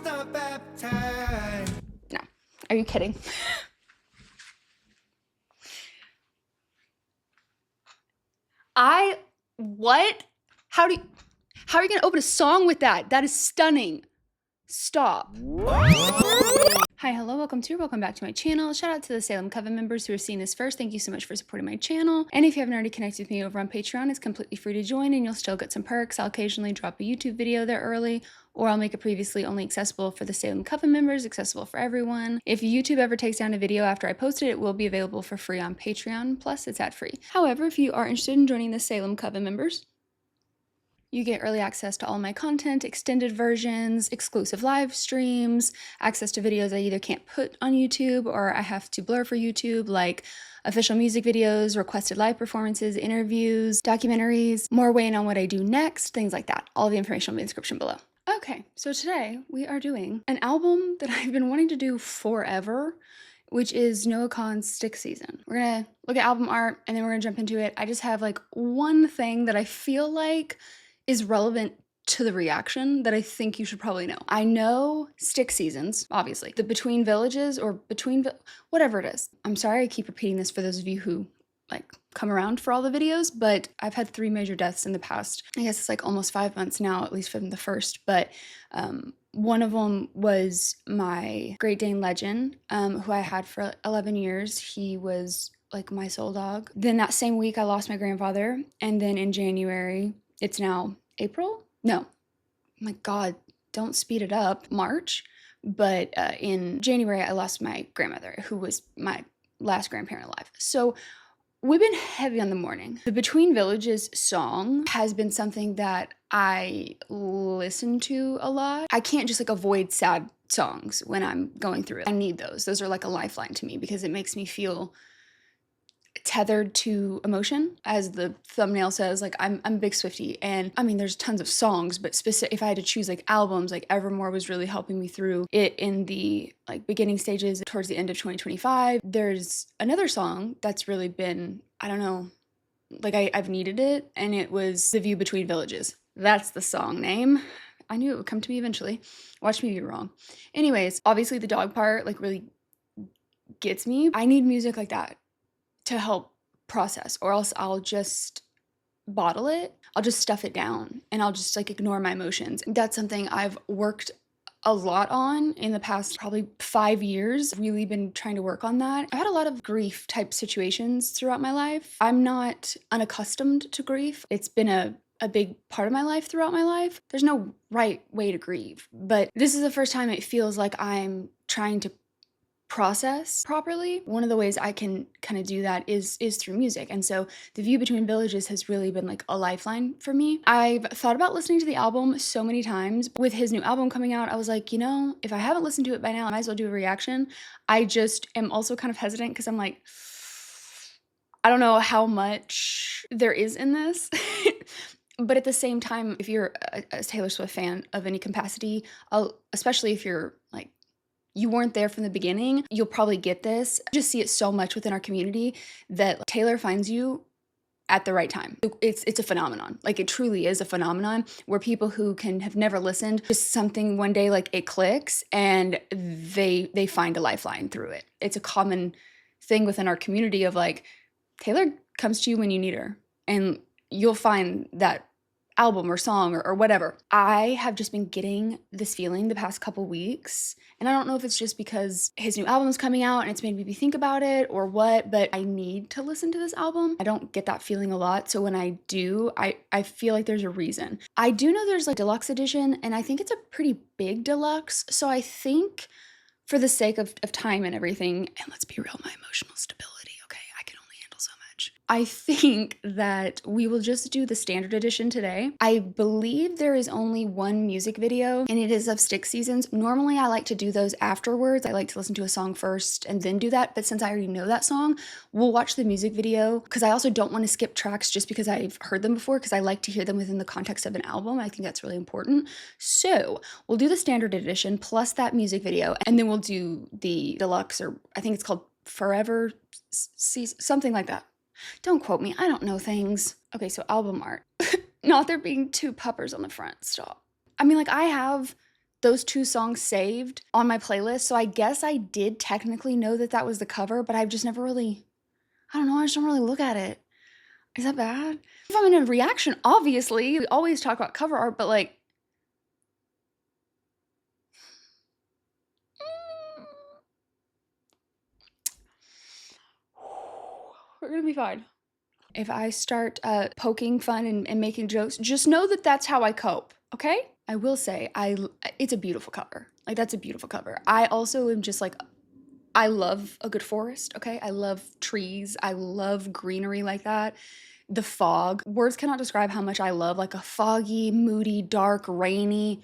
lost or baptized. No. Are you kidding? What? How are you gonna open a song with that? That is stunning. Stop. Hi, hello, welcome back to my channel. Shout out to the Salem Coven members who are seeing this first. Thank you so much for supporting my channel. And if you haven't already connected with me over on Patreon, it's completely free to join and you'll still get some perks. I'll occasionally drop a YouTube video there early, or I'll make it previously only accessible for the Salem Coven members, accessible for everyone. If YouTube ever takes down a video after I post it, it will be available for free on Patreon, plus it's ad free. However, if you are interested in joining the Salem Coven members, you get early access to all my content, extended versions, exclusive live streams, access to videos I either can't put on YouTube or I have to blur for YouTube, like official music videos, requested live performances, interviews, documentaries, more weighing on what I do next, things like that. All the information will be in the description below. Okay, so today we are doing an album that I've been wanting to do forever, which is Noah Kahan's Stick Season. We're gonna look at album art and then we're gonna jump into it. I just have like one thing that I feel like is relevant to the reaction that I think you should probably know. I know Stick Seasons, obviously. The Between Villages or whatever it is. I'm sorry I keep repeating this for those of you who like come around for all the videos, but I've had 3 major deaths in the past. I guess it's like almost 5 months now, at least from the first, but one of them was my Great Dane Legend, who I had for 11 years. He was like my soul dog. Then that same week I lost my grandfather, and then in January, it's now April? No, my God, don't speed it up. March. But in January, I lost my grandmother, who was my last grandparent alive. So we've been heavy on the mourning. The Between Villages song has been something that I listen to a lot. I can't just like avoid sad songs when I'm going through it. I need those. Those are like a lifeline to me because it makes me feel tethered to emotion. As the thumbnail says, like I'm a big SWIFTIE, and I mean there's tons of songs, but if I had to choose like albums, like Evermore was really helping me through it in the like beginning stages towards the end of 2025. There's another song that's really been, I don't know, like I've needed it, and it was The View Between Villages. That's the song name. I knew it would come to me eventually. Watch me be wrong. Anyways, obviously the dog part like really gets me. I need music like that to help process, or else I'll just bottle it. I'll just stuff it down and I'll just like ignore my emotions. That's something I've worked a lot on in the past probably 5 years. Really been trying to work on that. I've had a lot of grief type situations throughout my life. I'm not unaccustomed to grief. It's been a big part of my life throughout my life. There's no right way to grieve, but this is the first time it feels like I'm trying to process properly. One of the ways I can kind of do that is through music. And so The View Between Villages has really been like a lifeline for me. I've thought about listening to the album so many times. With his new album coming out, I was like, you know, if I haven't listened to it by now, I might as well do a reaction. I just am also kind of hesitant because I'm like, I don't know how much there is in this. But at the same time, if you're a Taylor Swift fan of any capacity, especially if you're like, you weren't there from the beginning, you'll probably get this. I just see it so much within our community that Taylor finds you at the right time. It's a phenomenon. Like it truly is a phenomenon where people who have never listened, just something one day like it clicks and they find a lifeline through it. It's a common thing within our community of like, Taylor comes to you when you need her and you'll find that album or song or whatever. I have just been getting this feeling the past couple weeks, and I don't know if it's just because his new album is coming out and it's made me think about it or what, but I need to listen to this album. I don't get that feeling a lot, so when I do, I feel like there's a reason. I do know there's like deluxe edition, and I think it's a pretty big deluxe, so I think for the sake of time and everything, and let's be real, my emotional stability, okay, I can only handle so much. I think that we will just do the standard edition today. I believe there is only one music video, and it is of Stick Seasons. Normally I like to do those afterwards. I like to listen to a song first and then do that, but since I already know that song, we'll watch the music video because I also don't want to skip tracks just because I've heard them before, because I like to hear them within the context of an album. I think that's really important. So we'll do the standard edition plus that music video, and then we'll do the deluxe, or I think it's called Forever Season, something like that. Don't quote me, I don't know things. Okay, so album art. Not there being 2 puppers on the front, stop. I mean, like I have those two songs saved on my playlist. So I guess I did technically know that that was the cover, but I've just never really, I don't know, I just don't really look at it. Is that bad? If I'm in a reaction, obviously, we always talk about cover art, but like, we're gonna be fine. If I start poking fun and making jokes, just know that that's how I cope, okay? I will say, it's a beautiful cover. Like, that's a beautiful cover. I also am just like, I love a good forest, okay? I love trees. I love greenery like that. The fog. Words cannot describe how much I love like a foggy, moody, dark, rainy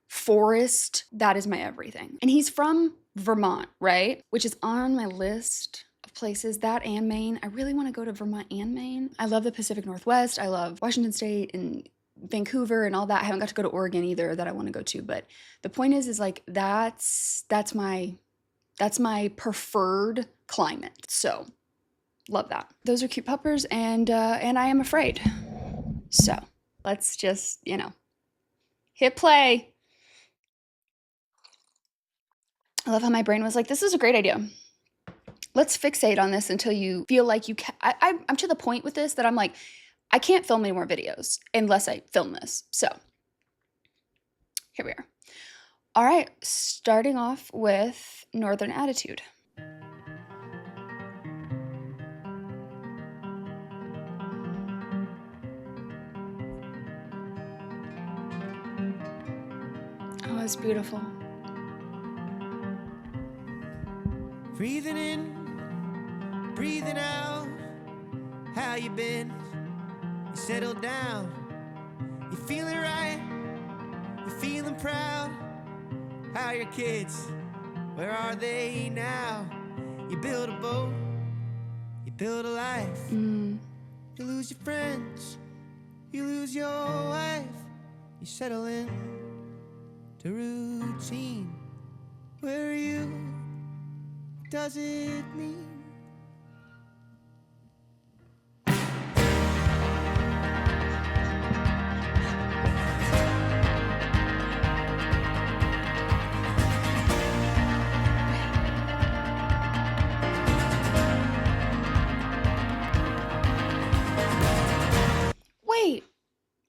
forest. That is my everything. And he's from Vermont, right? Which is on my list of places, that and Maine. I really want to go to Vermont and Maine. I love the Pacific Northwest. I love Washington State and Vancouver and all that. I haven't got to go to Oregon either that I want to go to, but the point is like that's my preferred climate. So love that. Those are cute puppers, and I am afraid. So let's just, hit play. I love how my brain was like, this is a great idea. Let's fixate on this until you feel like you can. I'm to the point with this that I'm like, I can't film any more videos unless I film this. So here we are. All right, starting off with Northern Attitude. Oh, it's beautiful. Breathing in, breathing out. How you been? You settled down. You feeling right? You feeling proud? How are your kids? Where are they now? You build a boat. You build a life. You lose your friends. You lose your wife. You settle in to routine. Where are you? What does it mean?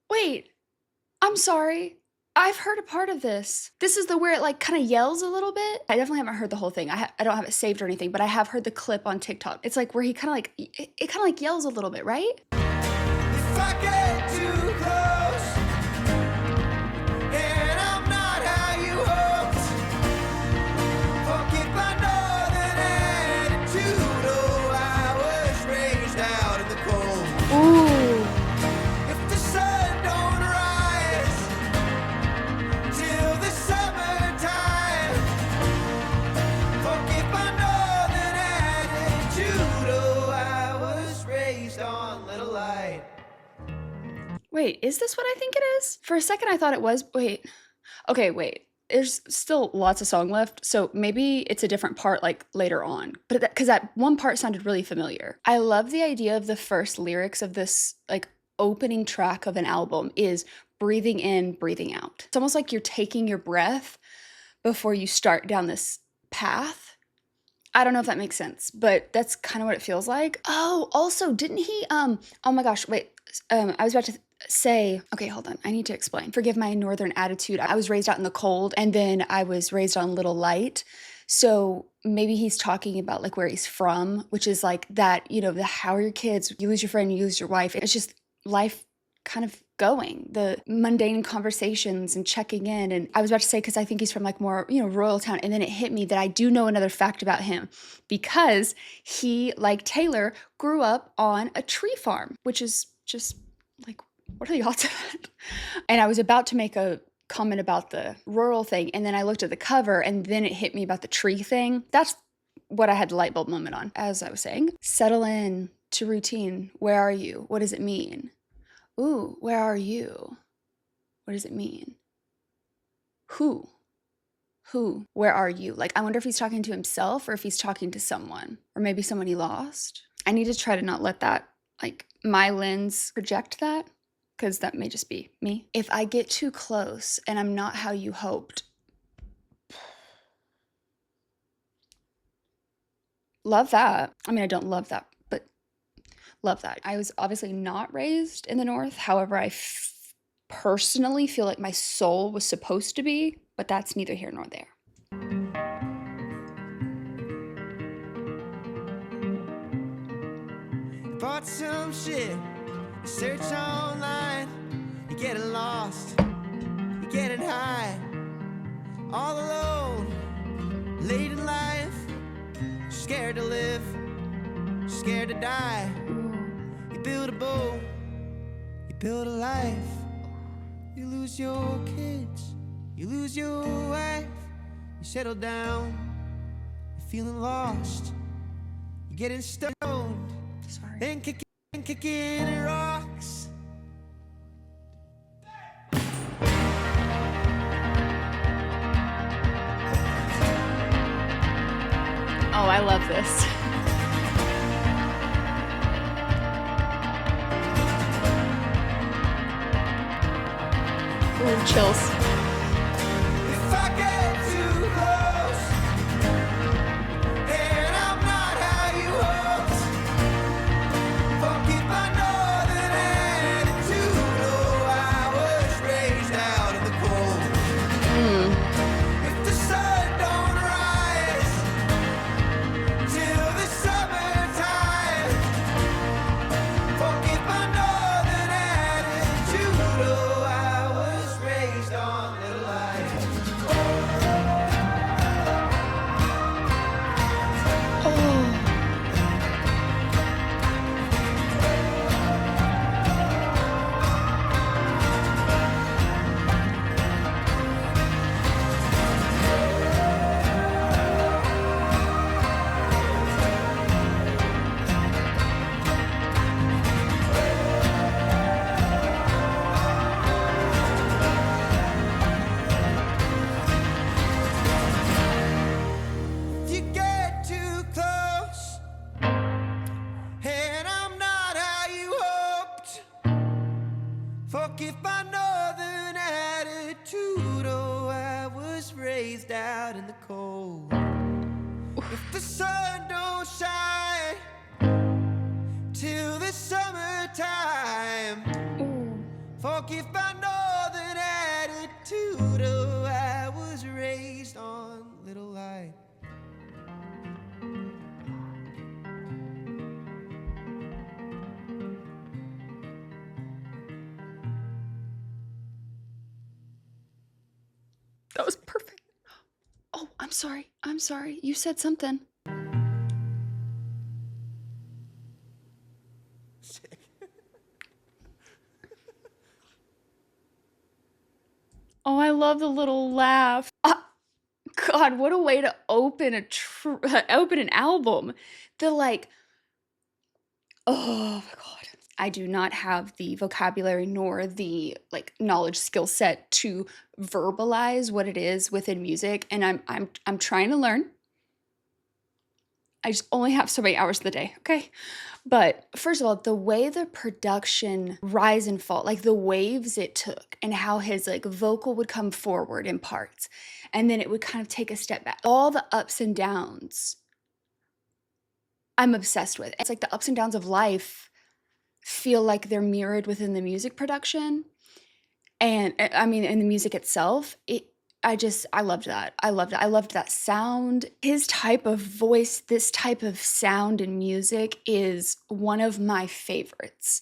Wait, I'm sorry. I've heard a part of this. This is the where it like kind of yells a little bit. I definitely haven't heard the whole thing. I don't have it saved or anything, but I have heard the clip on TikTok. It's like where he kind of like, it kind of like yells a little bit, right? If I get too close and I'm not how you hoped, forget my northern attitude. Oh, I was raised out in the cold. Ooh. If the sun don't rise till the summertime, forget my northern attitude. Oh, I was raised on little light. Wait, is this what I think it is? For a second I thought it was. Wait. Okay, wait. There's still lots of song left, so maybe it's a different part like later on. But because that one part sounded really familiar. I love the idea of the first lyrics of this like opening track of an album is breathing in, breathing out. It's almost like you're taking your breath before you start down this path. I don't know if that makes sense, but that's kind of what it feels like. Oh, also, didn't he, oh my gosh, wait, I was about to say, okay, hold on, I need to explain. Forgive my northern attitude. I was raised out in the cold, and then I was raised on Little Light. So maybe he's talking about like where he's from, which is like that, the how are your kids? You lose your friend, you lose your wife. It's just life kind of going, the mundane conversations and checking in. And I was about to say, because I think he's from like more, rural town. And then it hit me that I do know another fact about him because he, like Taylor, grew up on a tree farm, which is just like, what are the odds of that? And I was about to make a comment about the rural thing. And then I looked at the cover and then it hit me about the tree thing. That's what I had the light bulb moment on. As I was saying, settle in to routine. Where are you? What does it mean? Ooh, where are you? What does it mean? Who? Where are you? Like, I wonder if he's talking to himself or if he's talking to someone or maybe someone he lost. I need to try to not let that, like, my lens project that because that may just be me. If I get too close and I'm not how you hoped, Love that. I mean, I don't love that, but love that. I was obviously not raised in the North. However, personally feel like my soul was supposed to be, but that's neither here nor there. Bought some shit, search online, you're getting lost, you're getting high, all alone, late in life, scared to live, scared to die. You build a boat, you build a life, you lose your kids, you lose your wife, you settle down, you're feeling lost, you're getting stoned. Sorry. And kicking rocks. Oh, I love this. Ooh, chills. If I get too close, and I'm not how you hoped, forgive my northern attitude. Oh, I was raised out in the cold. If the sun don't rise till the summertime, forgive my northern attitude. Oh, I was raised on little light. Oh. If you get too close, and I'm not how you hoped, forgive my northern attitude. Oh, I was raised out in the cold. If the sun don't shine till the summertime, Ooh. forgive my northern attitude. Oh, I was raised on little light. That was perfect. Oh, I'm sorry. I'm sorry. You said something. Oh, I love the little laugh. God, what a way to open open an album. The like, oh my God. I do not have the vocabulary nor the like knowledge skill set to verbalize what it is within music, and I'm trying to learn. I just only have so many hours of the day, okay? But first of all, the way the production rise and fall, like the waves it took and how his like vocal would come forward in parts and then it would kind of take a step back. All the ups and downs I'm obsessed with. It's like the ups and downs of life feel like they're mirrored within the music production. And I mean, in the music itself, I loved that. I loved it. I loved that sound. His type of voice, this type of sound in music is one of my favorites.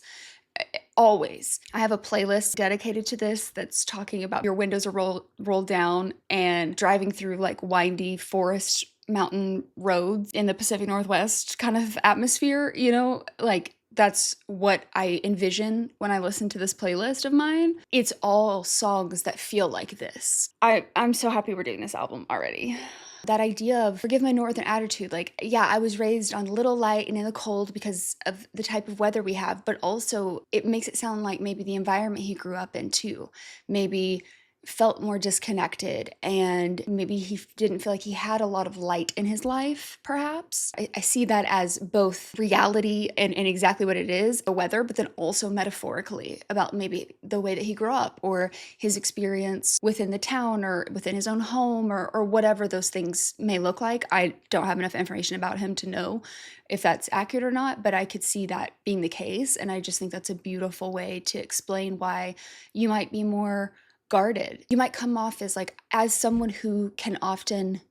Always. I have a playlist dedicated to this that's talking about your windows are rolled down and driving through like windy forest mountain roads in the Pacific Northwest kind of atmosphere, you know, like that's what I envision when I listen to this playlist of mine. It's all songs that feel like this. I'm so happy we're doing this album already. That idea of forgive my northern attitude, like, yeah, I was raised on little light and in the cold because of the type of weather we have, but also it makes it sound like maybe the environment he grew up in too. Maybe felt more disconnected, and maybe he didn't feel like he had a lot of light in his life, perhaps. I see that as both reality and exactly what it is, the weather, but then also metaphorically about maybe the way that he grew up or his experience within the town or within his own home or whatever those things may look like. I don't have enough information about him to know if that's accurate or not, but I could see that being the case. And I just think that's a beautiful way to explain why you might be more guarded. You might come off as as someone who can often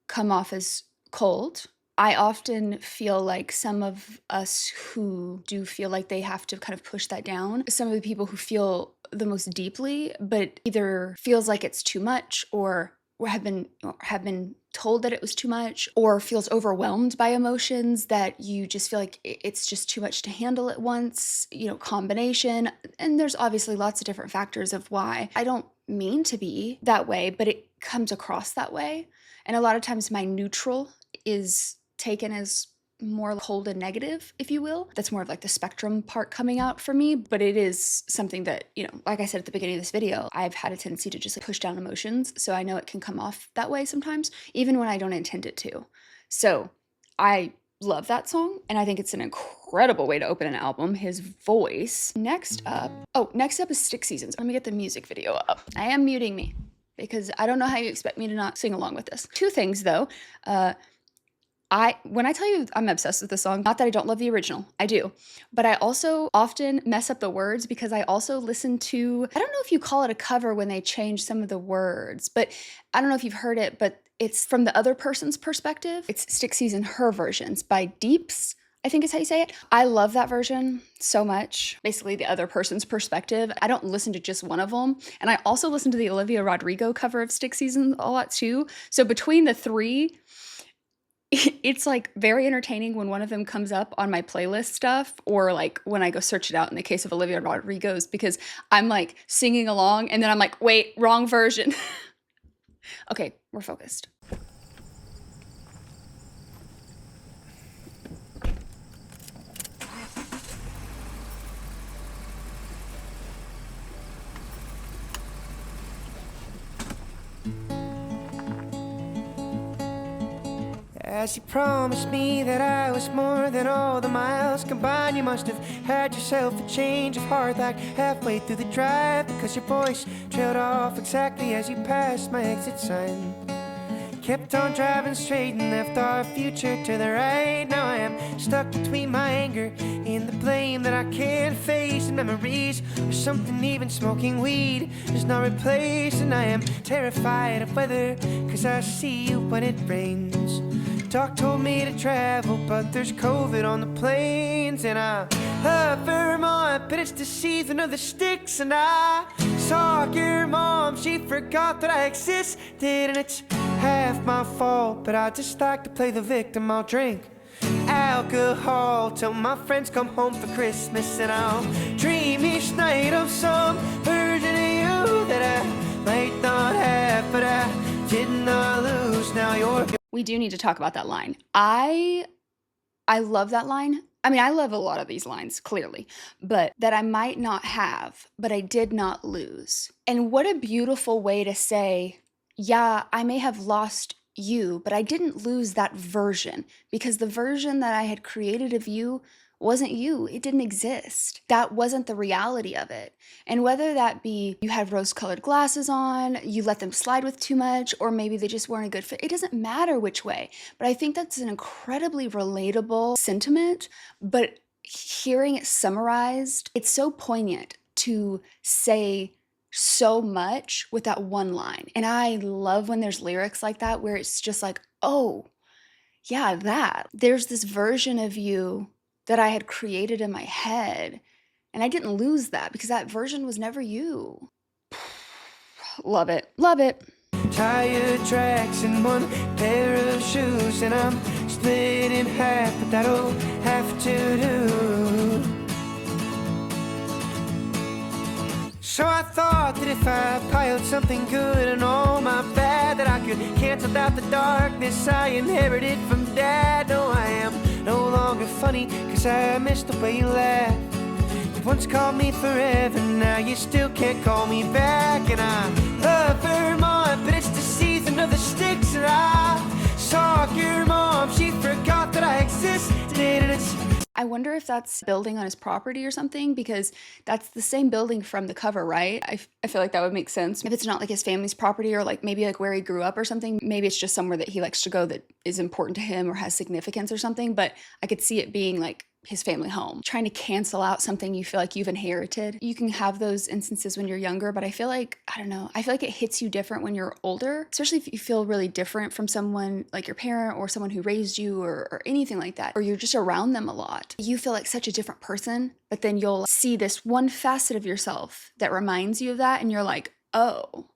come off as cold. I often feel like some of us who do feel like they have to kind of push that down, some of the people who feel the most deeply, but either feels like it's too much or have been told that it was too much, or feels overwhelmed by emotions that you just feel like it's just too much to handle at once, combination. And there's obviously lots of different factors of why. I don't mean to be that way, but it comes across that way. And a lot of times my neutral is taken as more cold and negative, if you will. That's more of like the spectrum part coming out for me, but it is something that, like I said at the beginning of this video, I've had a tendency to just push down emotions. So I know it can come off that way sometimes, even when I don't intend it to. So I love that song, and I think it's an incredible way to open an album. His voice. Next up is Stick Seasons. Let me get the music video up. I am muting me because I don't know how you expect me to not sing along with this. Two things though. When I tell you I'm obsessed with this song, not that I don't love the original, I do, but I also often mess up the words because I also listen to, I don't know if you call it a cover when they change some of the words, but I don't know if you've heard it, but it's from the other person's perspective. It's Stick Season, her versions by Deeps, I think is how you say it. I love that version so much. Basically the other person's perspective. I don't listen to just one of them. And I also listen to the Olivia Rodrigo cover of Stick Season a lot too. So between the three, it's like very entertaining when one of them comes up on my playlist stuff, or like when I go search it out in the case of Olivia Rodrigo's, because I'm like singing along and then I'm like, wait, wrong version. Okay, we're focused. As you promised me that I was more than all the miles combined, you must have had yourself a change of heart like halfway through the drive, because your voice trailed off exactly as you passed my exit sign. Kept on driving straight and left our future to the right. Now I am stuck between my anger and the blame that I can't face, and memories or something even smoking weed does not replace. And I am terrified of weather, cause I see you when it rains. Doc told me to travel, but there's COVID on the planes. And I love Vermont, but it's the season of the sticks. And I saw your mom, she forgot that I existed. And it's half my fault, but I just like to play the victim. I'll drink alcohol till my friends come home for Christmas, and I'll dream each night of some version of you that I might not have, but I did not lose. Now you're... We do need to talk about that line. I love that line. I mean, I love a lot of these lines, clearly, but that I might not have, but I did not lose. And what a beautiful way to say, yeah, I may have lost you, but I didn't lose that version, because the version that I had created of you wasn't you. It didn't exist. That wasn't the reality of it. And whether that be you had rose-colored glasses on, you let them slide with too much, or maybe they just weren't a good fit, it doesn't matter which way. But I think that's an incredibly relatable sentiment, but hearing it summarized, it's so poignant to say so much with that one line. And I love when there's lyrics like that, where it's just like, oh, yeah, there's this version of you that I had created in my head, and I didn't lose that because that version was never you. Love it. Love it. Tire tracks and one pair of shoes, and I'm split in half, but that'll have to do. So I thought that if I piled something good and all my bad, that I could cancel out the darkness I inherited from Dad. No, I am no longer funny, cause I miss the way you laugh. once called me forever, now you still can't call me back. And I love Vermont, but it's the season of the sticks. And I saw your mom, she forgot that I existed. And it's I wonder if that's building on his property or something, because that's the same building from the cover, right? I feel like that would make sense. If it's not like his family's property or like maybe like where he grew up or something, maybe it's just somewhere that he likes to go that is important to him or has significance or something. But I could see it being like his family home. Trying to cancel out something you feel like you've inherited. You can have those instances when you're younger, but I feel like, I don't know, I feel like it hits you different when you're older, especially if you feel really different from someone like your parent or someone who raised you or anything like that, or you're just around them a lot. You feel like such a different person, but then you'll see this one facet of yourself that reminds you of that, and you're like, oh,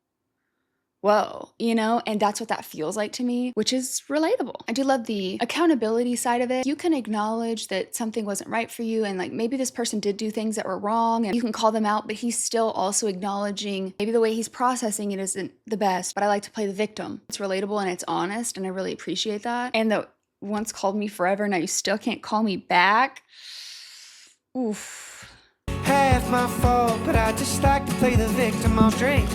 whoa, you know, and that's what that feels like to me, which is relatable. I do love the accountability side of it. You can acknowledge that something wasn't right for you, and like maybe this person did do things that were wrong, and you can call them out, but he's still also acknowledging maybe the way he's processing it isn't the best, but I like to play the victim. It's relatable and it's honest, and I really appreciate that. And the once called me forever, now you still can't call me back. Oof. half my fault, but I just like to play the victim. I'll drink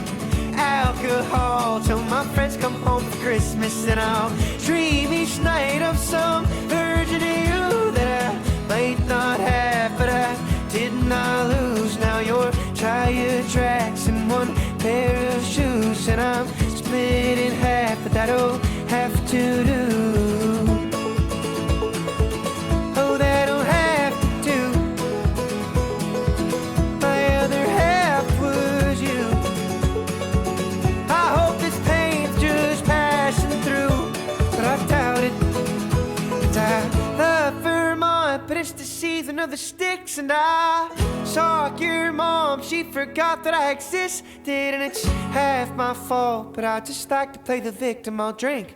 alcohol till my friends come home for Christmas, and I'll dream each night of some version of you that I might not have, but I did not lose. Now you're tire tracks and one pair of shoes, and I'm split in half, but that'll have to do. Oh, that'll have to do. My other half was you. I hope this pain's just passing through, but I doubt it. And I love Vermont, but it's the season of the sticks. And I saw your mom, she forgot that I existed, and it's half my fault, but I just like to play the victim. I'll drink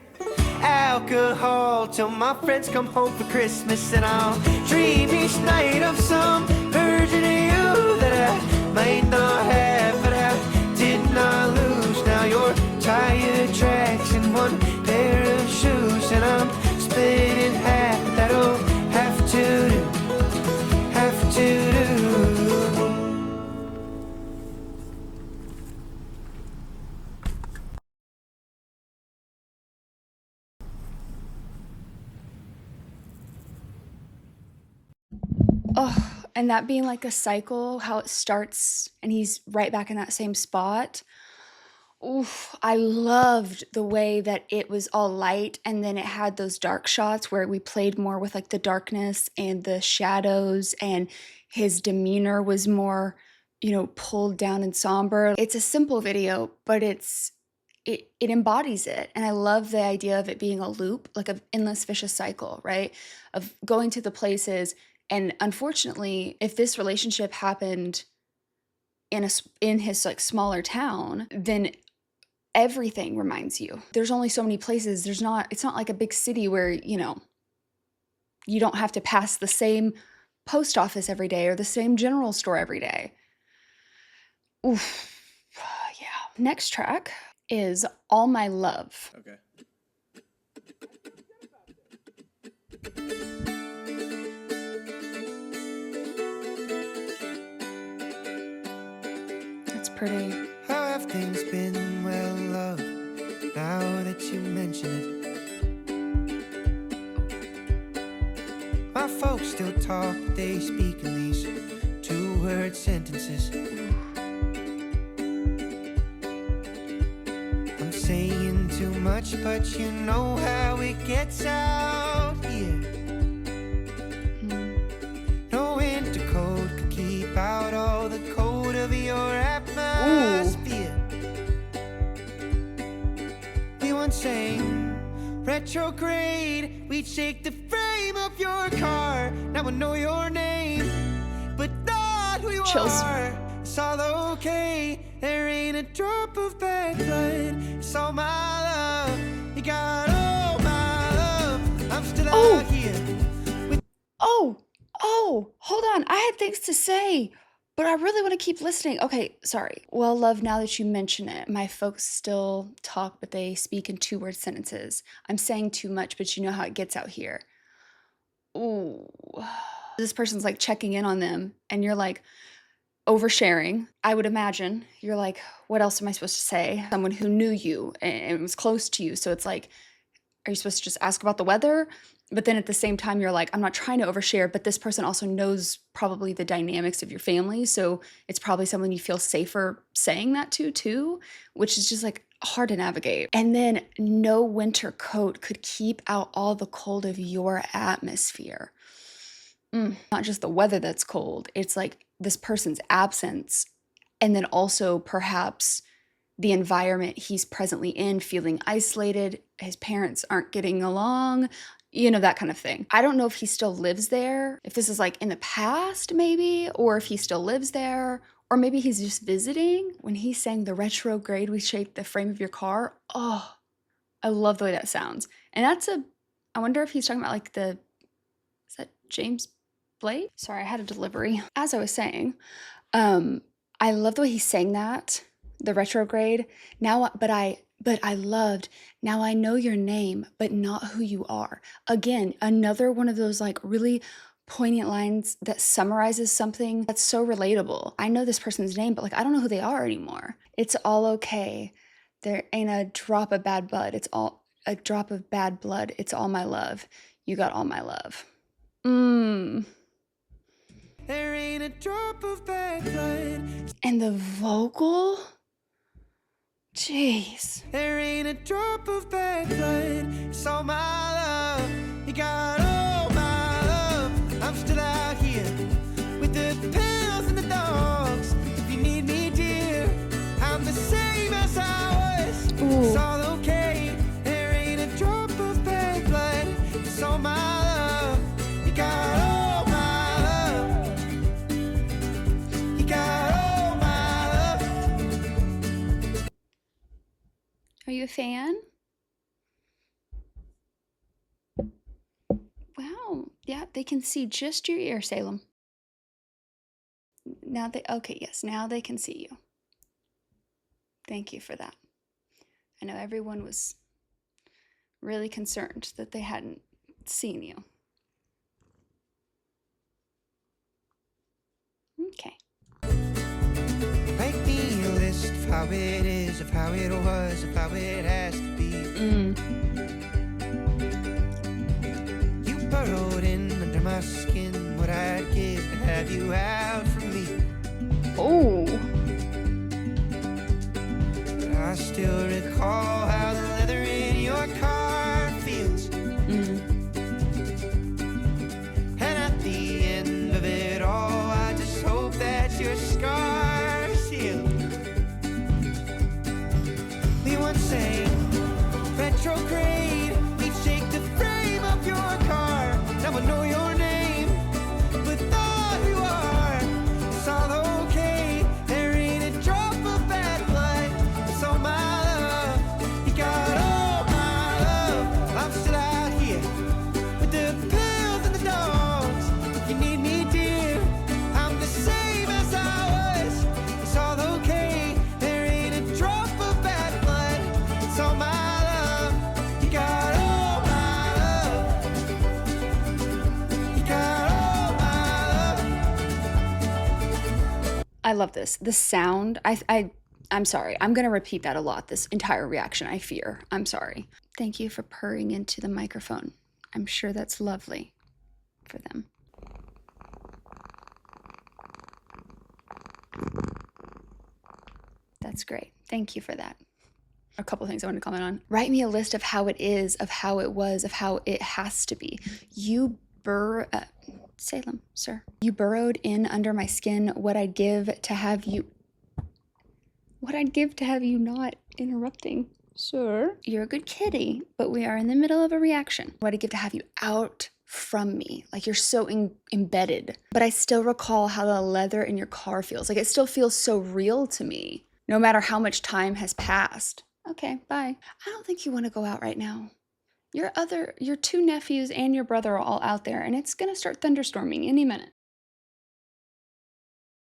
alcohol till my friends come home for Christmas, and I'll dream each night of some version of you that I might not have, but I did not lose. Now you're tire tracks and one pair of shoes, and I'm split in half. That'll have to do, have to do. Oh, and that being like a cycle, how it starts and he's right back in that same spot. Oof, I loved the way that it was all light and then it had those dark shots where we played more with like the darkness and the shadows, and his demeanor was more, you know, pulled down and somber. It's a simple video, but it embodies it. And I love the idea of it being a loop, like an endless vicious cycle, right? Of going to the places. And unfortunately, if this relationship happened in his like smaller town, then everything reminds you. There's only so many places. It's not like a big city where, you know, you don't have to pass the same post office every day or the same general store every day. Oof. Yeah. Next track is All My Love. Okay. That's pretty. How have things been? Well, love, now that you mention it. My folks still talk, but they speak in these two-word sentences. I'm saying too much, but you know how it gets out here. No winter coat could keep out all the cold of your atmosphere. We once sang retrograde, we'd shake the frame of your car. Now I know your name, but not who you Chills. are. It's all okay, there ain't a drop of bad blood. It's all my love, you got all my love. I'm still out here with Oh, hold on. I had things to say, but I really want to keep listening. Okay, sorry. Well, love, now that you mention it, my folks still talk, but they speak in two-word sentences. I'm saying too much, but you know how it gets out here. Ooh. This person's like checking in on them and you're like oversharing. I would imagine you're like, what else am I supposed to say? Someone who knew you and was close to you. So it's like, are you supposed to just ask about the weather? But then at the same time, you're like, I'm not trying to overshare, but this person also knows probably the dynamics of your family. So it's probably someone you feel safer saying that to too, which is just like hard to navigate. And then no winter coat could keep out all the cold of your atmosphere. Not just the weather that's cold, it's like this person's absence. And then also perhaps the environment he's presently in, feeling isolated, his parents aren't getting along, you know, that kind of thing. I don't know if he still lives there, if this is like in the past maybe, or if he still lives there, or maybe he's just visiting. When he sang the retrograde, we shaped the frame of your car. Oh, I love the way that sounds. And I wonder if he's talking about like is that James Blake? Sorry, I had a delivery. As I was saying, I love the way he sang that, the retrograde. But I loved, now I know your name, but not who you are. Again, another one of those like really poignant lines that summarizes something that's so relatable. I know this person's name, but like I don't know who they are anymore. It's all okay. There ain't a drop of bad blood. It's all a drop of bad blood. It's all my love. You got all my love. There ain't a drop of bad blood. And the vocal? Jeez. There ain't a drop of bad blood. It's all my love. You got all my love. I'm still out here with the pills and the dogs. If you need me, dear, I'm the same as I was. It's all okay. There ain't a drop of bad blood. It's all my love. You got all my love. You got all my love. Are you a fan? Wow. Yeah, they can see just your ear, Salem. Now they can see you. Thank you for that. I know everyone was really concerned that they hadn't seen you. Okay. Write me a list of how it is, of how it was, of how it has to be. You burrowed in under my skin, what I'd give to have you out from me. Oh. But I still recall how the leather in your car feels. And at the end of it all, I just hope that your scars heal. We once sang retrograde, we'd shake the frame of your car. Now I know your name, but not who you are. It's all okay, there ain't a drop of bad blood. It's all my love, you got all my love. I'm still out here with the pills and the dogs. If you need me, dear, I'm the same as I was. It's all okay, there ain't a drop of bad blood. It's all my love, you got all my love. You got all my love. I love this. The sound, I'm sorry. I'm going to repeat that a lot, this entire reaction, I fear. I'm sorry. Thank you for purring into the microphone. I'm sure that's lovely for them. That's great. Thank you for that. A couple things I want to comment on. Write me a list of how it is, of how it was, of how it has to be. Salem, sir. You burrowed in under my skin. What I'd give to have you not interrupting, sir. You're a good kitty, but we are in the middle of a reaction. What I'd give to have you out from me. Like you're so embedded. But I still recall how the leather in your car feels. Like it still feels so real to me, no matter how much time has passed. Okay, bye. I don't think you want to go out right now. Your two nephews and your brother are all out there, and it's gonna start thunderstorming any minute.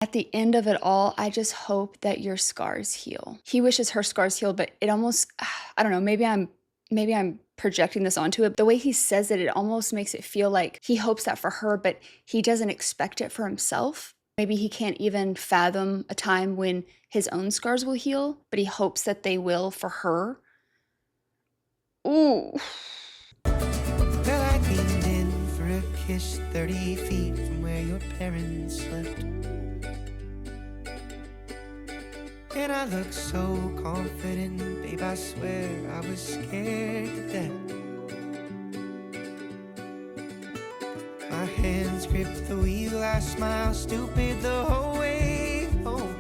At the end of it all, I just hope that your scars heal. He wishes her scars healed, but it almost, I don't know, maybe I'm projecting this onto it. The way he says it, it almost makes it feel like he hopes that for her, but he doesn't expect it for himself. Maybe he can't even fathom a time when his own scars will heal, but he hopes that they will for her. Ooh. Well, I leaned in for a kiss 30 feet from where your parents slept. And I looked so confident, babe, I swear I was scared to death. My hands gripped the wheel, I smiled stupid the whole way home.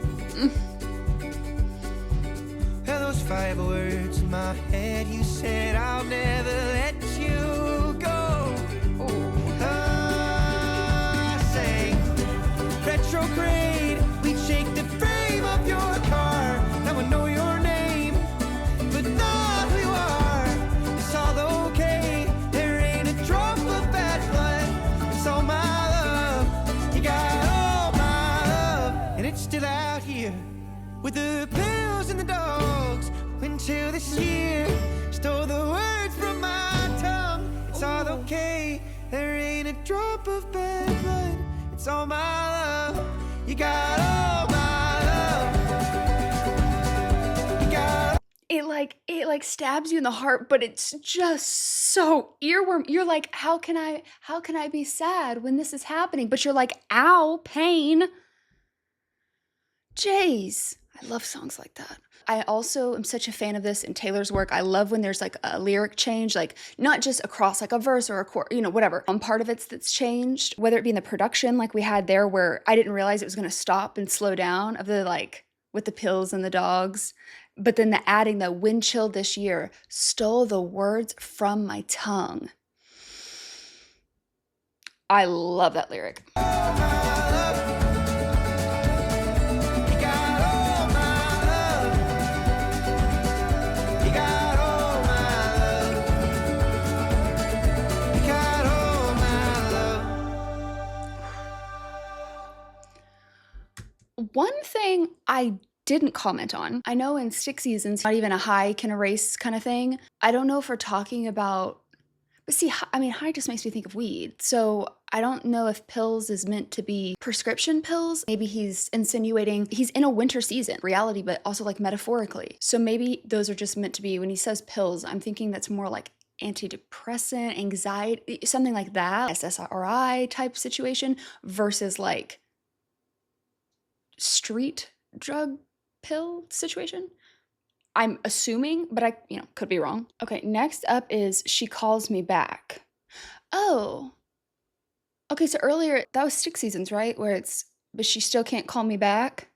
Well, those 5 words in my head, you said I'll never let you go. I sang retrograde, we'd shake the frame of your car. Now I know your name, but not who you are. It's all okay, there ain't a drop of bad blood. It's all my love, you got all my love. And it's still out here with the pills and the dogs. Until this year stole the words from my tongue. It's all okay, there ain't a drop of bad blood. It's all my love, you got all my love. You got It like stabs you in the heart, but it's just so earworm. You're like, how can I be sad when this is happening? But you're like, ow, pain. Jeez, I love songs like that. I also am such a fan of this in Taylor's work. I love when there's like a lyric change, like not just across like a verse or a chord, you know, whatever. One part of it's that's changed, whether it be in the production like we had there where I didn't realize it was going to stop and slow down of the like with the pills and the dogs. But then the adding the wind chill this year stole the words from my tongue. I love that lyric. One thing I didn't comment on, I know in Stick Seasons, not even a high can erase kind of thing. I don't know if we're talking about, but see, I mean, high just makes me think of weed. So I don't know if pills is meant to be prescription pills. Maybe he's insinuating he's in a winter season, reality, but also like metaphorically. So maybe those are just meant to be, when he says pills, I'm thinking that's more like antidepressant, anxiety, something like that, SSRI type situation versus like street drug pill situation. I'm assuming, but I, could be wrong. Okay, next up is She Calls Me Back. Oh. Okay, so earlier, that was Stick Seasons, right? Where it's, but she still can't call me back.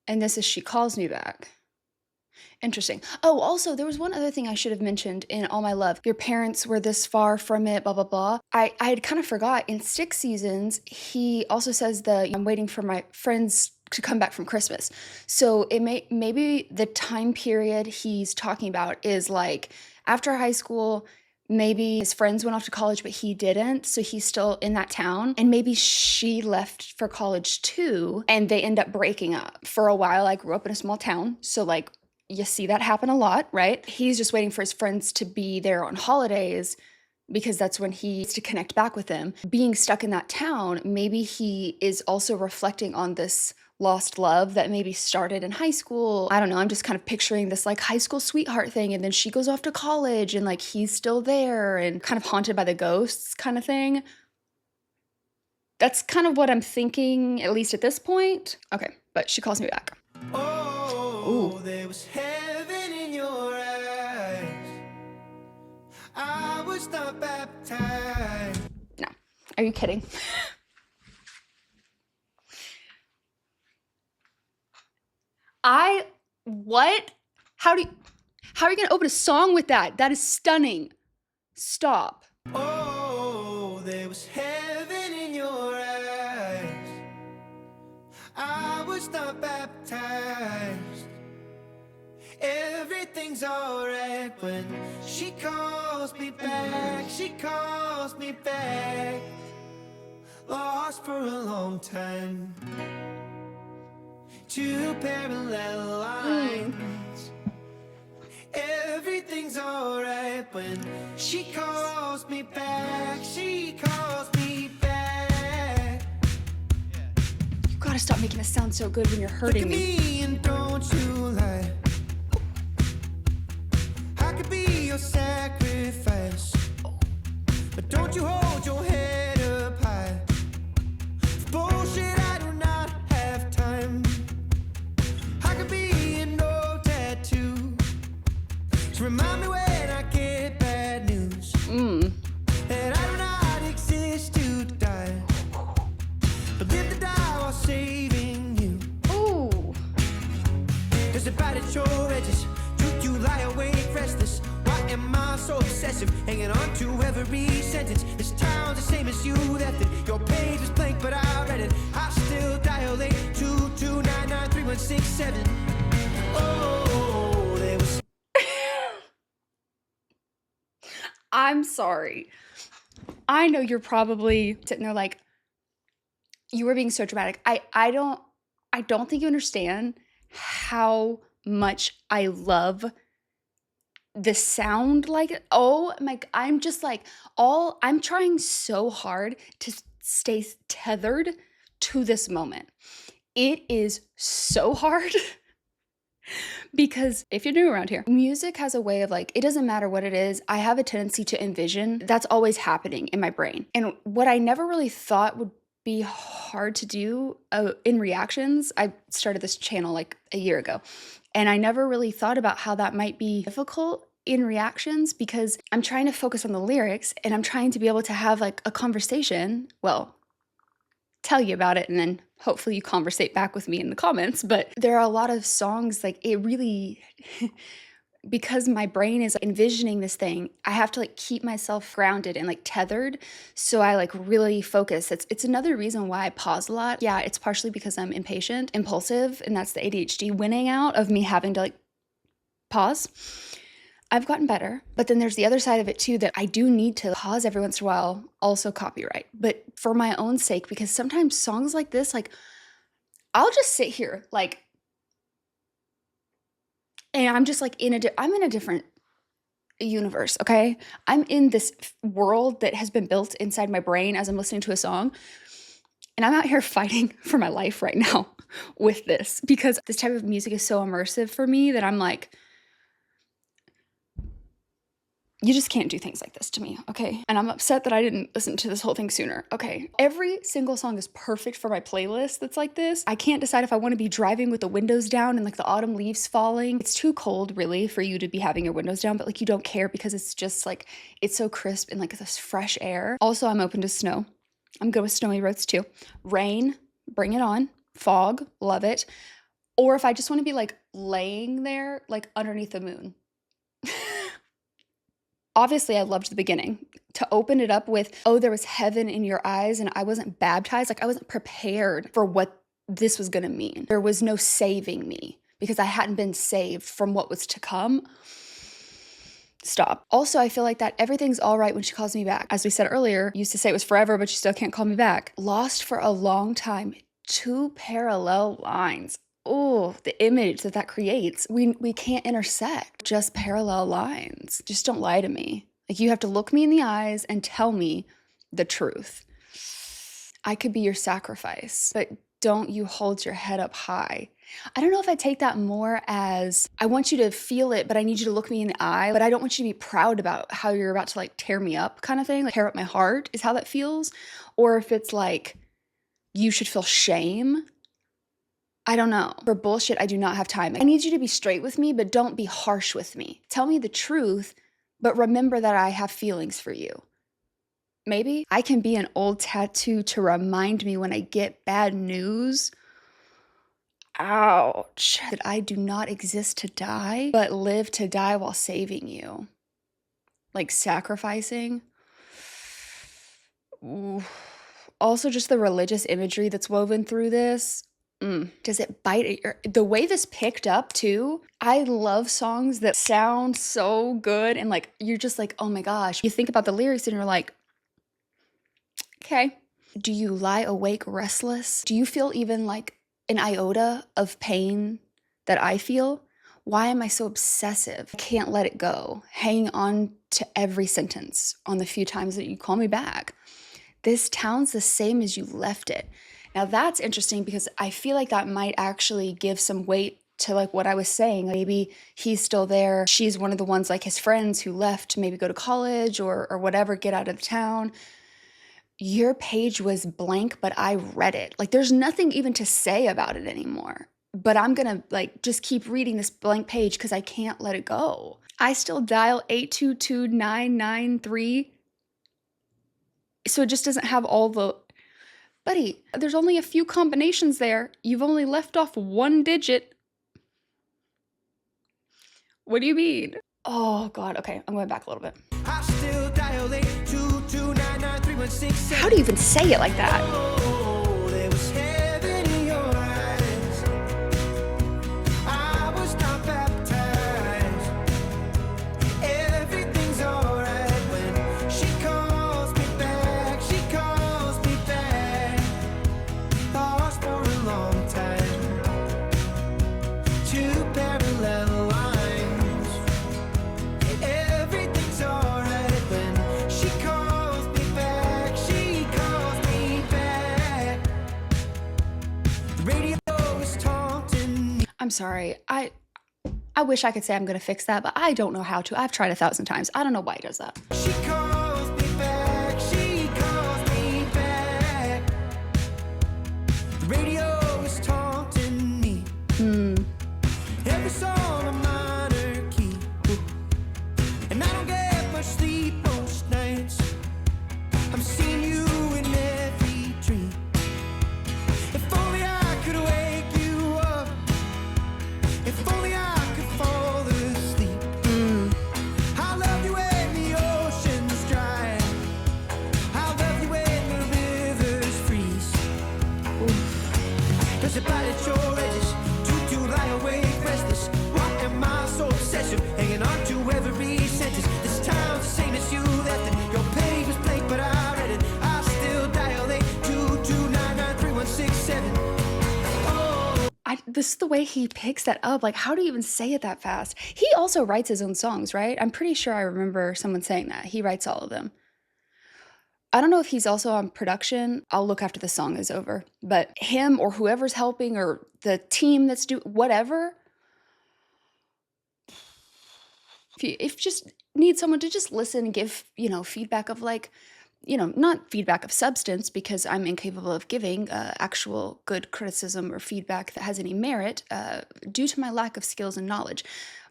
And this is She Calls Me Back. Interesting. Oh, also, there was one other thing I should have mentioned in All My Love. Your parents were this far from it, blah, blah, blah. I had kind of forgot. In Stick Seasons, he also says I'm waiting for my friends to come back from Christmas. So it maybe the time period he's talking about is like after high school, maybe his friends went off to college, but he didn't. So he's still in that town. And maybe she left for college too. And they end up breaking up. For a while, I grew up in a small town. So like, you see that happen a lot, right? He's just waiting for his friends to be there on holidays because that's when he needs to connect back with them. Being stuck in that town, maybe he is also reflecting on this lost love that maybe started in high school. I don't know, I'm just kind of picturing this like high school sweetheart thing, and then she goes off to college and like he's still there and kind of haunted by the ghosts kind of thing. That's kind of what I'm thinking, at least at this point. Okay, but She Calls Me Back. Oh, there was heaven in your eyes. I was not baptized. No, are you kidding? What? How are you gonna open a song with that? That is stunning. Stop. Oh, there was heaven in your eyes. I was not baptized. Everything's alright when she calls me back. She calls me back. Lost for a long time. Two parallel lines. Everything's alright quiet when she calls me back. She calls me back. You gotta stop making this sound so good when you're Look hurting at me. me and don't you lie. I could be your sacrifice, but don't you hold your head up high. For bullshit, I do not have time. I could be an old tattoo, so remind me when I get bad news that I do not exist to die, but live to die while saving you. Ooh. Does it bite at your edges? Do you lie awake restless? Why am I so obsessive, hanging on to every sentence? This town's the same as you left it. Your page is blank, but I read it. I still dilate 22993167. Oh, there was. I'm sorry. I know you're probably sitting there like, you were being so dramatic. I don't think you understand how much I love the sound. Like, oh my, I'm just like, I'm trying so hard to stay tethered to this moment. It is so hard. Because if you're new around here, music has a way of like, it doesn't matter what it is. I have a tendency to envision that's always happening in my brain. And what I never really thought would be hard to do in reactions, I started this channel like a year ago. And I never really thought about how that might be difficult in reactions because I'm trying to focus on the lyrics and I'm trying to be able to have like a conversation. Well, tell you about it and then hopefully you conversate back with me in the comments. But there are a lot of songs like it really because my brain is envisioning this thing, I have to like keep myself grounded and like tethered so I like really focus. It's another reason why I pause a lot. Yeah, it's partially because I'm impatient, impulsive, and that's the ADHD winning out of me having to like pause. I've gotten better, but then there's the other side of it too that I do need to pause every once in a while, also copyright, but for my own sake, because sometimes songs like this, like I'll just sit here like, and I'm just like I'm in a different universe, okay? I'm in this world that has been built inside my brain as I'm listening to a song, and I'm out here fighting for my life right now with this because this type of music is so immersive for me that I'm like, you just can't do things like this to me, okay? And I'm upset that I didn't listen to this whole thing sooner, okay? Every single song is perfect for my playlist that's like this. I can't decide if I want to be driving with the windows down and like the autumn leaves falling. It's too cold really for you to be having your windows down, but like you don't care because it's just like, it's so crisp and like this fresh air. Also, I'm open to snow. I'm good with snowy roads too. Rain, bring it on. Fog, love it. Or if I just want to be like laying there, like underneath the moon. Obviously, I loved the beginning. To open it up with, oh, there was heaven in your eyes and I wasn't baptized. Like I wasn't prepared for what this was going to mean. There was no saving me because I hadn't been saved from what was to come. Stop. Also, I feel like that everything's all right when she calls me back. As we said earlier, used to say it was forever, but she still can't call me back. Lost for a long time. 2 parallel lines. Oh, the image that creates. We can't intersect, just parallel lines. Just don't lie to me. Like you have to look me in the eyes and tell me the truth. I could be your sacrifice, but don't you hold your head up high. I don't know if I take that more as I want you to feel it, but I need you to look me in the eye, but I don't want you to be proud about how you're about to like tear me up kind of thing. Like tear up my heart is how that feels. Or if it's like, you should feel shame. I don't know. For bullshit, I do not have time. I need you to be straight with me, but don't be harsh with me. Tell me the truth, but remember that I have feelings for you. Maybe I can be an old tattoo to remind me when I get bad news. Ouch. That I do not exist to die, but live to die while saving you. Like sacrificing. Ooh. Also, just the religious imagery that's woven through this. Does it bite at your... The way this picked up too, I love songs that sound so good and like you're just like, oh my gosh. You think about the lyrics and you're like, okay. Do you lie awake restless? Do you feel even like an iota of pain that I feel? Why am I so obsessive? I can't let it go. Hanging on to every sentence on the few times that you call me back. This town's the same as you left it. Now that's interesting because I feel like that might actually give some weight to like what I was saying. Maybe he's still there. She's one of the ones like his friends who left to maybe go to college or whatever, get out of the town. Your page was blank, but I read it. Like there's nothing even to say about it anymore. But I'm gonna like just keep reading this blank page because I can't let it go. I still dial 822-993. So it just doesn't have all the... Buddy, there's only a few combinations there. You've only left off one digit. What do you mean? Oh God, okay, I'm going back a little bit. I still dial 822-993-167. How do you even say it like that? Oh, there was heaven in your eyes. I was not baptized. Everything's alright when she calls me back. She calls me back. Lost for a long time. Two parallel lines. Everything's alright when she calls me back. She calls me back. The radio is taunting me. I'm sorry. I wish I could say I'm gonna fix that, but I don't know how to. I've tried 1,000 times. I don't know why he does that. She calls me back. She calls me back. The radio is taunting me. Every song a minor key. And I don't get much sleep most nights. I'm seeing you in every dream. If only I could wake you up. If only I could fall asleep. I love you when the ocean's dry. I love you when the rivers freeze. There's a bite at your edges to lie awake restless. Why am I so obsessive, hanging on to every sentence? This town's the same as you left it. Your page was blank, but I read it. I still dial 822-993-167. This is the way he picks that up. Like, how do you even say it that fast? He also writes his own songs, right? I'm pretty sure I remember someone saying that. He writes all of them. I don't know if he's also on production. I'll look after the song is over. But him or whoever's helping or the team that's doing whatever, if you just need someone to just listen and give, feedback of like, not feedback of substance because I'm incapable of giving actual good criticism or feedback that has any merit due to my lack of skills and knowledge.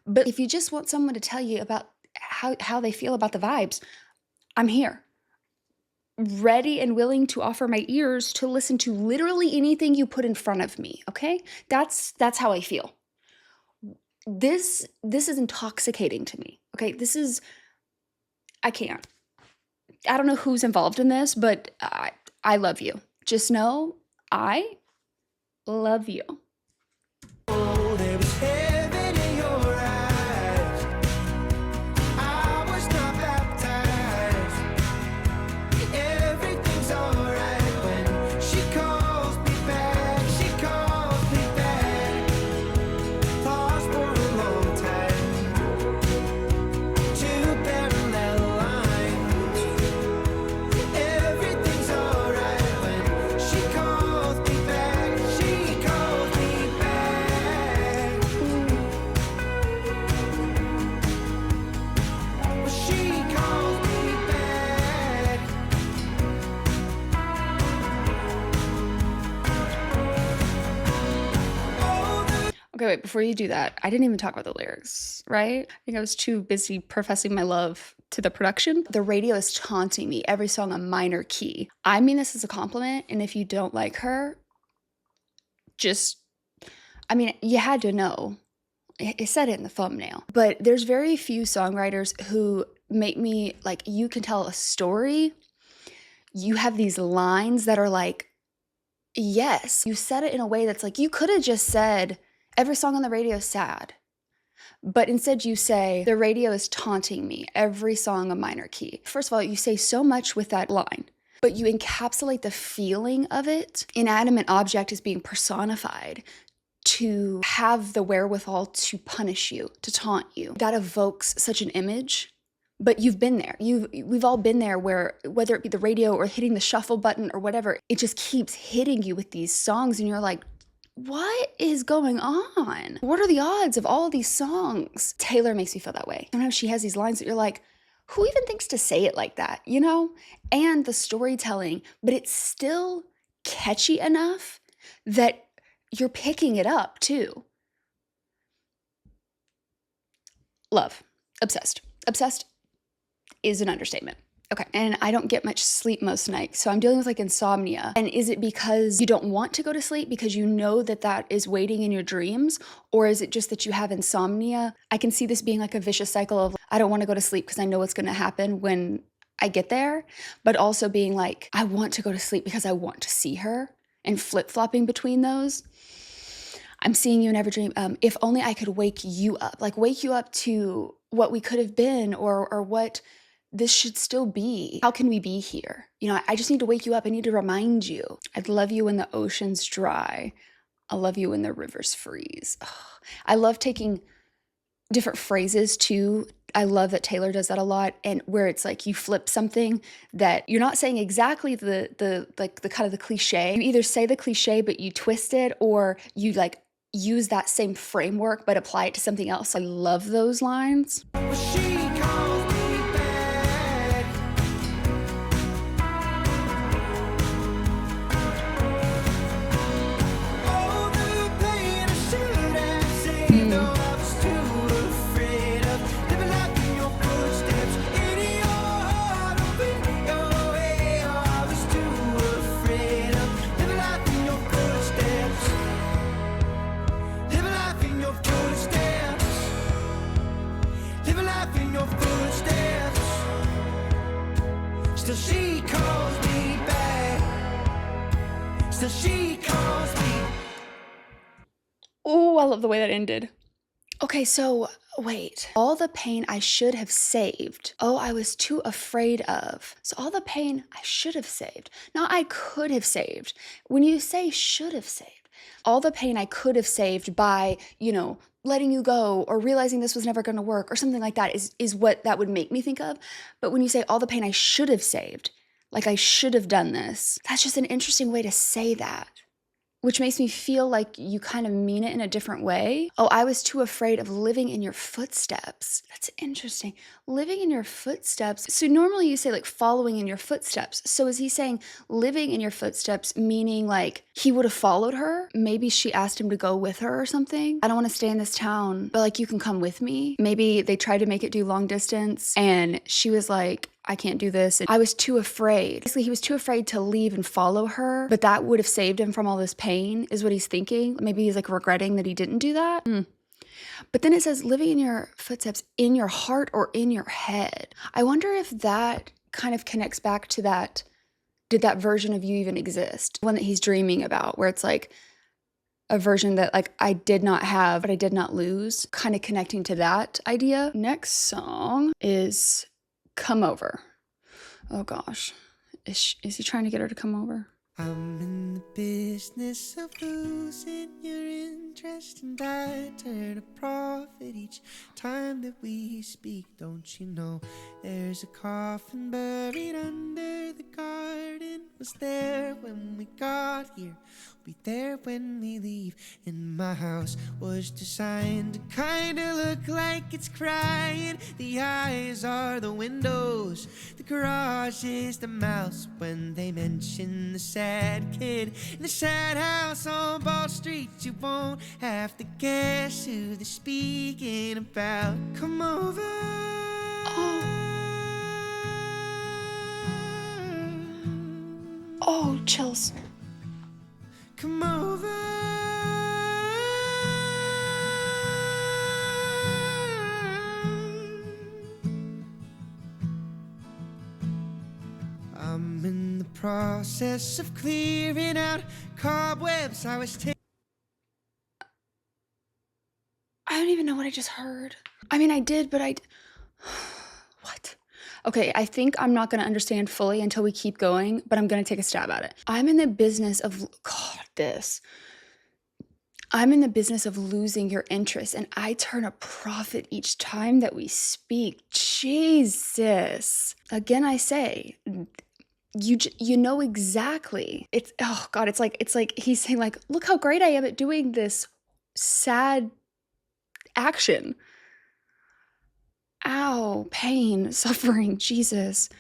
But if you just want someone to tell you about how they feel about the vibes, I'm here. Ready and willing to offer my ears to listen to literally anything you put in front of me, okay? That's how I feel. This is intoxicating to me, okay? I can't. I don't know who's involved in this, but I love you. Just know I love you. Oh, there was heaven in your eyes. I was not baptized. Everything's alright when she calls me back. She calls me back. Lost for a long time. Two parallel lines. Everything's alright when she calls me back. She calls me back. Well, she calls me back. Okay, wait, before you do that, I didn't even talk about the lyrics, right? I think I was too busy professing my love to the production. The radio is taunting me, every song a minor key. I mean this as a compliment, and if you don't like her, you had to know. It said it in the thumbnail. But there's very few songwriters who make me, like, you can tell a story. You have these lines that are like, yes. You said it in a way that's like, you could have just said, every song on the radio is sad. But instead you say, the radio is taunting me, every song a minor key. First of all, you say so much with that line, but you encapsulate the feeling of it. Inanimate object is being personified to have the wherewithal to punish you, to taunt you. That evokes such an image But you've been there. We've all been there where whether it be the radio or hitting the shuffle button or whatever, it just keeps hitting you with these songs and you're like, what is going on? What are the odds of all these songs? Taylor makes me feel that way. Sometimes she has these lines that you're like, who even thinks to say it like that, you know? And the storytelling, but it's still catchy enough that you're picking it up too. Love. Obsessed. Obsessed is an understatement. Okay. And I don't get much sleep most nights. So I'm dealing with like insomnia. And is it because you don't want to go to sleep because you know that that is waiting in your dreams? Or is it just that you have insomnia? I can see this being like a vicious cycle of I don't want to go to sleep because I know what's going to happen when I get there. But also being like, I want to go to sleep because I want to see her, and flip-flopping between those. I'm seeing you in every dream. If only I could wake you up, like wake you up to what we could have been or what this should still be. How can we be here? You know, I just need to wake you up. I need to remind you. I'd love you when the ocean's dry. I love you when the rivers freeze. Ugh. I love taking different phrases too. I love that Taylor does that a lot, and where it's like you flip something that you're not saying exactly the kind of the cliche. You either say the cliche but you twist it, or you like use that same framework but apply it to something else. I love those lines. She calls me back. Oh, the pain I should have saved. Oh, I was too afraid of living life in your footsteps. In your heart, open your way. Oh, I was too afraid of living life in your footsteps. Living life in your footsteps. Living life in your footsteps. Still she calls me back. Still she calls me. Oh, I love the way that ended. Okay, so wait. All the pain I should have saved. Oh, I was too afraid of. So all the pain I should have saved. Now I could have saved. When you say should have saved, all the pain I could have saved by, you know, letting you go or realizing this was never going to work or something like that is what that would make me think of. But when you say all the pain I should have saved, like I should have done this, that's just an interesting way to say that, which makes me feel like you kind of mean it in a different way. Oh, I was too afraid of living in your footsteps. That's interesting. Living in your footsteps. So normally you say like following in your footsteps. So is he saying living in your footsteps, meaning like he would have followed her? Maybe she asked him to go with her or something. I don't want to stay in this town, but like you can come with me. Maybe they tried to make it do long distance and she was like, I can't do this. And I was too afraid. Basically, he was too afraid to leave and follow her, but that would have saved him from all this pain, is what he's thinking. Maybe he's like regretting that he didn't do that. But then it says living in your footsteps, in your heart or in your head. I wonder if that kind of connects back to that. Did that version of you even exist? One that he's dreaming about, where it's like a version that like I did not have, but I did not lose, kind of connecting to that idea. Next song is Come Over. Oh gosh. Is he trying to get her to come over? I'm in the business of losing your interest, and I turn a profit each time that we speak. Don't you know there's a coffin buried under the garden? Was there when we got here, be there when we leave. And my house was designed to kinda look like it's crying. The eyes are the windows, the garage is the mouse. When they mention the sad kid in the sad house on Ball Street, you won't have to guess who they're speaking about. Come over. Oh, chills. Come over. I'm in the process of clearing out cobwebs. I don't even know what I just heard. I mean, I did, but what? Okay, I think I'm not going to understand fully until we keep going, but I'm going to take a stab at it. I'm in the business of, God, this. I'm in the business of losing your interest, and I turn a profit each time that we speak. Jesus. Again, I say, you know exactly. It's, oh God, it's like he's saying like, look how great I am at doing this sad action. Ow, pain, suffering, Jesus.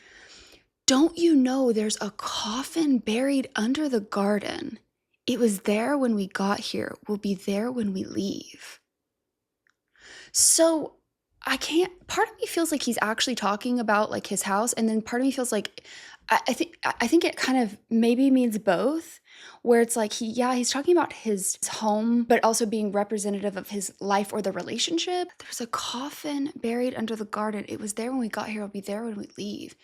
Don't you know there's a coffin buried under the garden? It was there when we got here, will be there when we leave. So I can't, part of me feels like he's actually talking about like his house, and then part of me feels like I think it kind of maybe means both, where it's like he's talking about his home, but also being representative of his life or the relationship. There's a coffin buried under the garden. It was there when we got here, it'll be there when we leave.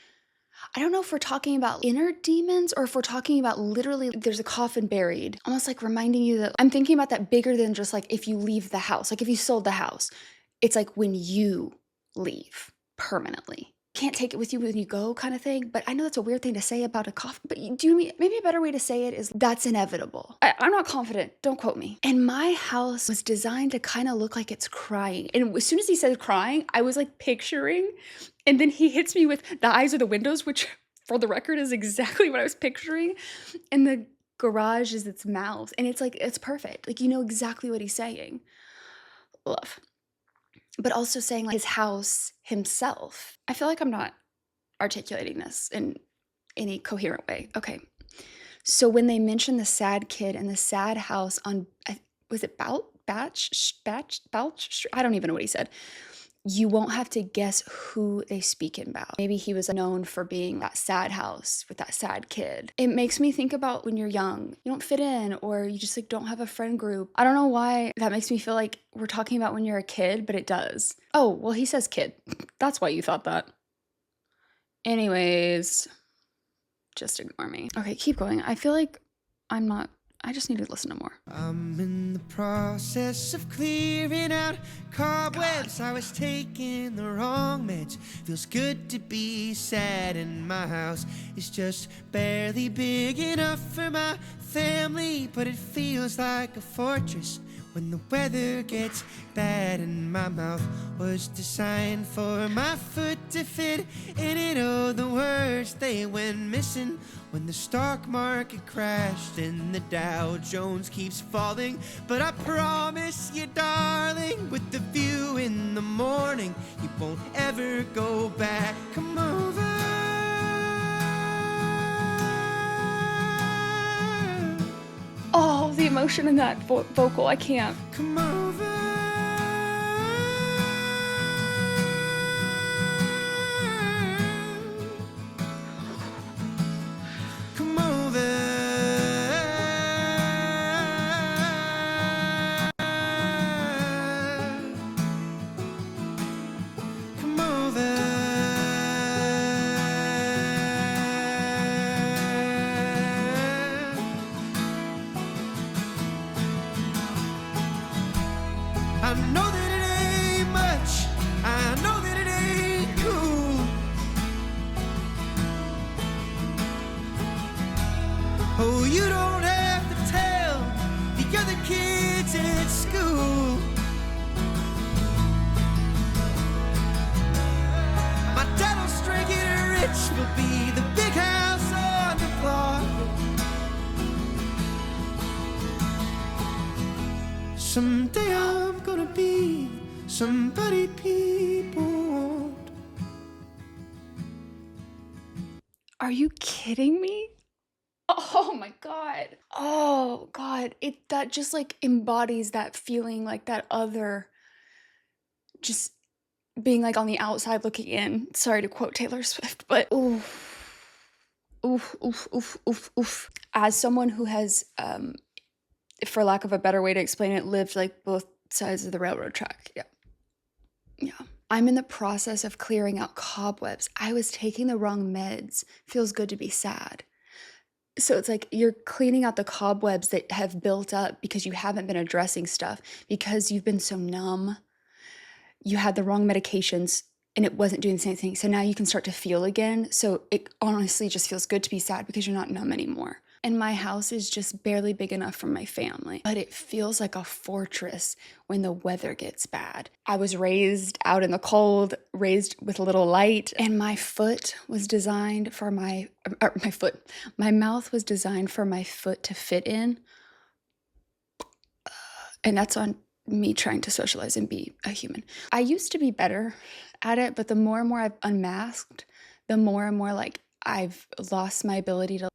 I don't know if we're talking about inner demons or if we're talking about literally there's a coffin buried, almost like reminding you that I'm thinking about that bigger than just like if you leave the house, like if you sold the house, it's like when you leave permanently. Can't take it with you when you go kind of thing. But I know that's a weird thing to say about a coffin, but do you mean maybe a better way to say it is that's inevitable. I'm not confident, don't quote me. And my house was designed to kind of look like it's crying. And as soon as he said crying, I was like picturing, and then he hits me with the eyes are the windows, which for the record is exactly what I was picturing. And the garage is its mouth. And it's like, it's perfect. Like, you know exactly what he's saying. Love. But also saying like his house himself. I feel like I'm not articulating this in any coherent way. Okay. So when they mention the sad kid and the sad house on, was it Batch? I don't even know what he said. You won't have to guess who they speak about. Maybe he was known for being that sad house with that sad kid. It makes me think about when you're young, you don't fit in, or you just like don't have a friend group. I don't know why that makes me feel like we're talking about when you're a kid, but it does. Oh, well, he says kid. That's why you thought that. Anyways, just ignore me. Okay, keep going. I feel like I just need to listen to more. I'm in the process of clearing out cobwebs. I was taking the wrong meds. Feels good to be sad, and my house is just barely big enough for my family, but it feels like a fortress when the weather gets bad, and my mouth was designed for my foot to fit in it. Oh, the words, they went missing when the stock market crashed and the Dow Jones keeps falling. But I promise you, darling, with the view in the morning, you won't ever go back. Come over. Oh, the emotion in that vocal, I can't. Come over. Come over. Come over. I know that it ain't much, I know that it ain't cool. Oh, you don't have to tell the other kids at school. My dad'll straight get rich, will be the big house on the block. Someday I'm gonna be somebody people want. Are you kidding me? Oh my God. Oh God. That just like embodies that feeling, like that other, just being like on the outside looking in. Sorry to quote Taylor Swift, but oof. Oof, oof, oof, oof, oof. As someone who has, for lack of a better way to explain it, lived like both sides of the railroad track. Yeah. Yeah. I'm in the process of clearing out cobwebs. I was taking the wrong meds. Feels good to be sad. So it's like you're cleaning out the cobwebs that have built up because you haven't been addressing stuff, because you've been so numb. You had the wrong medications and it wasn't doing the same thing. So now you can start to feel again. So it honestly just feels good to be sad because you're not numb anymore. and my house is just barely big enough for my family. But it feels like a fortress when the weather gets bad. I was raised out in the cold, raised with a little light, and my foot was designed for my mouth was designed for my foot to fit in. And that's on me trying to socialize and be a human. I used to be better at it, but the more and more I've unmasked, the more and more like I've lost my ability to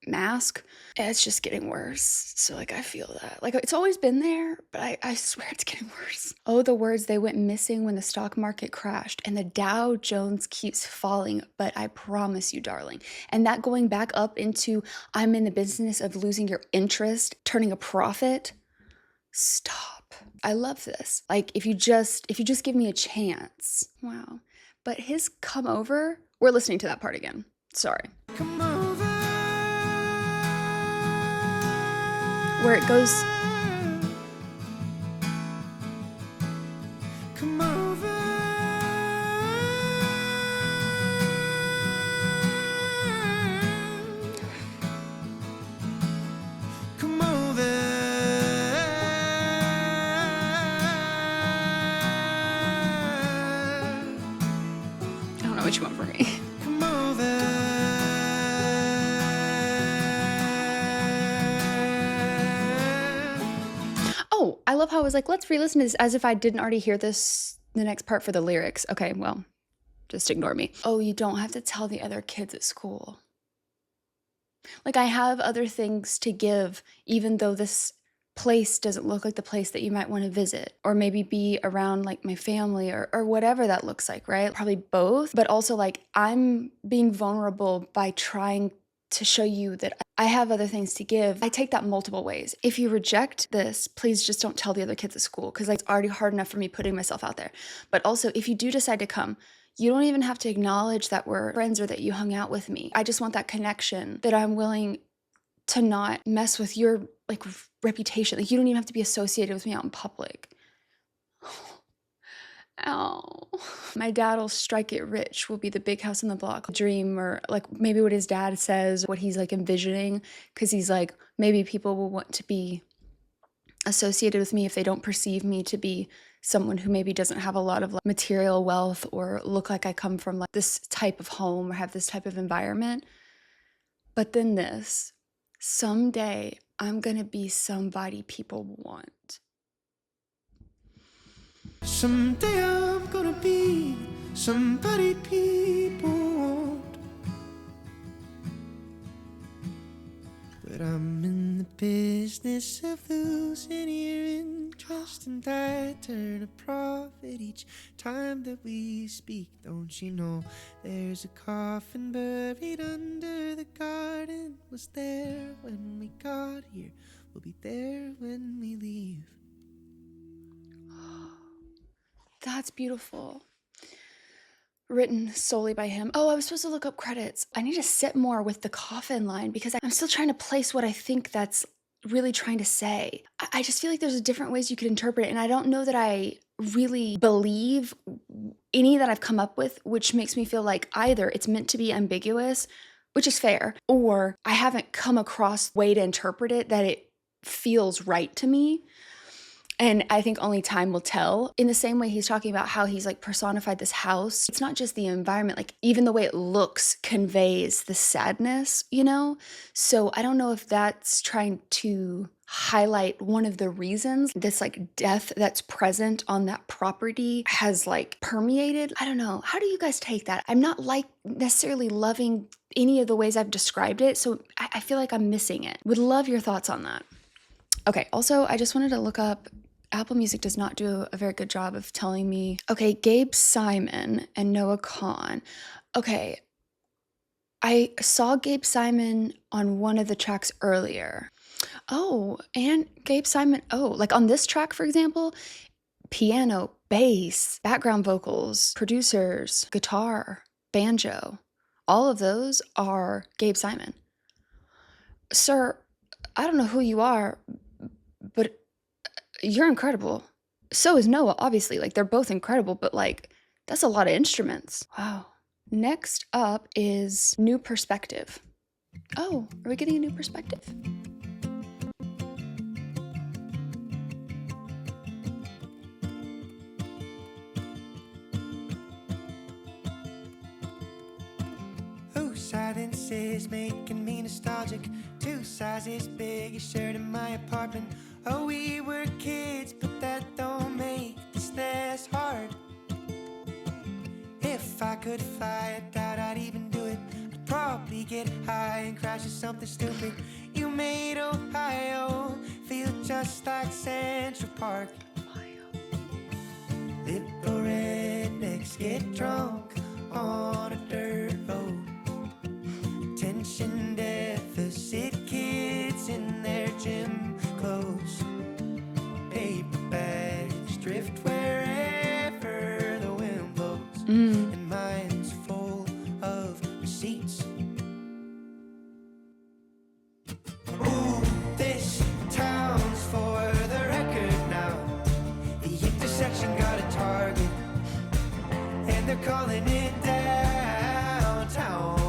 mask. And it's just getting worse. So like I feel that. Like it's always been there, but I swear it's getting worse. Oh, the words, they went missing when the stock market crashed and the Dow Jones keeps falling, but I promise you, darling. And that going back up into I'm in the business of losing your interest, turning a profit. Stop. I love this. Like if you just give me a chance. Wow. But his come over, we're listening to that part again. Sorry. Come over. Where it goes. Come over. Come over. I don't know which one for me. Come over. Oh, I love how I was like, let's re-listen to this as if I didn't already hear this, the next part for the lyrics. Okay, well, just ignore me. Oh, you don't have to tell the other kids at school. Like I have other things to give, even though this place doesn't look like the place that you might want to visit, or maybe be around like my family or whatever that looks like, right? Probably both, but also like I'm being vulnerable by trying to show you that I have other things to give. I take that multiple ways. If you reject this, please just don't tell the other kids at school because like, it's already hard enough for me putting myself out there. But also if you do decide to come, you don't even have to acknowledge that we're friends or that you hung out with me. I just want that connection, that I'm willing to not mess with your like reputation. Like you don't even have to be associated with me out in public. Ow. My dad'll strike it rich will be the big house on the block dream, or like maybe what his dad says, what he's like envisioning, because he's like, maybe people will want to be associated with me if they don't perceive me to be someone who maybe doesn't have a lot of like material wealth or look like I come from like this type of home or have this type of environment. But then this, someday I'm gonna be somebody people want. Someday I'm gonna be somebody people want. But I'm in the business of losing your interest, and I turn a profit each time that we speak. Don't you know there's a coffin buried under the garden? Was there when we got here, we'll be there when we leave. That's beautiful. Written solely by him. Oh, I was supposed to look up credits. I need to sit more with the coffin line because I'm still trying to place what I think that's really trying to say. I just feel like there's different ways you could interpret it, and I don't know that I really believe any that I've come up with, which makes me feel like either it's meant to be ambiguous, which is fair, or I haven't come across a way to interpret it that it feels right to me. And I think only time will tell. In the same way he's talking about how he's like personified this house. It's not just the environment, like even the way it looks conveys the sadness, you know? So I don't know if that's trying to highlight one of the reasons this like death that's present on that property has like permeated. I don't know. How do you guys take that? I'm not like necessarily loving any of the ways I've described it. So I feel like I'm missing it. Would love your thoughts on that. Okay, also I just wanted to look up, Apple Music does not do a very good job of telling me. Okay, Gabe Simon and Noah Kahan. Okay, I saw Gabe Simon on one of the tracks earlier. Oh, and Gabe Simon, oh, like on this track, for example, piano, bass, background vocals, producers, guitar, banjo, all of those are Gabe Simon. Sir, I don't know who you are, but you're incredible. So is Noah, obviously. Like, they're both incredible, but like, that's a lot of instruments. Wow. Next up is New Perspective. Oh, are we getting a new perspective? Whose silence is making me nostalgic? 2 sizes big, you shared in my apartment. Oh, we were kids, but that don't make this less hard. If I could fly, I doubt I'd even do it. I'd probably get high and crash into something stupid. You made Ohio feel just like Central Park. Little rednecks get drunk on a dirt road. Attention deficit kids in their gym clothes. Paper bags drift wherever the wind blows. And mine's full of receipts. Ooh, this town's for the record now. The intersection got a target, and they're calling it downtown.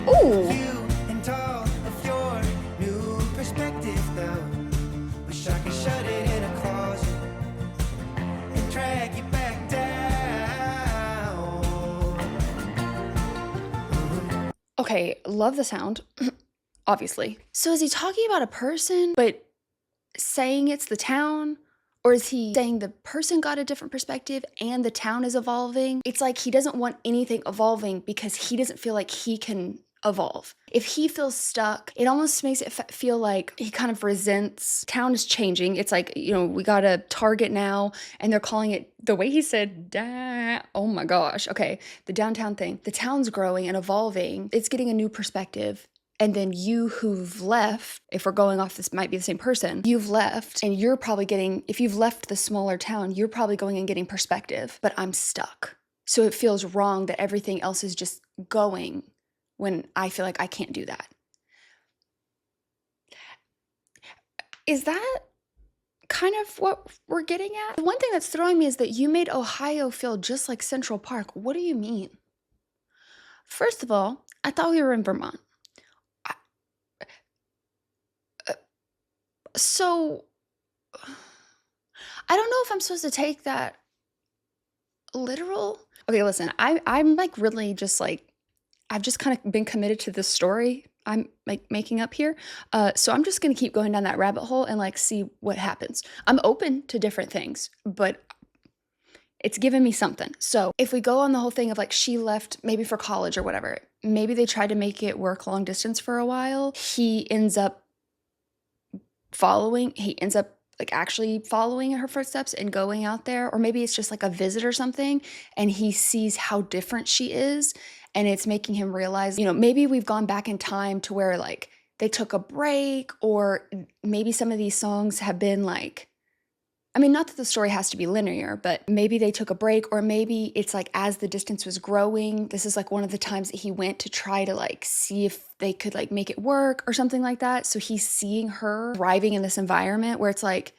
Ooh. You and all of your new perspective now. Wish I could shut it in a closet and drag you back down. Okay, love the sound, obviously. So is he talking about a person, but saying it's the town? Or is he saying the person got a different perspective and the town is evolving? It's like he doesn't want anything evolving because he doesn't feel like he can evolve. If he feels stuck, it almost makes it feel like he kind of resents town is changing. It's like, you know, we got a Target now and they're calling it the way he said, oh my gosh. Okay, the downtown thing. The town's growing and evolving. It's getting a new perspective. And then you who've left, if we're going off, this might be the same person, you've left and you're probably getting, if you've left the smaller town, you're probably going and getting perspective, but I'm stuck. So it feels wrong that everything else is just going when I feel like I can't do that. Is that kind of what we're getting at? The one thing that's throwing me is that you made Ohio feel just like Central Park. What do you mean? First of all, I thought we were in Vermont. So I don't know if I'm supposed to take that literal. Okay, listen, I'm like really just like, I've just kind of been committed to this story I'm like making up here. So I'm just gonna keep going down that rabbit hole and like see what happens. I'm open to different things, but it's given me something. So if we go on the whole thing of like she left maybe for college or whatever, maybe they tried to make it work long distance for a while. He ends up like actually following in her footsteps and going out there, or maybe it's just like a visit or something and he sees how different she is and it's making him realize, you know, maybe we've gone back in time to where like they took a break, or maybe some of these songs have been like, I mean, not that the story has to be linear, but maybe they took a break, or maybe it's like as the distance was growing, this is like one of the times that he went to try to like see if they could like make it work or something like that. So he's seeing her thriving in this environment where it's like,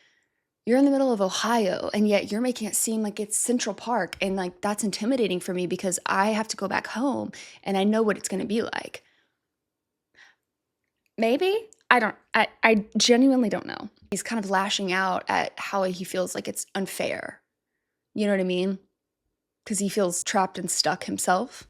you're in the middle of Ohio and yet you're making it seem like it's Central Park. And like, that's intimidating for me because I have to go back home and I know what it's going to be like. Maybe, I genuinely don't know. He's kind of lashing out at how he feels like it's unfair. You know what I mean? Because he feels trapped and stuck himself.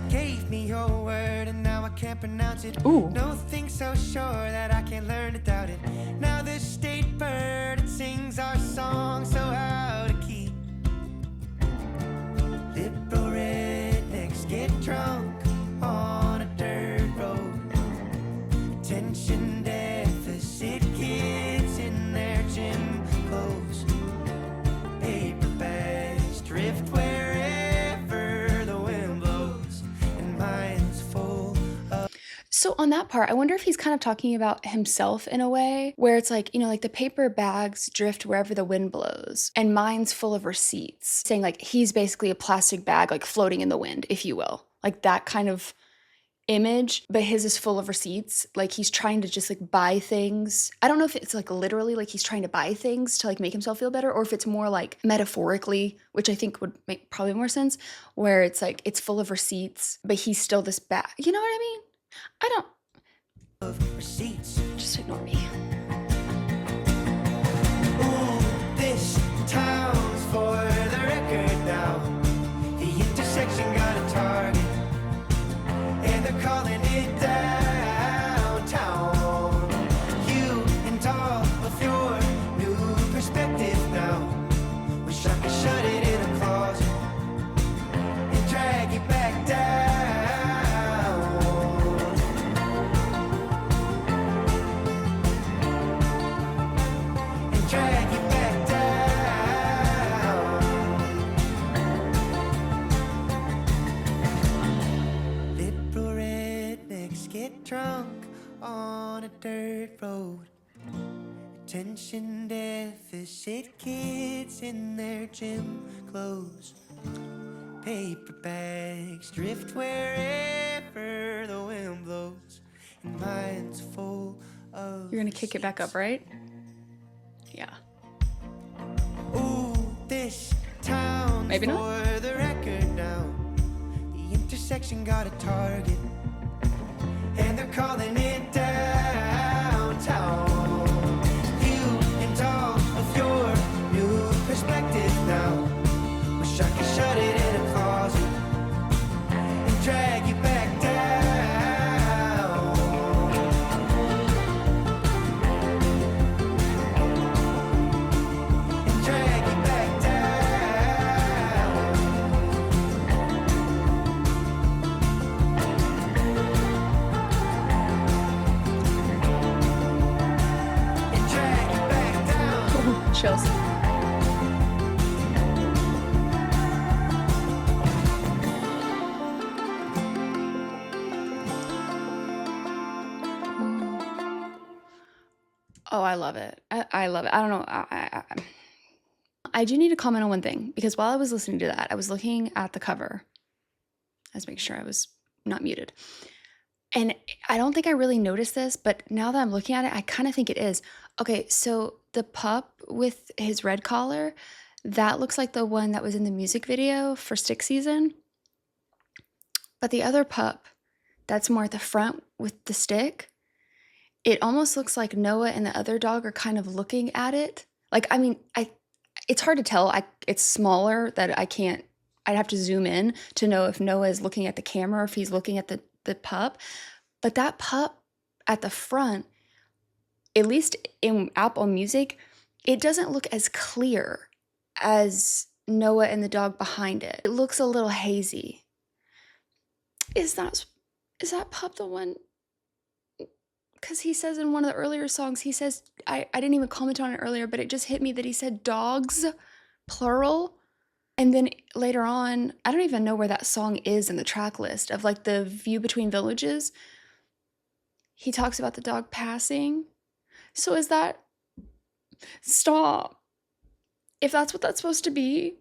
Gave me your word and now I can't pronounce it. Ooh. Nothing so sure that I can't learn to doubt it. Now the state bird, it sings our song so out of key. Liberal rednecks get drunk on a dirt road. Attention deficit kids in their gym clothes. Paper bags drift wherever the wind blows. And mine's full of... So on that part, I wonder if he's kind of talking about himself in a way where it's like, you know, like the paper bags drift wherever the wind blows and mine's full of receipts, saying like he's basically a plastic bag, like floating in the wind, if you will. Like that kind of image, but his is full of receipts. Like he's trying to just like buy things. I don't know if it's like literally like he's trying to buy things to like make himself feel better, or if it's more like metaphorically, which I think would make probably more sense, where it's like it's full of receipts, but he's still this bad. You know what I mean? I don't. Receipts. Just ignore me. Ooh, this town's for the record now. The intersection got a target, and they're calling it downtown. You and all of your new perspective now. Wish I could shut it in a closet and drag it back down. And drag it back down. Liberal rednecks get drunk on a dirt road. Attention deficit kids in their gym clothes. Paper bags drift wherever the wind blows. And mine's full of. You're gonna kick it back up, right? Yeah. Ooh, this town's Maybe not. for the record now. The intersection got a target, and they're calling it downtown. You and all of your new perspective now. Wish I could shut it in a closet and drag you back down. And drag you back down. And drag you back down. Chills. Oh, I love it. I love it. I don't know. I do need to comment on one thing, because while I was listening to that, I was looking at the cover. I was making sure I was not muted. And I don't think I really noticed this, but now that I'm looking at it, I kind of think it is. Okay, so the pup with his red collar, that looks like the one that was in the music video for Stick Season. But the other pup, that's more at the front with the stick, it almost looks like Noah and the other dog are kind of looking at it. Like, I mean, it's hard to tell. It's smaller that I can't, I'd have to zoom in to know if Noah is looking at the camera or if he's looking at the pup. But that pup at the front, at least in Apple Music, it doesn't look as clear as Noah and the dog behind it. It looks a little hazy. Is that pup the one? Because he says in one of the earlier songs, he says, I didn't even comment on it earlier, but it just hit me that he said dogs, plural. And then later on, I don't even know where that song is in the track list of like the View Between Villages. He talks about the dog passing. So is that, stop. If that's what that's supposed to be,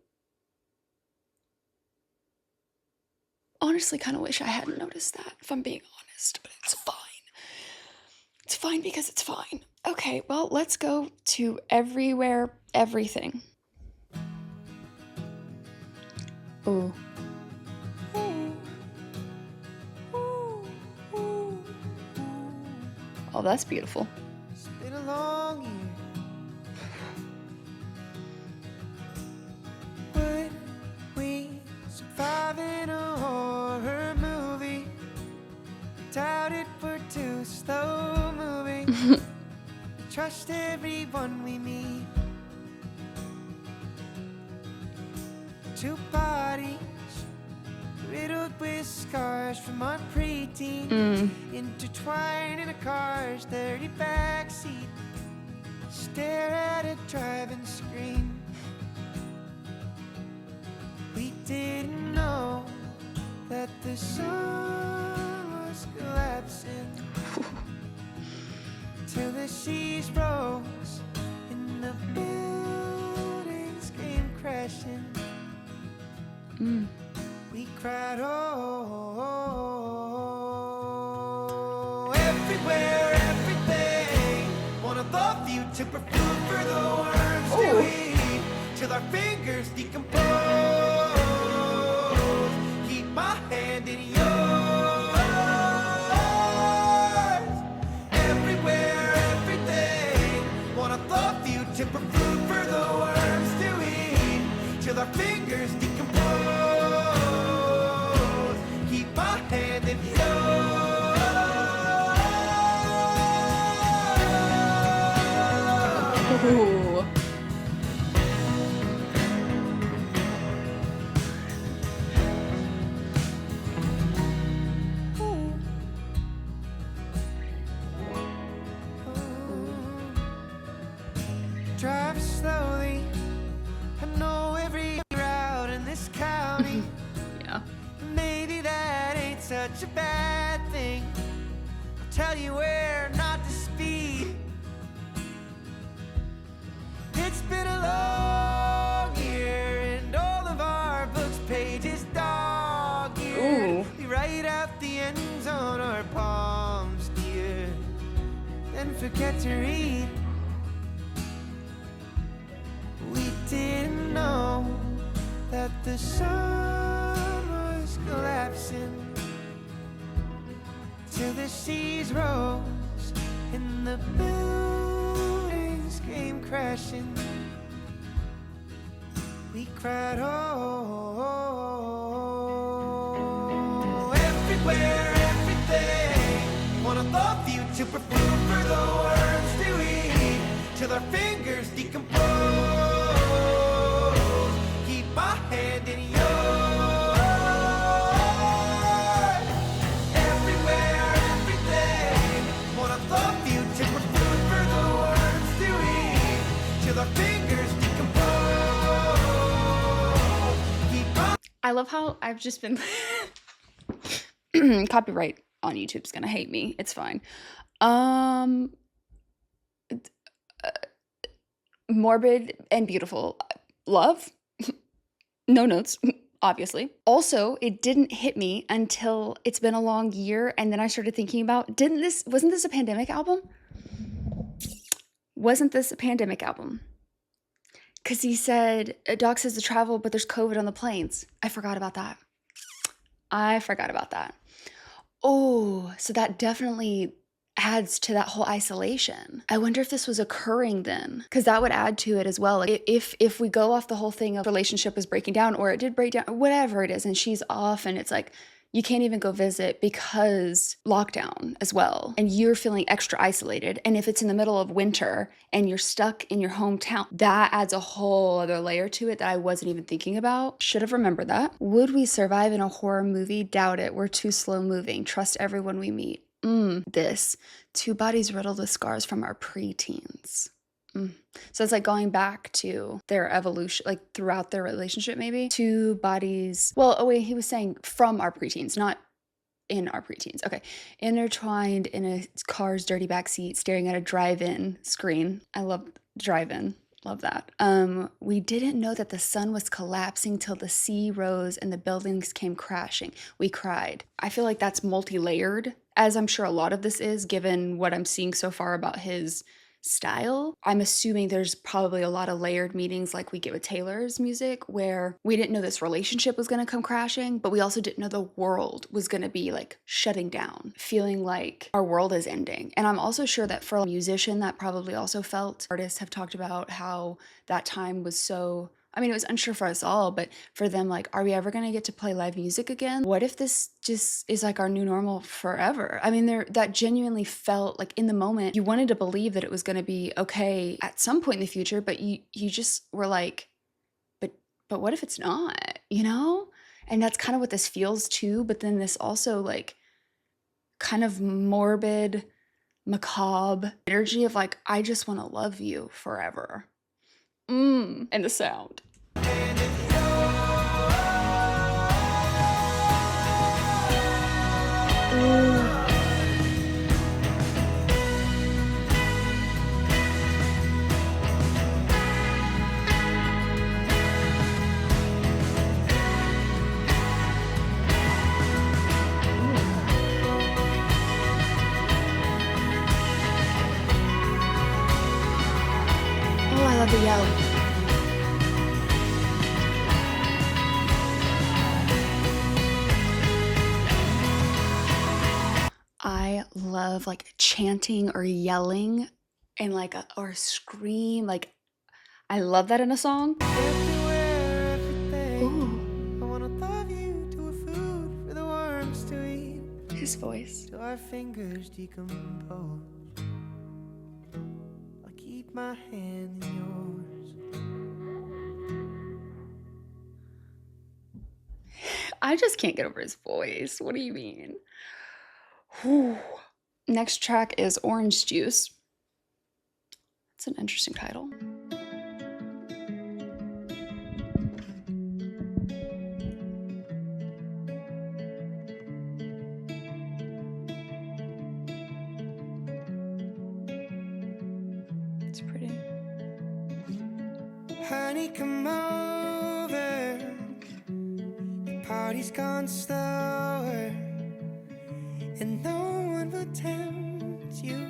honestly kind of wish I hadn't noticed that, if I'm being honest, but it's fine. It's fine because it's fine. Okay, well, let's go to Everywhere, Everything. Ooh. Oh, that's beautiful. It's been a long year. Would we survive in a horror movie? Doubt it, we're too slow moving. We trust everyone we meet. Two bodies riddled with scars from our preteen, intertwined in a car's dirty backseat. Stare at a driving screen. We didn't know that the sun was collapsing till the seas rose and the buildings came crashing. We cried, oh, everywhere, everything. Wanna love you, to food for the worms to eat, till our fingers decompose. Keep my hand in yours. Everywhere, everything. Wanna love you, to food for the worms to eat, till our fingers decompose. Keep my hand in yours. Ooh. Drive slowly. I know every route in this county. Yeah. Maybe that ain't such a bad thing. I'll tell you where not to speed. It's been a long year, and all of our books' pages dog-eared. Ooh. We write out the ends on our palms, dear, then forget to read. We didn't know that the sun was collapsing, till the seas rose and the buildings came crashing. We cried, oh, everywhere, everything. Wanna love you, to food for the worms to eat, till our fingers decompose. Keep my hand in yours. Everywhere, everything. Wanna love you, to food for the worms to eat, till our fingers decompose. Keep my I love how I've just been copyright on YouTube's gonna hate me. It's fine. Morbid and beautiful. Love. No notes, obviously. Also, it didn't hit me until it's been a long year, and then I started thinking about, wasn't this a pandemic album? Wasn't this a pandemic album? Because he said, Doc says to travel, but there's COVID on the planes. I forgot about that. Oh, so that definitely adds to that whole isolation. I wonder if this was occurring then, because that would add to it as well. Like if we go off the whole thing of relationship was breaking down, or it did break down, whatever it is, and she's off, and it's like you can't even go visit because lockdown as well, and you're feeling extra isolated. And if it's in the middle of winter and you're stuck in your hometown, that adds a whole other layer to it that I wasn't even thinking about. Should have remembered that. Would we survive in a horror movie? Doubt it. We're too slow moving. Trust everyone we meet. This. Two bodies riddled with scars from our preteens. So it's like going back to their evolution, like throughout their relationship, maybe. Two bodies. Well, oh wait, he was saying from our preteens, not in our preteens. Okay. Intertwined in a car's dirty backseat, staring at a drive-in screen. I love drive-in. Love that. We didn't know that the sun was collapsing till the sea rose and the buildings came crashing. We cried. I feel like that's multi-layered, as I'm sure a lot of this is, given what I'm seeing so far about his style. I'm assuming there's probably a lot of layered meanings like we get with Taylor's music, where we didn't know this relationship was going to come crashing, but we also didn't know the world was going to be like shutting down, feeling like our world is ending. And I'm also sure that for a musician that probably also felt, artists have talked about how that time was so, I mean, it was unsure for us all, but for them, like, are we ever going to get to play live music again? What if this just is like our new normal forever? I mean, that genuinely felt like in the moment, you wanted to believe that it was going to be okay at some point in the future, but you just were like, but what if it's not, you know? And that's kind of what this feels too. But then this also like kind of morbid, macabre energy of like, I just want to love you forever. And the sound. love the yell. I love like chanting or yelling and like or a scream. Like I love that in a song. Everywhere, everything. Ooh, I wanna love you to a food for the worms to eat. his voice. Till our fingers decompose. I'll keep my hand in yours. I just can't get over his voice. What do you mean? Whew. Next track is Orange Juice. It's an interesting title. It's pretty. Honey, come over. The party's gone slower, and no one will tempt you.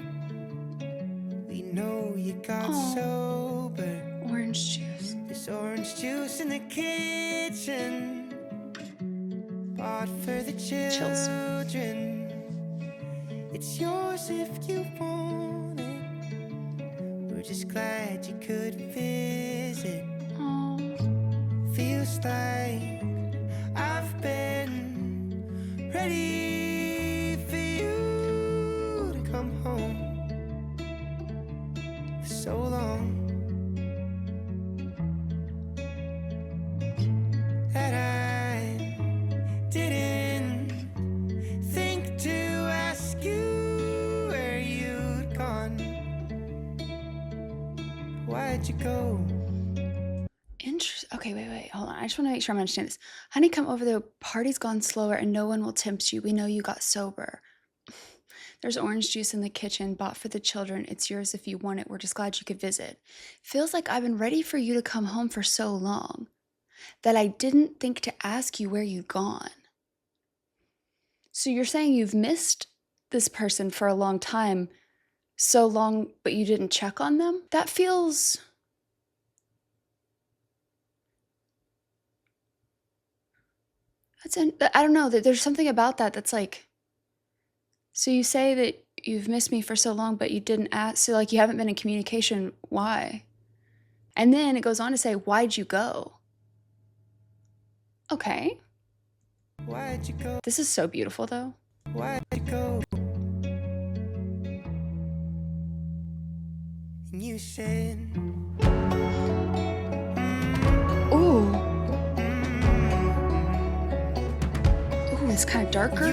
We know you got Oh. sober. Orange juice. There's orange juice in the kitchen, bought for the children. It's yours if you want it. We're just glad you could visit. Oh. Feels like I've been ready for you to come home for so long that I didn't think to ask you where you'd gone. Why'd you go? Okay, wait, hold on. I just want to make sure I understand this. Honey, come over. The party's gone slower and no one will tempt you. We know you got sober. There's orange juice in the kitchen, bought for the children. It's yours if you want it. We're just glad you could visit. Feels like I've been ready for you to come home for so long that I didn't think to ask you where you'd gone. So you're saying you've missed this person for a long time, so long, but you didn't check on them? That feels... I don't know, there's something about that that's like, so you say that you've missed me for so long, but you didn't ask, so like you haven't been in communication, why? And then it goes on to say, why'd you go? Okay. Why'd you go? This is so beautiful though. Why'd you go? And you said, Ooh. Ooh, it's kind of darker.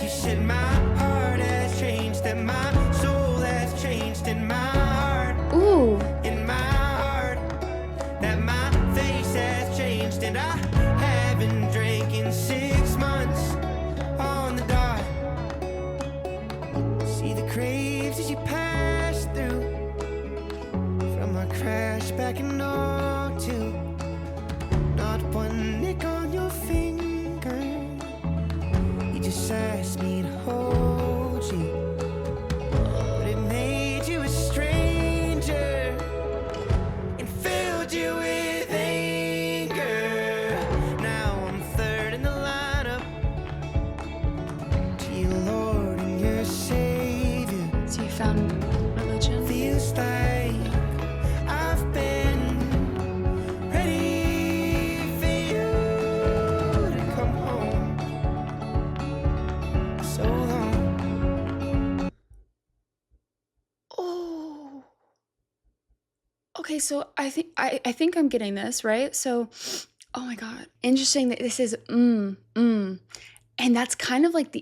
you said, my heart has changed and my soul has changed in my heart. Ooh. In my heart, that my face has changed and I haven't drank in 6 months on the dot. See the graves as you pass through from our crash back in '02. Not one nick on your finger. You just asked me to hold you, but it made you a stranger and filled you with anger. Now I'm third in the lineup to your Lord and your Savior. So you found religion? Feels like I've been ready for you to come home so long. Oh. Okay, so I think I'm getting this, right? So, oh my God. Interesting that this is and that's kind of like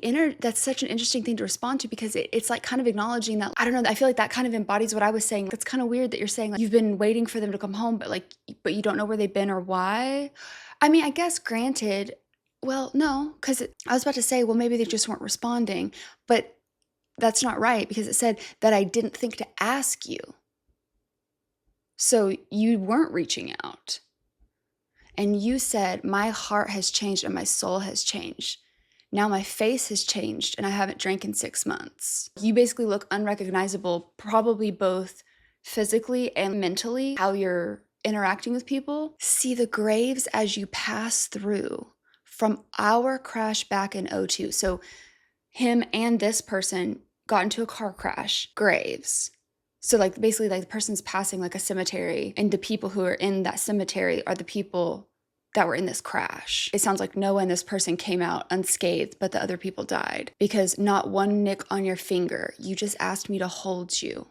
that's such an interesting thing to respond to because it's like kind of acknowledging that, I don't know, I feel like that kind of embodies what I was saying. That's kind of weird that you're saying like you've been waiting for them to come home, but you don't know where they've been or why. I mean, I guess granted, well, no, because I was about to say, well, maybe they just weren't responding, but that's not right because it said that I didn't think to ask you. So you weren't reaching out. And you said, my heart has changed and my soul has changed. Now my face has changed and I haven't drank in 6 months. You basically look unrecognizable, probably both physically and mentally, how you're interacting with people. See the graves as you pass through from our crash back in '02. So him and this person got into a car crash, graves. So like basically like the person's passing like a cemetery, and the people who are in that cemetery are the people that were in this crash. It sounds like Noah and this person came out unscathed, but the other people died because not one nick on your finger. You just asked me to hold you.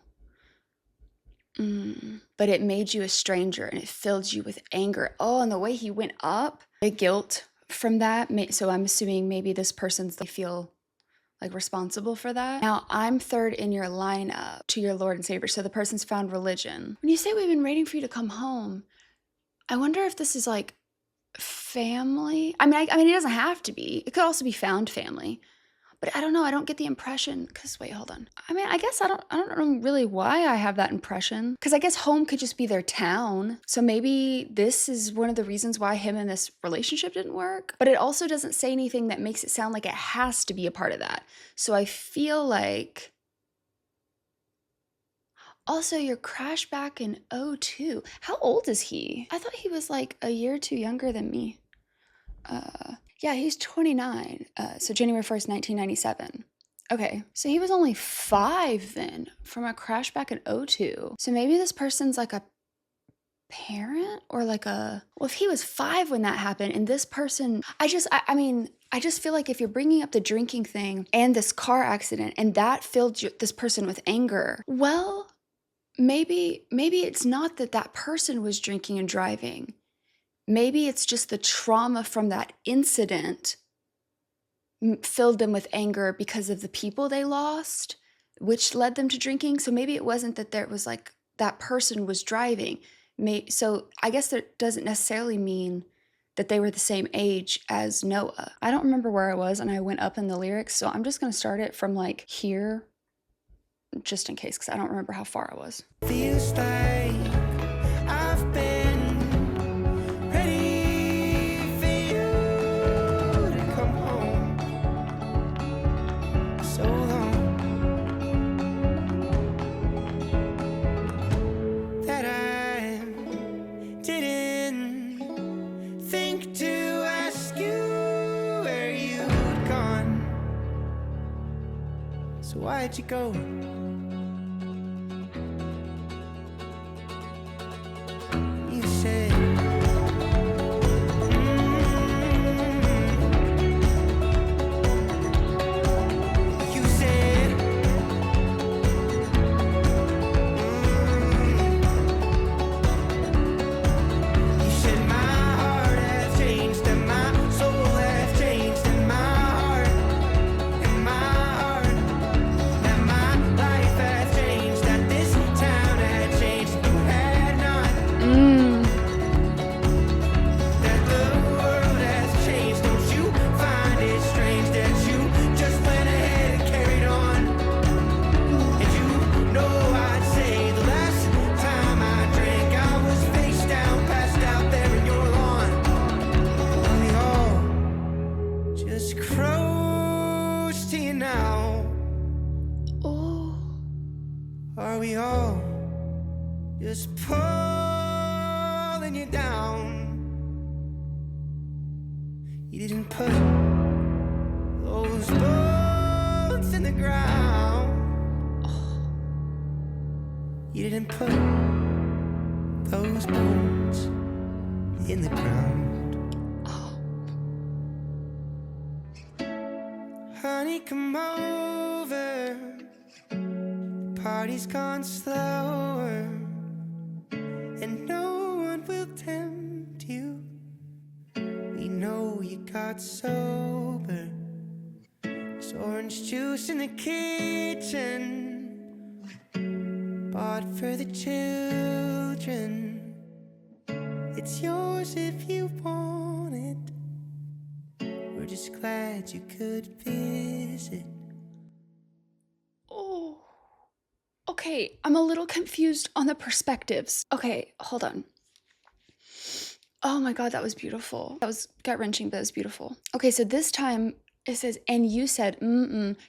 But it made you a stranger and it filled you with anger. Oh, and the way he went up, the guilt from that. So I'm assuming maybe this person's, they feel like responsible for that. Now I'm third in your lineup to your Lord and Savior. So the person's found religion. When you say we've been waiting for you to come home, I wonder if this is like family. I mean, it doesn't have to be. It could also be found family. But I don't know. I don't get the impression. Because wait, hold on. I mean, I guess I don't know really why I have that impression. Because I guess home could just be their town. So maybe this is one of the reasons why him and this relationship didn't work. But it also doesn't say anything that makes it sound like it has to be a part of that. So I feel like. Also, your crash back in '02. How old is he? I thought he was like a year or two younger than me. Yeah, he's 29. So January 1st, 1997. Okay, so he was only 5 then from a crash back in '02. So maybe this person's like a parent or like a, well, if he was 5 when that happened and this person, I just feel like if you're bringing up the drinking thing and this car accident and that filled this person with anger, well, maybe it's not that person was drinking and driving. Maybe it's just the trauma from that incident filled them with anger because of the people they lost, which led them to drinking. So maybe it wasn't that there was like that person was driving. So I guess that doesn't necessarily mean that they were the same age as Noah. I don't remember where I was and I went up in the lyrics. So I'm just going to start it from like here, just in case, because I don't remember how far I was. Feels like I've been ready for you to come home so long that I didn't think to ask you where you'd gone. So why'd you go? You said you said my heart has changed and my soul has changed and my heart that my life has changed, that this town had changed. You had not. That the world has changed. Don't you find it strange that you just went ahead and carried on? And you know I'd say the last time I drank I was face down, passed out there in your lawn. Are we all just crows to you now? Oh. Are we all just pulling you down? You didn't put those bones in the ground. You didn't put those bones in the ground. Honey, come over. The party's gone slower, and no one will tempt you. We know you got sober. There's orange juice in the kitchen, bought for the children. It's yours if you want it. We're just glad you could visit. Oh. Okay, I'm a little confused on the perspectives. Okay, hold on. Oh my God, that was beautiful. That was gut-wrenching, but it was beautiful. Okay, so this time It says, and you said,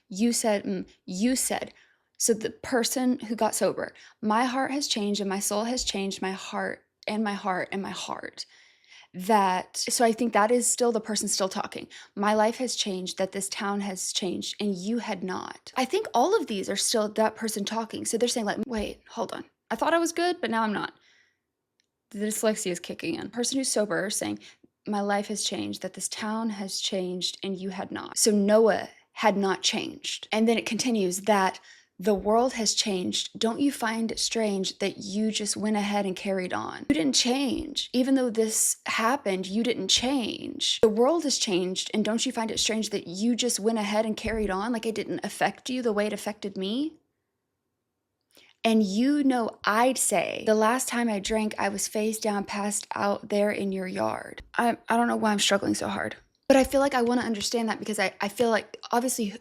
you said, you said. So the person who got sober, my heart has changed and my soul has changed, my heart and my heart and my heart. So I think that is still the person still talking. My life has changed, that this town has changed, and you had not. I think all of these are still that person talking. So they're saying like, wait, hold on. I thought I was good, but now I'm not. The dyslexia is kicking in. Person who's sober saying, my life has changed, that this town has changed, and you had not. So Noah had not changed. And then it continues that the world has changed. Don't you find it strange that you just went ahead and carried on? You didn't change. Even though this happened, you didn't change. The world has changed, and don't you find it strange that you just went ahead and carried on like it didn't affect you the way it affected me? And you know, I'd say the last time I drank, I was face down, passed out there in your yard. I don't know why I'm struggling so hard, but I feel like I want to understand that because I feel like obviously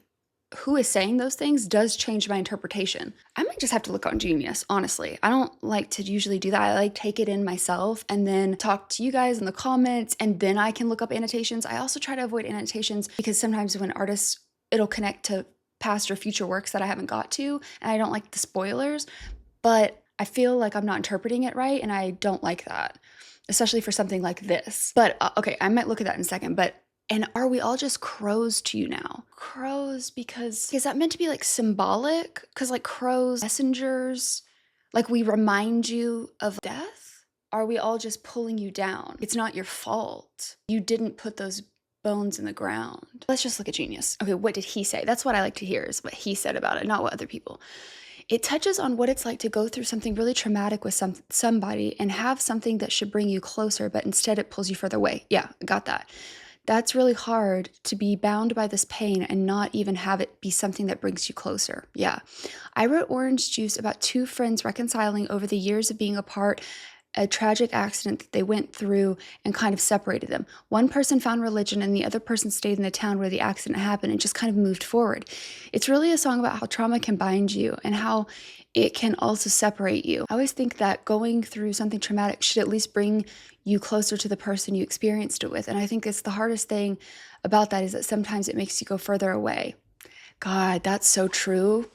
who is saying those things does change my interpretation. I might just have to look on Genius, honestly. I don't like to usually do that. I like take it in myself and then talk to you guys in the comments, and then I can look up annotations. I also try to avoid annotations because sometimes when artists, it'll connect to past or future works that I haven't got to, and I don't like the spoilers, but I feel like I'm not interpreting it right, and I don't like that, especially for something like this. But okay, I might look at that in a second, but and are we all just crows to you now? Crows, because is that meant to be like symbolic? Because like crows, messengers, like we remind you of death? Are we all just pulling you down? It's not your fault. You didn't put those bones in the ground. Let's just look at Genius. Okay, what did he say? That's what I like to hear, is what he said about it, not what other people. It touches on what it's like to go through something really traumatic with somebody and have something that should bring you closer, but instead it pulls you further away. Yeah, got that. That's really hard, to be bound by this pain and not even have it be something that brings you closer. Yeah. I wrote Orange Juice about two friends reconciling over the years of being apart, a tragic accident that they went through and kind of separated them. One person found religion and the other person stayed in the town where the accident happened and just kind of moved forward. It's really a song about how trauma can bind you and how it can also separate you. I always think that going through something traumatic should at least bring you closer to the person you experienced it with. And I think it's the hardest thing about that is that sometimes it makes you go further away. God, that's so true.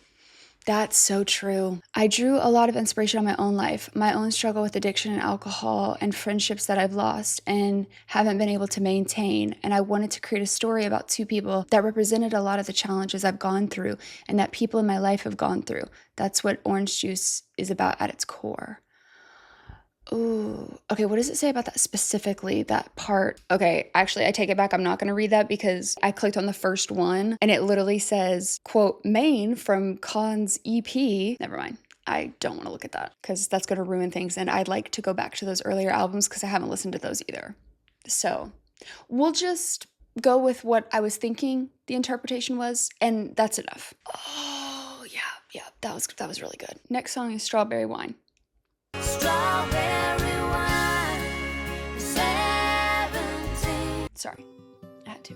That's so true. I drew a lot of inspiration on my own life, my own struggle with addiction and alcohol and friendships that I've lost and haven't been able to maintain. And I wanted to create a story about two people that represented a lot of the challenges I've gone through and that people in my life have gone through. That's what Orange Juice is about at its core. Ooh, okay, what does it say about that specifically, that part? Okay, actually, I take it back. I'm not going to read that because I clicked on the first one and it literally says, quote, Maine from Kahan's EP. Never mind. I don't want to look at that because that's going to ruin things. And I'd like to go back to those earlier albums because I haven't listened to those either. So we'll just go with what I was thinking the interpretation was, and that's enough. Oh, yeah, that was really good. Next song is Strawberry Wine. Strawberry wine, 17. Sorry, I had to.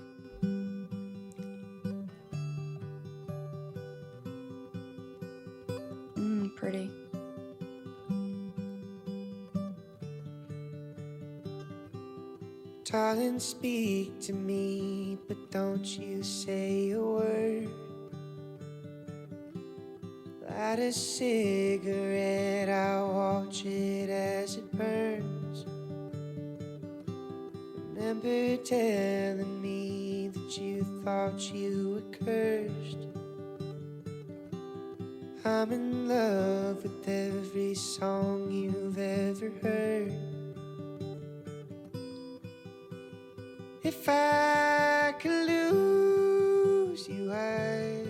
Pretty. Darling, speak to me, but don't you say a word. Light a cigarette, I'll watch it as it burns. Remember telling me that you thought you were cursed. I'm in love with every song you've ever heard. If I could lose you, I would.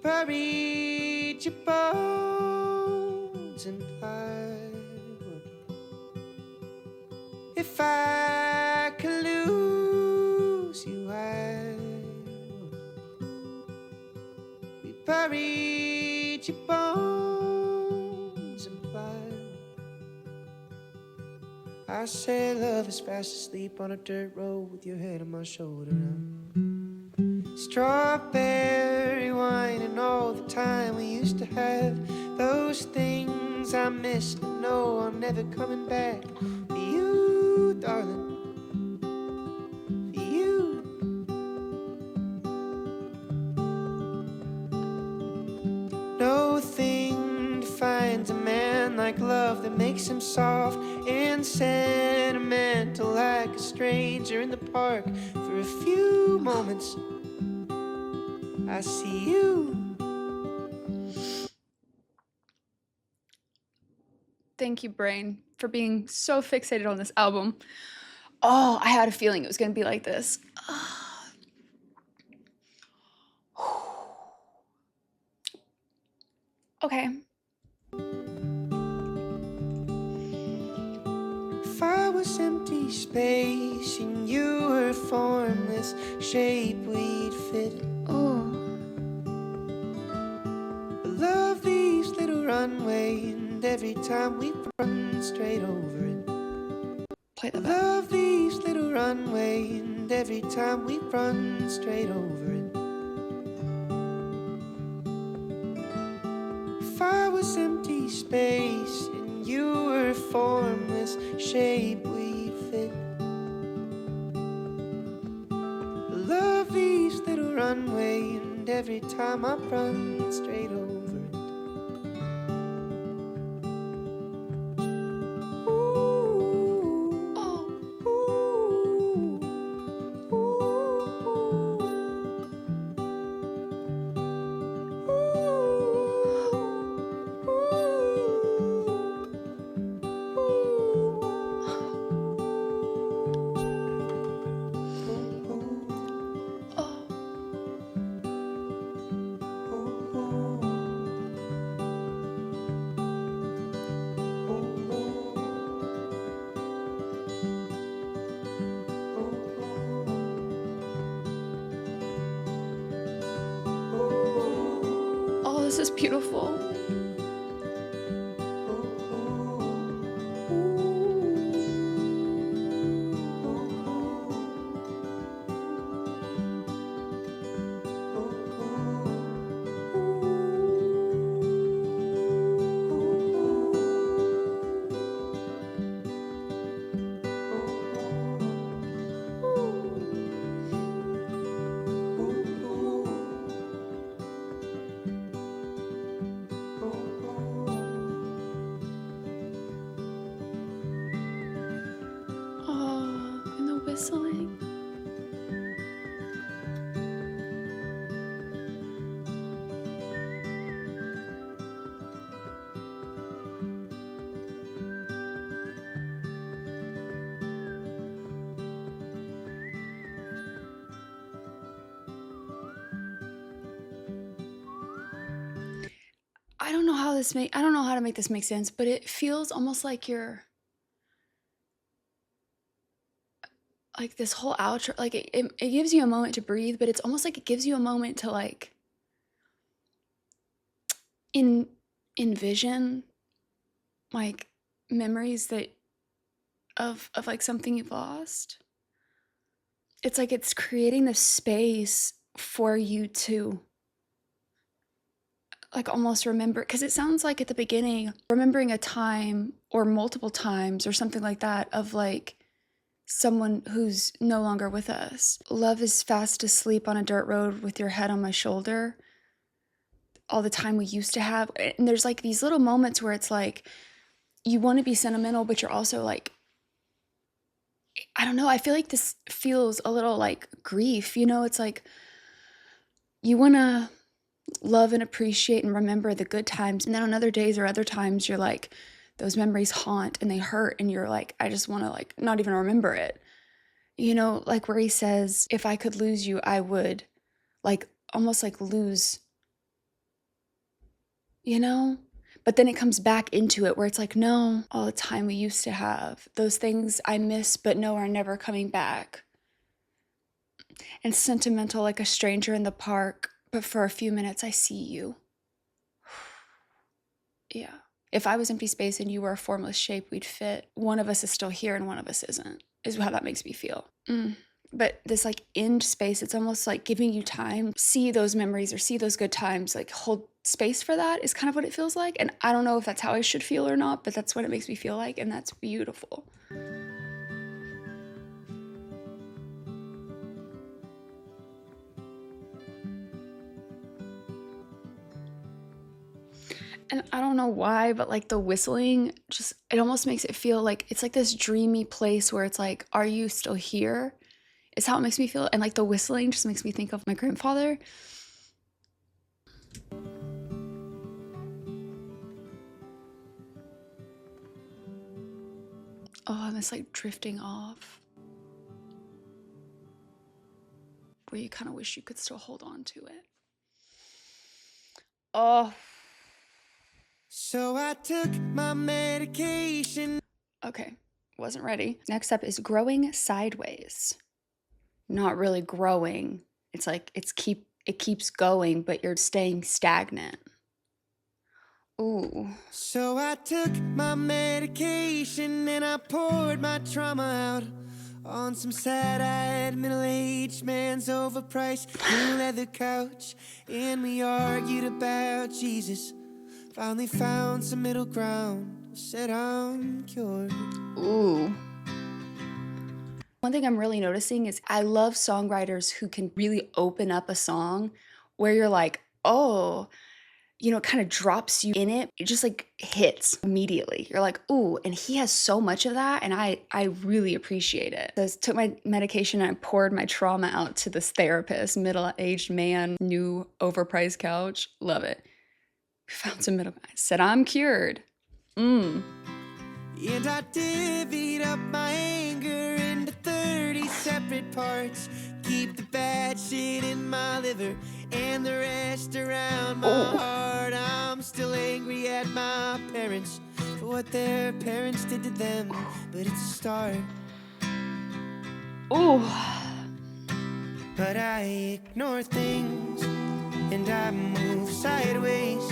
Buried your bones in plywood. If I could lose you, I would. We buried your bones in plywood. I say love is fast asleep on a dirt road with your head on my shoulder now. Strawberry wine and all the time we used to have. Those things I miss and know are never coming back. For you, darling, for makes him soft and sentimental, like a stranger in the park. For a few moments I see you. Thank you, brain, for being so fixated on this album. Oh, I had a feeling it was going to be like this. Okay. If I was empty space and you were formless shape, we'd fit. Oh, I love these little runway, and every time we run straight over it. play I that back. love these little runway, and every time we run straight over it. If I was empty space and you were formless shape, we'd fit. I love these little runway, and every time I run straight over it. Oh, oh. Oh, this is beautiful. Oh, and the whistling. I don't know how to make this make sense, but it feels almost like you're like this whole outro, like it gives you a moment to breathe, but it's almost like it gives you a moment to like envision like memories that of like something you've lost. It's like it's creating the space for you to like almost remember, because it sounds like at the beginning remembering a time or multiple times or something like that of like someone who's no longer with us. Love is fast asleep on a dirt road with your head on my shoulder. All the time we used to have. And there's like these little moments where it's like you want to be sentimental, but you're also like, I don't know, I feel like this feels a little like grief, you know? It's like you want to love and appreciate and remember the good times. And then on other days or other times, you're like, those memories haunt and they hurt. And you're like, I just want to like not even remember it. You know, like where he says, if I could lose you, I would like almost like lose, you know? But then it comes back into it where it's like, no, all the time we used to have, those things I miss but know are never coming back. And sentimental like a stranger in the park, but for a few minutes I see you. Yeah. If I was empty space and you were a formless shape, we'd fit. One of us is still here and one of us isn't, is how that makes me feel. But this like end space, it's almost like giving you time, see those memories or see those good times, like hold space for that is kind of what it feels like. And I don't know if that's how I should feel or not, but that's what it makes me feel like. And that's beautiful. And I don't know why, but like the whistling just, it almost makes it feel like it's like this dreamy place where it's like, are you still here? Is how it makes me feel. And like the whistling just makes me think of my grandfather. Oh, and it's like drifting off, where you kind of wish you could still hold on to it. Oh. So I took my medication. Okay, wasn't ready. Next up is growing sideways. Not really growing. It's like it keeps going, but you're staying stagnant. Ooh. So I took my medication and I poured my trauma out on some sad-eyed middle-aged man's overpriced new leather couch, and we argued about Jesus. Finally found some middle ground. Said I'm cured. Ooh. One thing I'm really noticing is I love songwriters who can really open up a song where you're like, oh, you know, it kind of drops you in it. It just like hits immediately. You're like, ooh, and he has so much of that, and I really appreciate it. So I took my medication and I poured my trauma out to this therapist, middle-aged man, new overpriced couch. Love it. Found some middle. I said, I'm cured. And I divvied up my anger into 30 separate parts. Keep the bad shit in my liver and the rest around my heart. I'm still angry at my parents for what their parents did to them, but it's a start. Ooh. But I ignore things and I move sideways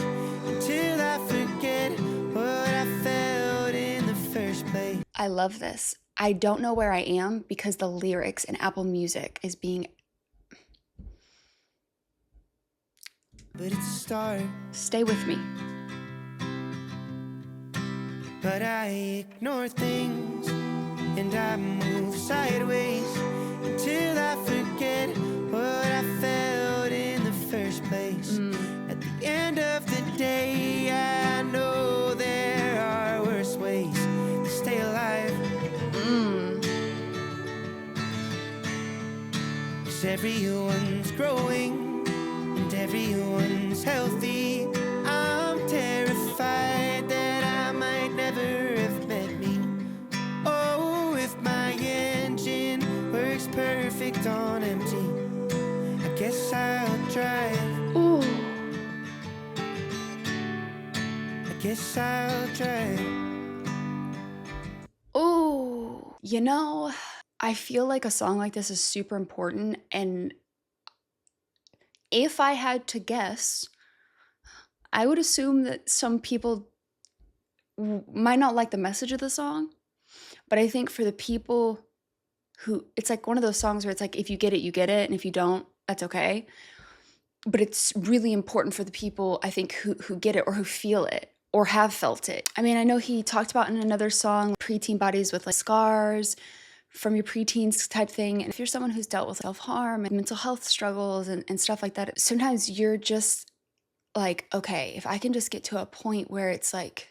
until I forget what I felt in the first place. I love this. I don't know where I am because the lyrics in Apple Music is being... But it's a start. Stay with me. But I ignore things and I move sideways until I forget what I felt in the first place. At the end of the day, I know there are worse ways to stay alive. 'Cause everyone's growing and everyone's healthy. I'm terrified that I might never have met me. Oh, if my engine works perfect on empty, I guess I'll drive. Ooh. I guess I'll drive. Ooh. You know, I feel like a song like this is super important, and if I had to guess, I would assume that some people might not like the message of the song, but I think for the people who, it's like one of those songs where it's like, if you get it, you get it, and if you don't, that's okay. But it's really important for the people, I think, who get it or who feel it or have felt it. I mean, I know he talked about in another song, preteen bodies with like scars from your preteens type thing. And if you're someone who's dealt with self-harm and mental health struggles and stuff like that, sometimes you're just like, okay, if I can just get to a point where it's like,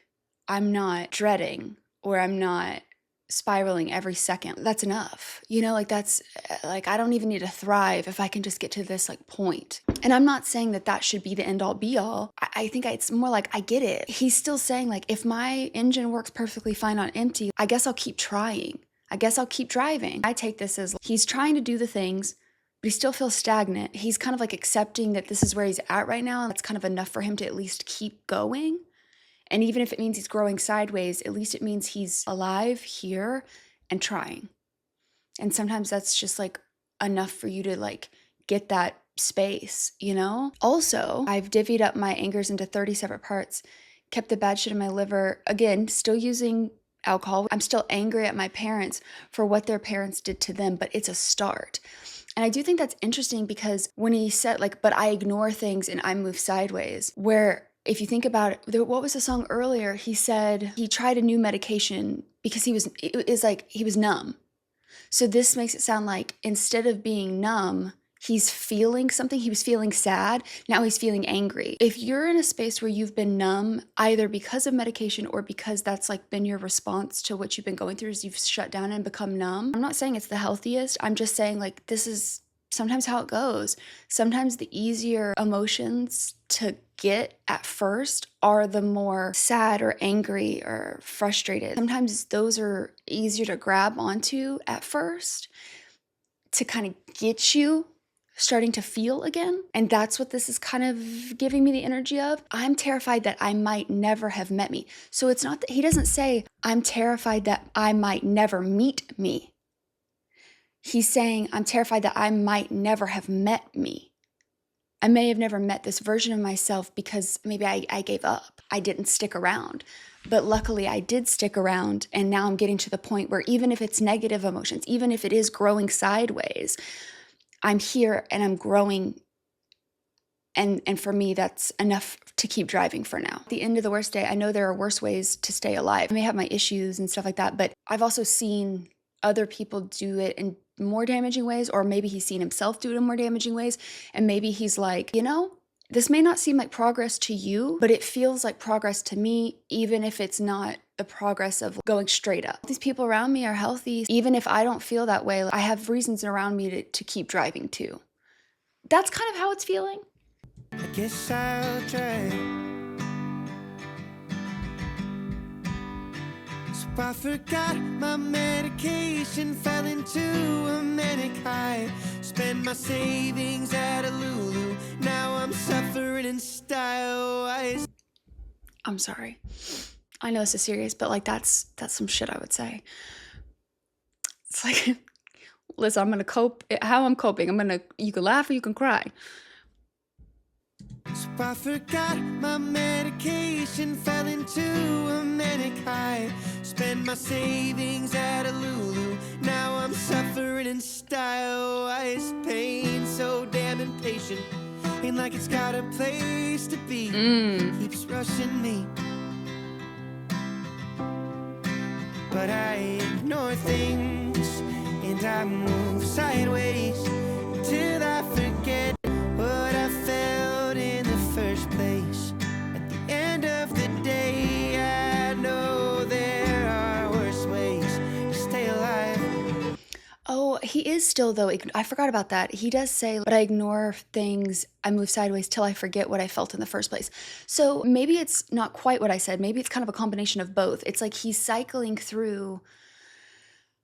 I'm not dreading or I'm not spiraling every second, that's enough. You know, like that's like, I don't even need to thrive if I can just get to this like point. And I'm not saying that that should be the end all be all. I think it's more like, I get it. He's still saying like, if my engine works perfectly fine on empty, I guess I'll keep trying. I guess I'll keep driving. I take this as he's trying to do the things, but he still feels stagnant. He's kind of like accepting that this is where he's at right now. And that's kind of enough for him to at least keep going. And even if it means he's growing sideways, at least it means he's alive here and trying. And sometimes that's just like enough for you to like get that space, you know? Also, I've divvied up my angers into 30 separate parts, kept the bad shit in my liver. Again, still using alcohol. I'm still angry at my parents for what their parents did to them, but it's a start. And I do think that's interesting because when he said like, but I ignore things and I move sideways, where if you think about it, what was the song earlier? He said he tried a new medication because he was numb. So this makes it sound like instead of being numb, He's feeling something. He was feeling sad. Now he's feeling angry. If you're in a space where you've been numb, either because of medication or because that's like been your response to what you've been going through, is you've shut down and become numb. I'm not saying it's the healthiest. I'm just saying like this is sometimes how it goes. Sometimes the easier emotions to get at first are the more sad or angry or frustrated. Sometimes those are easier to grab onto at first to kind of get you starting to feel again. And that's what this is kind of giving me the energy of. I'm terrified that I might never have met me. So it's not that he doesn't say, I'm terrified that I might never meet me. He's saying, I'm terrified that I might never have met me. I may have never met this version of myself because maybe I gave up. I didn't stick around. But luckily I did stick around, and now I'm getting to the point where even if it's negative emotions, even if it is growing sideways, I'm here and I'm growing. And for me, that's enough to keep driving for now. At the end of the worst day, I know there are worse ways to stay alive. I may have my issues and stuff like that, but I've also seen other people do it in more damaging ways, or maybe he's seen himself do it in more damaging ways. And maybe he's like, you know, this may not seem like progress to you, but it feels like progress to me, even if it's not the progress of going straight up. These people around me are healthy. Even if I don't feel that way, I have reasons around me to keep driving too. That's kind of how it's feeling. I guess I'll try. So I forgot my medication, fell into a manic high. Spent my savings at a Lulu. Now I'm suffering in style. I'm sorry. I know this is serious, but like that's some shit I would say. It's like, listen, I'm gonna cope. How I'm coping, you can laugh or you can cry. So I forgot my medication, fell into a manic high. Spent my savings at a Lulu. Now I'm suffering in style. Why is pain so damn impatient? Ain't like it's got a place to be. Keeps rushing me. But I ignore things and I move sideways till I forget what I felt in the first place. At the end of the day, I know there are worse ways to stay alive. Oh, he is still though. I forgot about that. He does say, but I ignore things, I move sideways till I forget what I felt in the first place. So maybe it's not quite what I said. Maybe it's kind of a combination of both. It's like he's cycling through,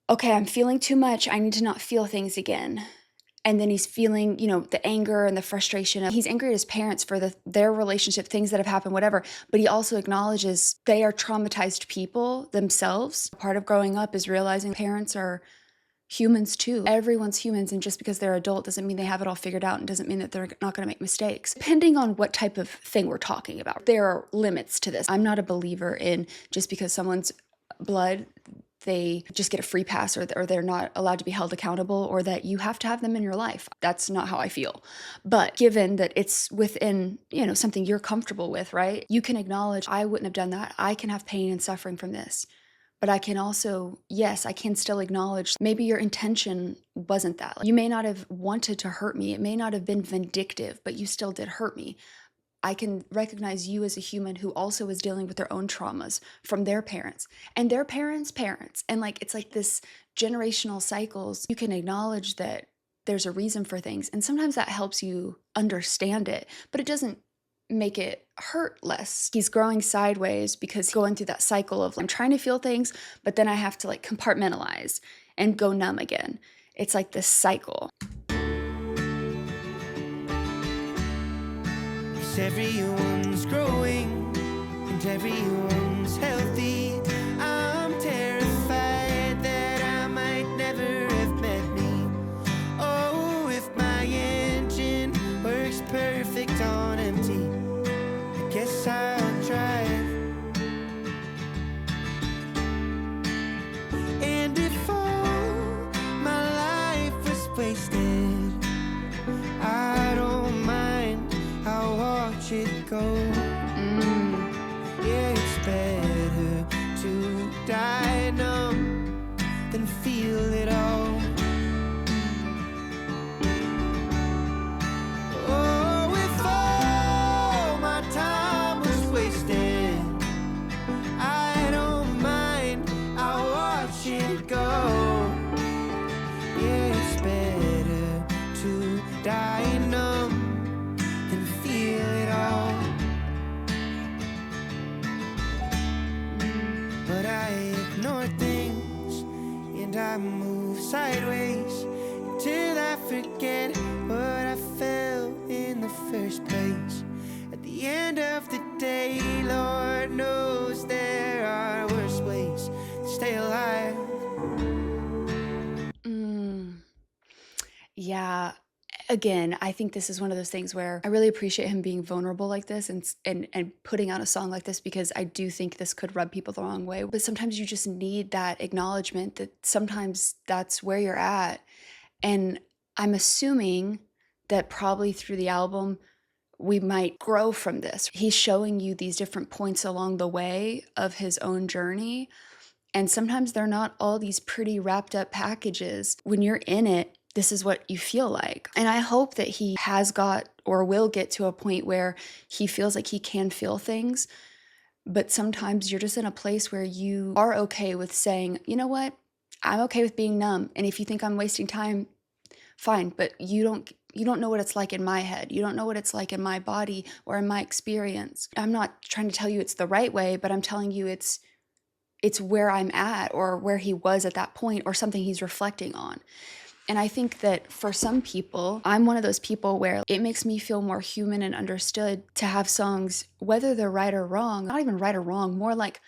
okay, I'm feeling too much. I need to not feel things again. And then he's feeling, the anger and the frustration. He's angry at his parents for their relationship, things that have happened, whatever. But he also acknowledges they are traumatized people themselves. Part of growing up is realizing parents are humans too. Everyone's humans, and just because they're adult doesn't mean they have it all figured out and doesn't mean that they're not going to make mistakes. Depending on what type of thing we're talking about, there are limits to this. I'm not a believer in just because someone's blood, they just get a free pass or they're not allowed to be held accountable, or that you have to have them in your life. That's not how I feel. But given that it's within, something you're comfortable with, right? You can acknowledge, I wouldn't have done that. I can have pain and suffering from this. But I can also, yes, I can still acknowledge maybe your intention wasn't that. You may not have wanted to hurt me. It may not have been vindictive, but you still did hurt me. I can recognize you as a human who also is dealing with their own traumas from their parents and their parents' parents. And it's like this generational cycles. You can acknowledge that there's a reason for things. And sometimes that helps you understand it, but it doesn't make it hurt less. He's growing sideways because he's going through that cycle of I'm trying to feel things, but then I have to compartmentalize and go numb again. It's like this cycle. Everyone's growing and everyone's healthy. I'm terrified that I might never have met me. Oh, if my engine works perfect on empty, I guess I'll drive. And if all my life was wasted, I don't mind. I'll watch it go. Yeah, it's better to die numb than feel it all. I move sideways till I forget what I felt in the first place. At the end of the day, Lord knows there are worse ways to stay alive. Yeah. Again, I think this is one of those things where I really appreciate him being vulnerable like this and putting out a song like this, because I do think this could rub people the wrong way. But sometimes you just need that acknowledgement that sometimes that's where you're at. And I'm assuming that probably through the album, we might grow from this. He's showing you these different points along the way of his own journey. And sometimes they're not all these pretty wrapped up packages. When you're in it, this is what you feel like. And I hope that he has got or will get to a point where he feels like he can feel things. But sometimes you're just in a place where you are okay with saying, you know what? I'm okay with being numb. And if you think I'm wasting time, fine. But you don't know what it's like in my head. You don't know what it's like in my body or in my experience. I'm not trying to tell you it's the right way, but I'm telling you it's where I'm at, or where he was at that point, or something he's reflecting on. And I think that for some people, I'm one of those people where it makes me feel more human and understood to have songs, whether they're right or wrong, not even right or wrong, more like,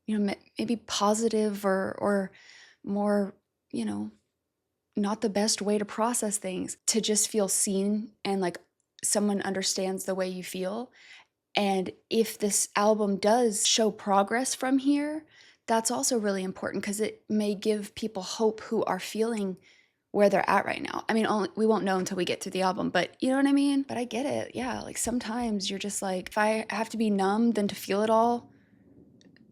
maybe positive or more, not the best way to process things, to just feel seen and like someone understands the way you feel. And if this album does show progress from here, that's also really important, because it may give people hope who are feeling where they're at right now. I mean, we won't know until we get through the album, but you know what I mean? But I get it. Yeah, like sometimes you're just like, if I have to be numb than to feel it all,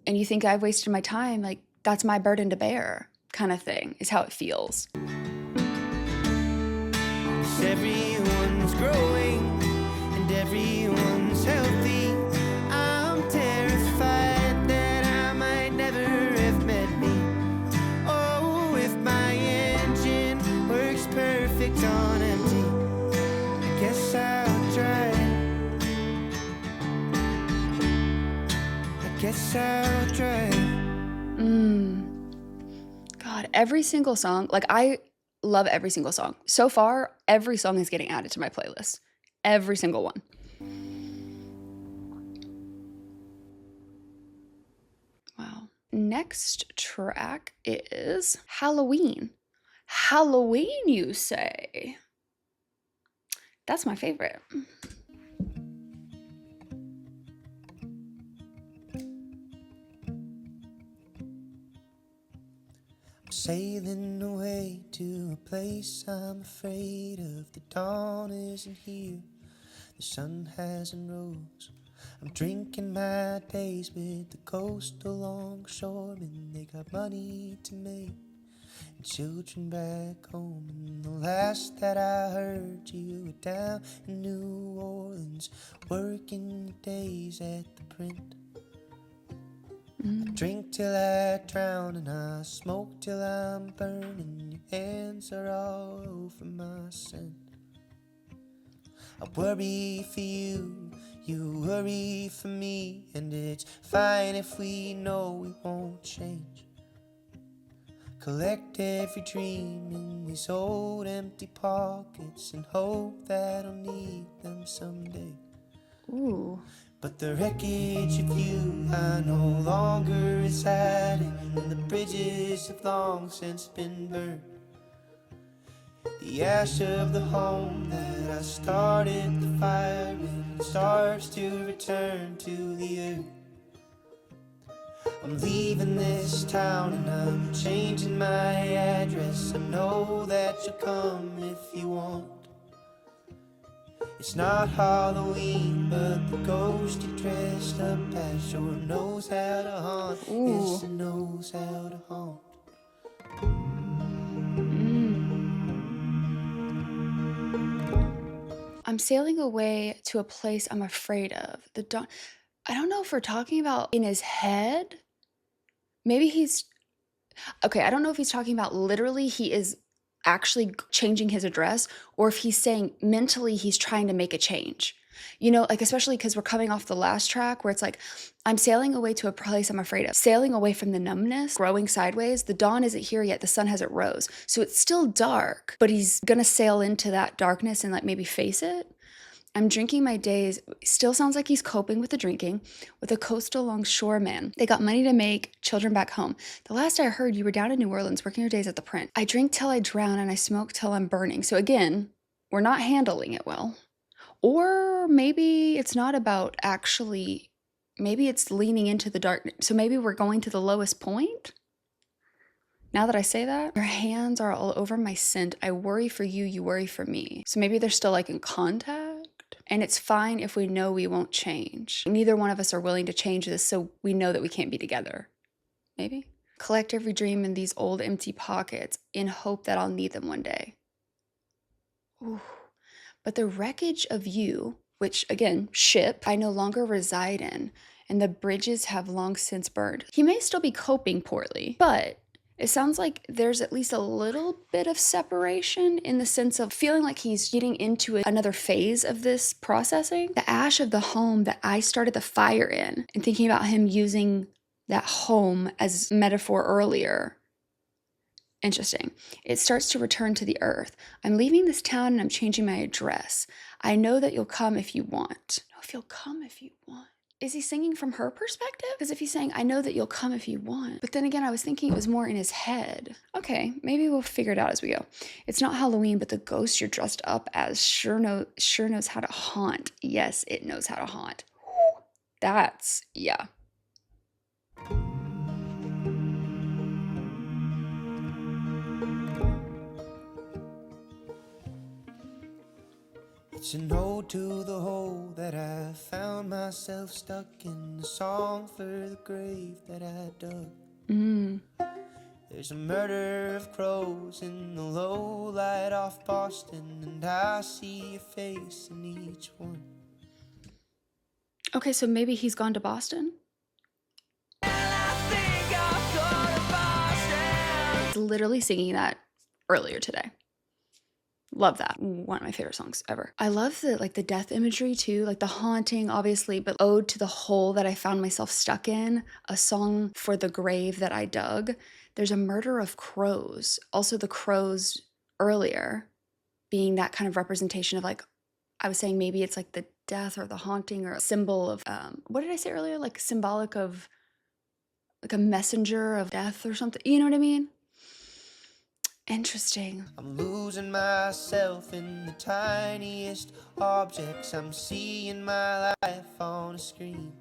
and you think I've wasted my time, like that's my burden to bear, kind of thing, is how it feels. 'Cause everyone's growing and everyone's healthy. I'm terrified that I might never have met me. Oh, if my engine works perfect on empty, I guess I'll try. I guess I'll try. God, every single song, like I love every single song. So far, every song is getting added to my playlist. Every single one. Wow. Next track is Halloween. Halloween, you say? That's my favorite. Sailing away to a place I'm afraid of. The dawn isn't here, the sun hasn't rose. I'm drinking my days with the coastal longshoremen. They got money to make and children back home. And the last that I heard, you were down in New Orleans, working your days at the print. I drink till I drown and I smoke till I'm burning. Your hands are all over my scent. I worry for you, you worry for me, and it's fine if we know we won't change. Collect every dream in these old empty pockets and hope that I'll need them someday. Ooh. But the wreckage of you I no longer reside in, and the bridges have long since been burned. The ash of the home that I started the fire in starts to return to the earth. I'm leaving this town and I'm changing my address. I know that you'll come if you want. It's not Halloween, but the ghost you dressed up as sure knows how to haunt. Yes, it knows how to haunt. I'm sailing away to a place I'm afraid of. The dawn. I don't know if we're talking about in his head. Maybe he's... Okay, I don't know if he's talking about literally he is actually changing his address, or if he's saying mentally he's trying to make a change. You know, like, especially because we're coming off the last track where it's like, I'm sailing away to a place I'm afraid of, sailing away from the numbness, growing sideways. The dawn isn't here yet. The sun hasn't rose. So it's still dark, but he's going to sail into that darkness and like maybe face it. I'm drinking my days. Still sounds like he's coping with the drinking with a coastal longshoreman. They got money to make, children back home. The last I heard, you were down in New Orleans working your days at the print. I drink till I drown and I smoke till I'm burning. So again, we're not handling it well. Or maybe it's not about actually, maybe it's leaning into the dark. So maybe we're going to the lowest point. Now that I say that, your hands are all over my scent. I worry for you, you worry for me. So maybe they're still like in contact. And it's fine if we know we won't change. Neither one of us are willing to change this, so we know that we can't be together. Maybe? Collect every dream in these old empty pockets in hope that I'll need them one day. Ooh. But the wreckage of you, which again, ship, I no longer reside in, and the bridges have long since burned. He may still be coping poorly, but it sounds like there's at least a little bit of separation in the sense of feeling like he's getting into another phase of this processing. The ash of the home that I started the fire in, and thinking about him using that home as metaphor earlier. Interesting. It starts to return to the earth. I'm leaving this town and I'm changing my address. I know that you'll come if you want. No, if you'll come if you want. Is he singing from her perspective? Because if he's saying, I know that you'll come if you want. But then again, I was thinking it was more in his head. Okay, maybe we'll figure it out as we go. It's not Halloween, but the ghost you're dressed up as sure knows how to haunt. Yes, it knows how to haunt. That's, yeah. It's an ode to the hole that I found myself stuck in, a song for the grave that I dug. There's a murder of crows in the low light off Boston, and I see your face in each one. Okay, so maybe he's gone to Boston? He's literally singing that earlier today. Love that. One of my favorite songs ever. I love the death imagery too, like the haunting, obviously, but ode to the hole that I found myself stuck in, a song for the grave that I dug. There's a murder of crows. Also the crows earlier being that kind of representation of like, I was saying maybe it's like the death or the haunting or a symbol of, what did I say earlier? Like symbolic of like a messenger of death or something. You know what I mean? Interesting. I'm losing myself in the tiniest objects. I'm seeing my life on a screen.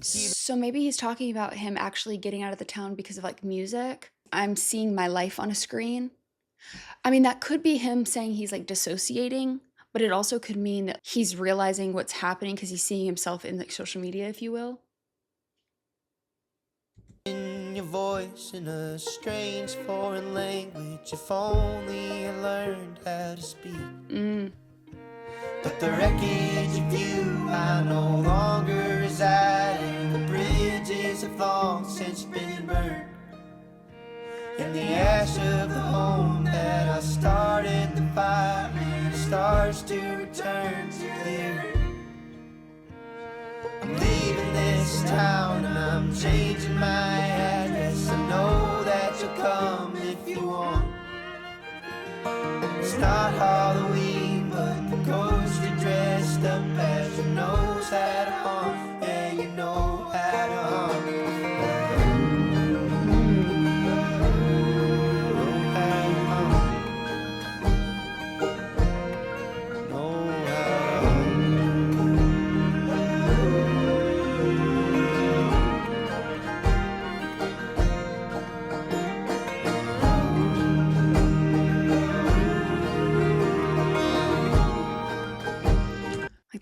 So maybe he's talking about him actually getting out of the town because of like music. I'm seeing my life on a screen. I mean, that could be him saying he's like dissociating, but it also could mean that he's realizing what's happening because he's seeing himself in like social media, if you will. In your voice in a strange foreign language, if only I learned how to speak. But the wreckage of you, I no longer reside in. The bridges have long since been burned. In the ash of the home that I started the fire, it starts to return to the earth. I'm leaving this town and I'm changing my address. I know that you'll come if you want. It's not Halloween, but the ghost you're dressed up as, you knows how to haunt. Yeah, you know how to haunt.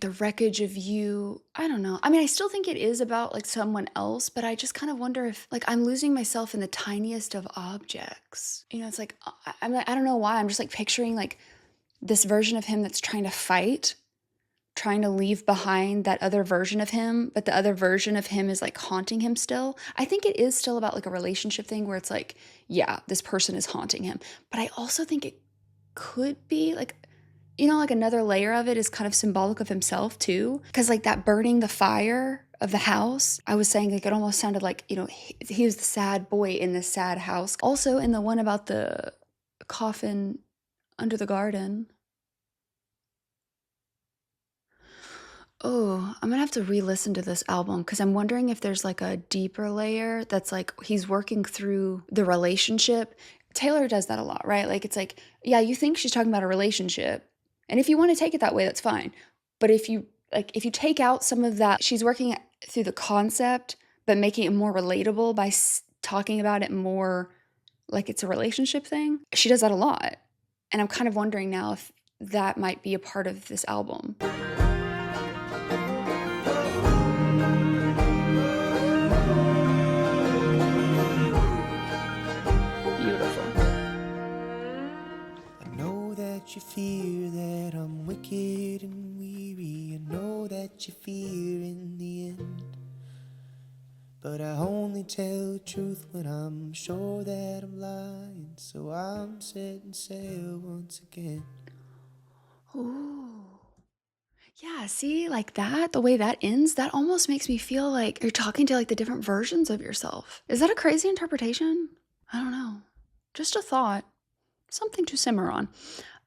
The wreckage of you, I don't know. I mean, I still think it is about like someone else, but I just kind of wonder if like I'm losing myself in the tiniest of objects. You know, it's like, I don't know why. I'm just like picturing like this version of him that's trying to fight, trying to leave behind that other version of him, but the other version of him is like haunting him still. I think it is still about like a relationship thing where it's like, yeah, this person is haunting him. But I also think it could be like, you know, like another layer of it is kind of symbolic of himself too. Because like that burning the fire of the house, I was saying like it almost sounded like, you know, he was the sad boy in this sad house. Also in the one about the coffin under the garden. Oh, I'm gonna have to re-listen to this album because I'm wondering if there's like a deeper layer that's like he's working through the relationship. Taylor does that a lot, right? Like it's like, yeah, you think she's talking about a relationship, and if you want to take it that way, that's fine. But if you take out some of that, she's working through the concept, but making it more relatable by talking about it more like it's a relationship thing. She does that a lot, and I'm kind of wondering now if that might be a part of this album. You fear that I'm wicked and weary. I know that you fear in the end, but I only tell the truth when I'm sure that I'm lying. So I'm setting sail once again. Ooh. Yeah, see, like that, the way that ends, that almost makes me feel like you're talking to like the different versions of yourself. Is that a crazy interpretation? I don't know. Just a thought. Something to simmer on.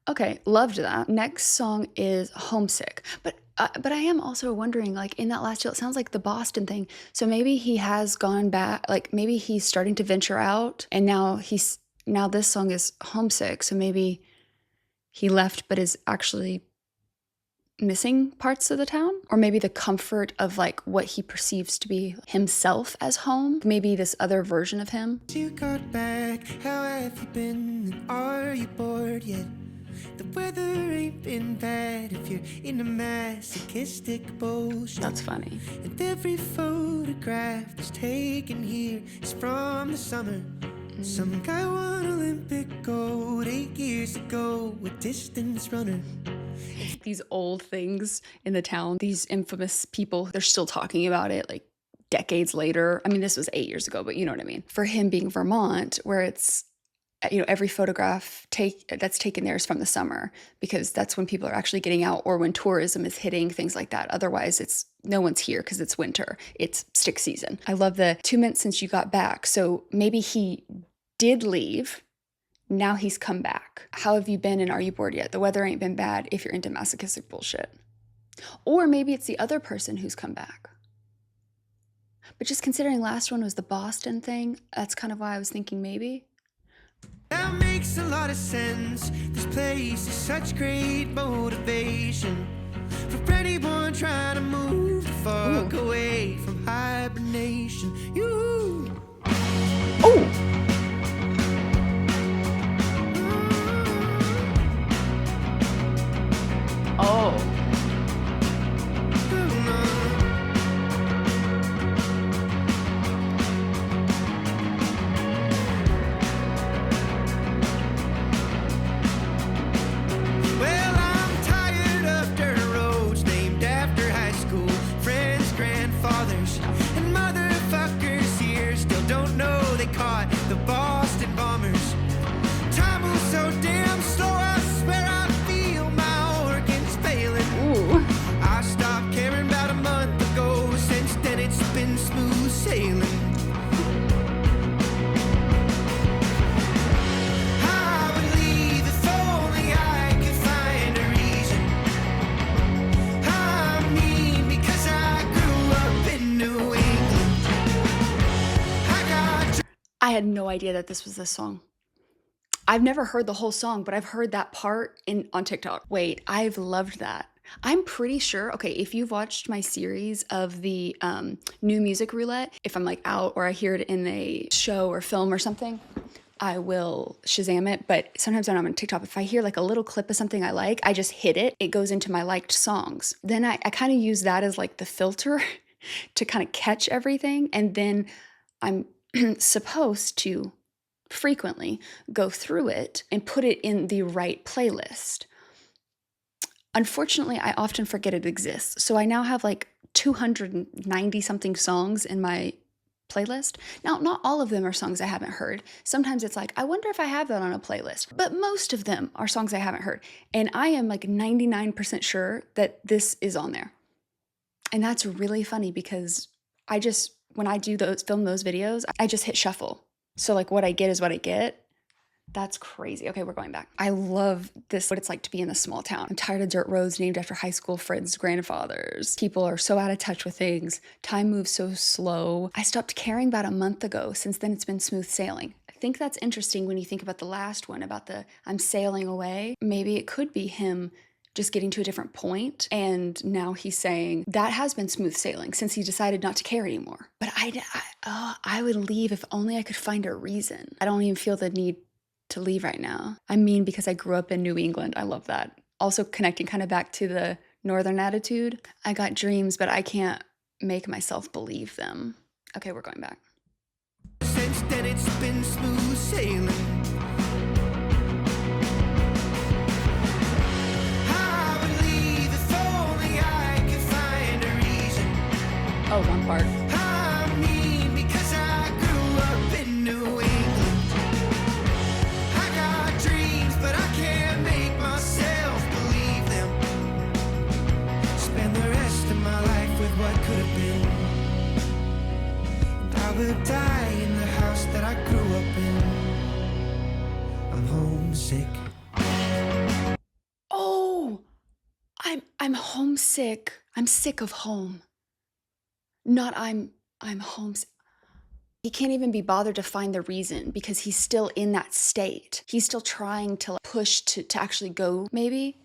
Okay, loved that. Next song is Homesick. But I am also wondering, like in that last deal, it sounds like the Boston thing. So maybe he has gone back, like maybe he's starting to venture out and now this song is Homesick. So maybe he left but is actually missing parts of the town, or maybe the comfort of like what he perceives to be himself as home, maybe this other version of him. You got back, how have you been, and are you bored yet? The weather ain't been bad if you're in a masochistic bullshit. That's funny. And every photograph that's taken here is from the summer. Some guy won Olympic gold 8 years ago, a distance runner. These old things in the town, these infamous people, they're still talking about it like decades later. I mean, this was 8 years ago, but you know what I mean. For him being Vermont, where it's, you know, every photograph that's taken there is from the summer because that's when people are actually getting out or when tourism is hitting, things like that. Otherwise, it's no one's here because it's winter. It's stick season. I love the 2 minutes since you got back. So maybe he did leave. Now he's come back. How have you been and are you bored yet? The weather ain't been bad if you're into masochistic bullshit. Or maybe it's the other person who's come back. But just considering last one was the Boston thing, that's kind of why I was thinking maybe. That makes a lot of sense. This place is such great motivation for anyone trying to move the fuck away from hibernation. You. Oh. Oh. I had no idea that this was this song. I've never heard the whole song, but I've heard that part on TikTok. Wait, I've loved that. I'm pretty sure, okay, if you've watched my series of the new music roulette, if I'm like out or I hear it in a show or film or something, I will Shazam it. But sometimes when I'm on TikTok, if I hear like a little clip of something I like, I just hit it. It goes into my liked songs. Then I kind of use that as like the filter to kind of catch everything. And then I'm supposed to frequently go through it and put it in the right playlist. Unfortunately, I often forget it exists. So I now have like 290 something songs in my playlist. Now, not all of them are songs I haven't heard. Sometimes it's like, I wonder if I have that on a playlist. But most of them are songs I haven't heard. And I am like 99% sure that this is on there. And that's really funny because when I film those videos, I just hit shuffle. So like what I get is what I get. That's crazy. Okay, we're going back. I love this, what it's like to be in a small town. I'm tired of dirt roads named after high school friends' grandfathers. People are so out of touch with things. Time moves so slow. I stopped caring about a month ago. Since then, it's been smooth sailing. I think that's interesting when you think about the last one, about the I'm sailing away. Maybe it could be him just getting to a different point, and now he's saying that has been smooth sailing since he decided not to care anymore. But I would leave if only I could find a reason. I don't even feel the need to leave right now. I mean, because I grew up in New England. I love that. Also connecting kind of back to the northern attitude. I got dreams, but I can't make myself believe them. Okay, we're going back. Since then it's been smooth sailing. I would leave if only I could find a reason. Oh, one part. I mean, because I grew up in New England. I got dreams, but I can't make myself believe them. Spend the rest of my life with what could have been. And I will die in the house that I grew up in. I'm homesick. Oh, I'm homesick. I'm sick of home. Not I'm homesick. He can't even be bothered to find the reason because he's still in that state. He's still trying to push to actually go, maybe.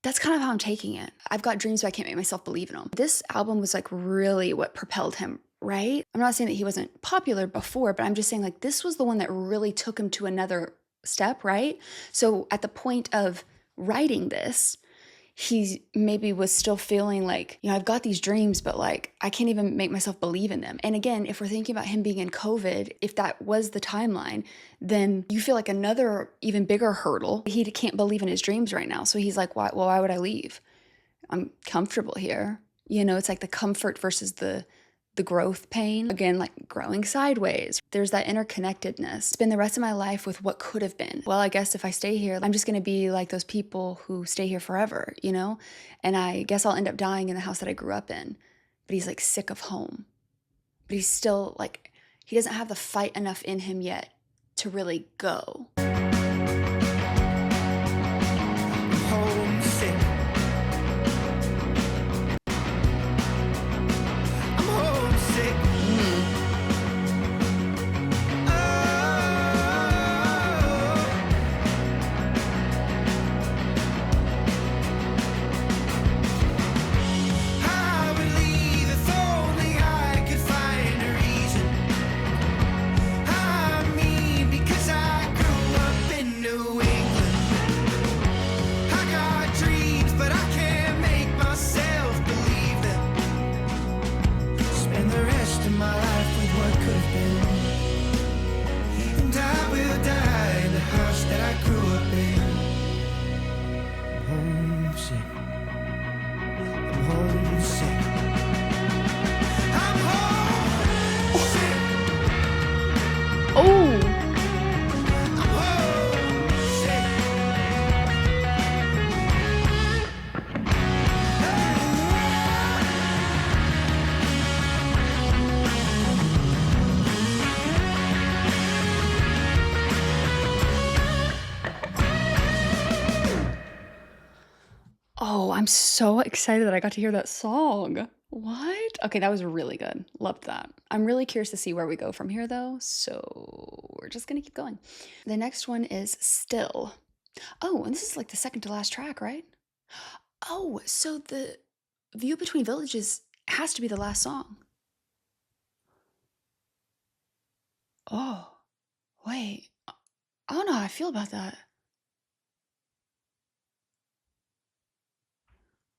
That's kind of how I'm taking it. I've got dreams, but I can't make myself believe in them. This album was like really what propelled him, right? I'm not saying that he wasn't popular before, but I'm just saying like this was the one that really took him to another step, right? So at the point of writing this, he maybe was still feeling like, I've got these dreams, but like, I can't even make myself believe in them. And again, if we're thinking about him being in COVID, if that was the timeline, then you feel like another even bigger hurdle. He can't believe in his dreams right now. So he's like, why would I leave? I'm comfortable here. It's like the comfort versus the growth pain. Again, like growing sideways. There's that interconnectedness. Spend the rest of my life with what could have been. Well, I guess if I stay here, I'm just going to be like those people who stay here forever, And I guess I'll end up dying in the house that I grew up in. But he's like sick of home. But he's still like, he doesn't have the fight enough in him yet to really go. Homesick. I'm homesick. I would leave if only I could find a reason. I mean, because I grew up in New England. I got dreams, but I can't make myself believe them. Spend the rest of my life with what could have been. And I will die in the house that I grew up in. I'm homesick. I'm homesick. I'm homesick. Oh, I'm homesick. oh, I'm so excited that I got to hear that song. What? Okay, that was really good. Loved that. I'm really curious to see where we go from here though, so we're just gonna keep going. The next one is Still. Oh, and this is like the second to last track, right? Oh, so the View Between Villages has to be the last song. Oh, wait. I don't know how I feel about that.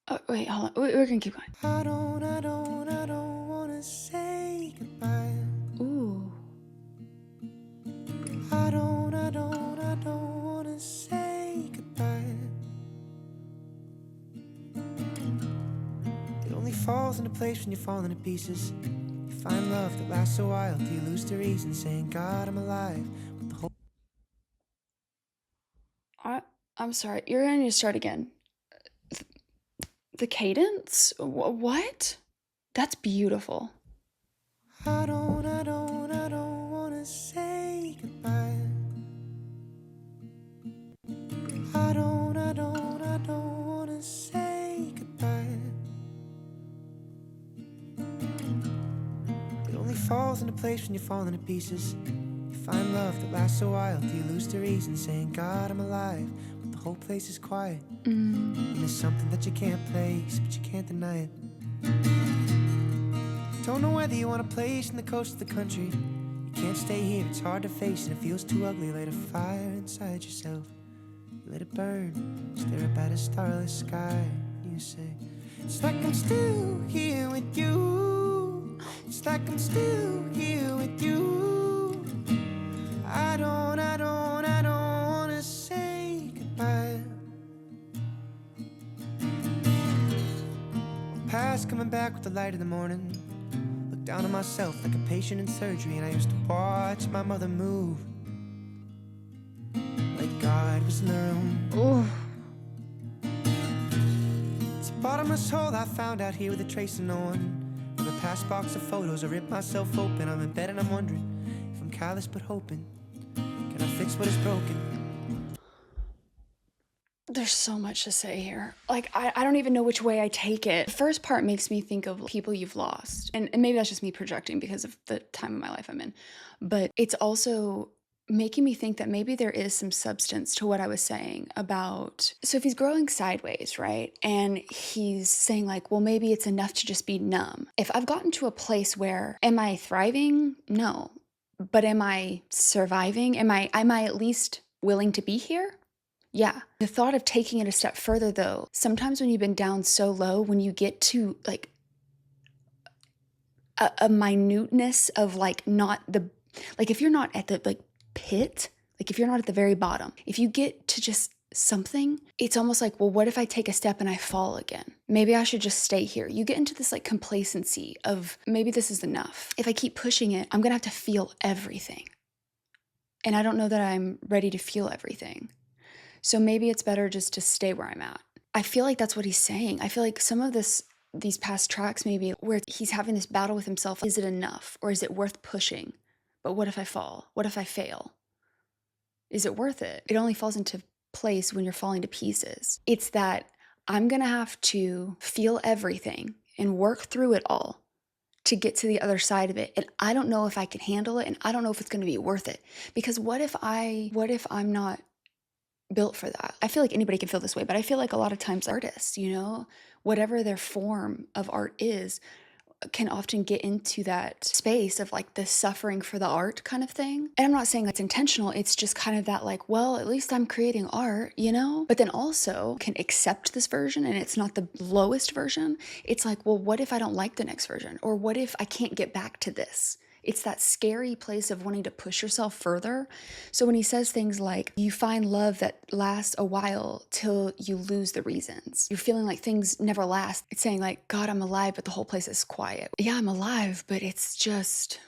Oh, wait, hold on. We're gonna keep going. I don't wanna say goodbye. Ooh. I don't wanna say goodbye. It only falls into place when you fall into pieces. You find love that lasts a while, do you lose the reason, saying, God, I'm alive? With the whole I'm sorry. You're gonna need to start again. The cadence? What? That's beautiful. I don't wanna say goodbye. I don't wanna say goodbye. It only falls into place when you're falling to pieces. You find love that lasts a while, do you lose the reason, saying, God, I'm alive, but the whole place is quiet. And there's something that you can't place, but you can't deny it. Don't know whether you want a place in the coast of the country. You can't stay here, it's hard to face, and it feels too ugly. Light a fire inside yourself, you let it burn. Stare up at a starless sky, you say, it's like I'm still here with you. It's like I'm still here with you. I don't wanna say goodbye. Past coming back with the light in the morning. Look down on myself like a patient in surgery, and I used to watch my mother move like God was in the room. Ooh. It's a bottomless hole I found out here with a trace of no one. With a past box of photos, I ripped myself open. I'm in bed and I'm wondering if I'm callous but hoping. Can I fix what is broken? There's so much to say here. Like, I don't even know which way I take it. The first part makes me think of people you've lost. And maybe that's just me projecting because of the time of my life I'm in. But it's also making me think that maybe there is some substance to what I was saying about, so if he's growing sideways, right? And he's saying like, well, maybe it's enough to just be numb. If I've gotten to a place where, am I thriving? No. But am I surviving? Am I at least willing to be here? Yeah. The thought of taking it a step further though, sometimes when you've been down so low, when you get to like a minuteness of like not the, like if you're not at the like pit, like if you're not at the very bottom, if you get to just something, it's almost like, well, what if I take a step and I fall again? Maybe I should just stay here. You get into this like complacency of maybe this is enough. If I keep pushing it, I'm gonna have to feel everything. And I don't know that I'm ready to feel everything. So maybe it's better just to stay where I'm at. I feel like that's what he's saying. I feel like some of these past tracks maybe where he's having this battle with himself, is it enough or is it worth pushing? But what if I fall? What if I fail? Is it worth it? It only falls into place when you're falling to pieces. It's that I'm gonna have to feel everything and work through it all to get to the other side of it. And I don't know if I can handle it, and I don't know if it's gonna be worth it. Because what if I'm not built for that? I feel like anybody can feel this way, but I feel like a lot of times artists, you know, whatever their form of art is, can often get into that space of like the suffering for the art kind of thing. And I'm not saying that's intentional. It's just kind of that like, well, at least I'm creating art, you know? But then also can accept this version and it's not the lowest version. It's like, well, what if I don't like the next version? Or what if I can't get back to this? It's that scary place of wanting to push yourself further. So when he says things like, you find love that lasts a while till you lose the reasons. You're feeling like things never last. It's saying like, God, I'm alive, but the whole place is quiet. Yeah, I'm alive, but it's just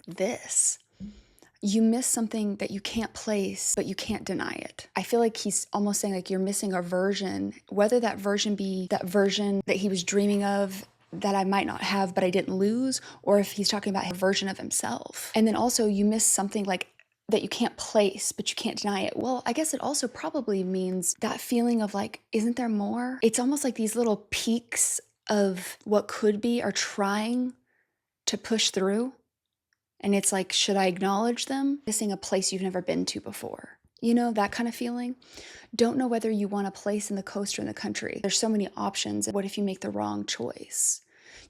this. You miss something that you can't place, but you can't deny it. I feel like he's almost saying like you're missing a version, whether that version be that version that he was dreaming of that I might not have, but I didn't lose, or if he's talking about a version of himself. And then also you miss something like that you can't place, but you can't deny it. Well, I guess it also probably means that feeling of like, isn't there more? It's almost like these little peaks of what could be are trying to push through. And it's like, should I acknowledge them? Missing a place you've never been to before. You know, that kind of feeling. Don't know whether you want a place in the coast or in the country. There's so many options. What if you make the wrong choice?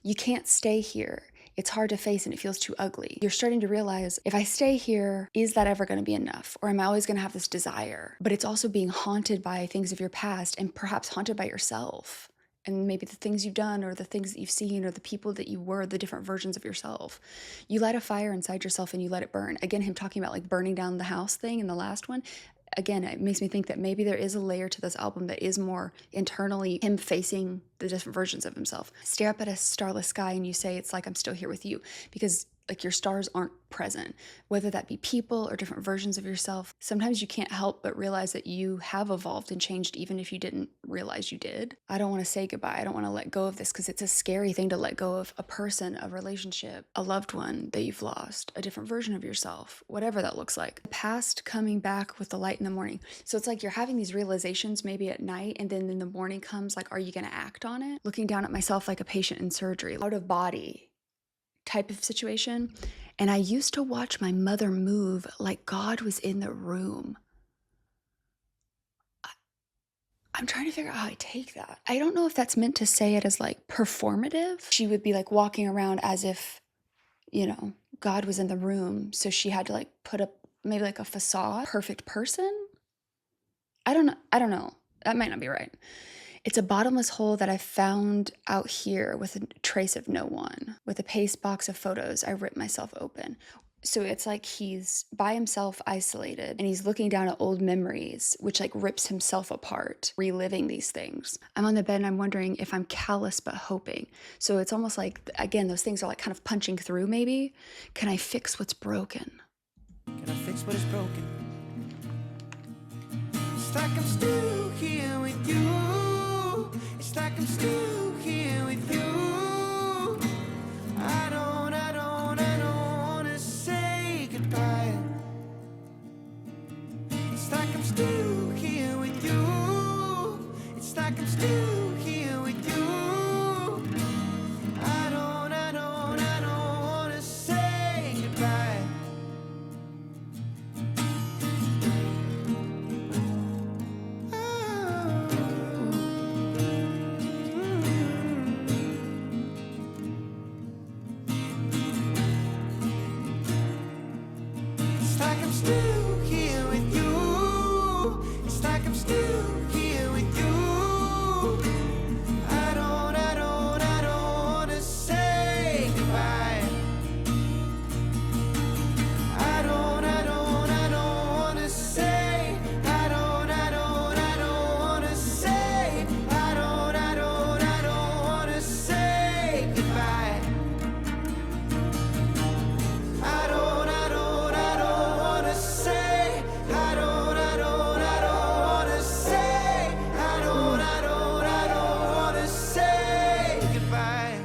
You can't stay here. It's hard to face and it feels too ugly. You're starting to realize, if I stay here, is that ever going to be enough? Or am I always going to have this desire? But it's also being haunted by things of your past and perhaps haunted by yourself. And maybe the things you've done or the things that you've seen or the people that you were, the different versions of yourself. You light a fire inside yourself and you let it burn. Again, him talking about like burning down the house thing in the last one. again, it makes me think that maybe there is a layer to this album that is more internally him facing the different versions of himself. Stare up at a starless sky and you say, it's like I'm still here with you, because like your stars aren't present, whether that be people or different versions of yourself. Sometimes you can't help but realize that you have evolved and changed even if you didn't realize you did. I don't want to say goodbye. I don't want to let go of this because it's a scary thing to let go of a person, a relationship, a loved one that you've lost, a different version of yourself, whatever that looks like. The past coming back with the light in the morning. So it's like you're having these realizations maybe at night, and then in the morning comes like, are you going to act on it? Looking down at myself like a patient in surgery, out of body type of situation. And I used to watch my mother move like God was in the room. I'm trying to figure out how I take that. I don't know if that's meant to say it as like performative. She would be like walking around as if, you know, God was in the room. So she had to like put up maybe like a facade, perfect person. I don't know. That might not be right. It's a bottomless hole that I found out here with a trace of no one. With a paste box of photos, I ripped myself open. So it's like he's by himself, isolated, and he's looking down at old memories, which like rips himself apart, reliving these things. I'm on the bed and I'm wondering if I'm callous but hoping. So it's almost like, again, those things are like kind of punching through maybe. Can I fix what's broken? Can I fix what is broken? It's like I'm still here with you. It's like I'm still here with you. I don't wanna say goodbye. It's like I'm still here with you. It's like I'm still here with you. I don't wanna say goodbye. It's like I'm still here with you. It's like I'm still here with you. I don't wanna say goodbye. I don't wanna say. I don't wanna say. I don't wanna say goodbye. I don't wanna say. I don't wanna say. I don't wanna say goodbye.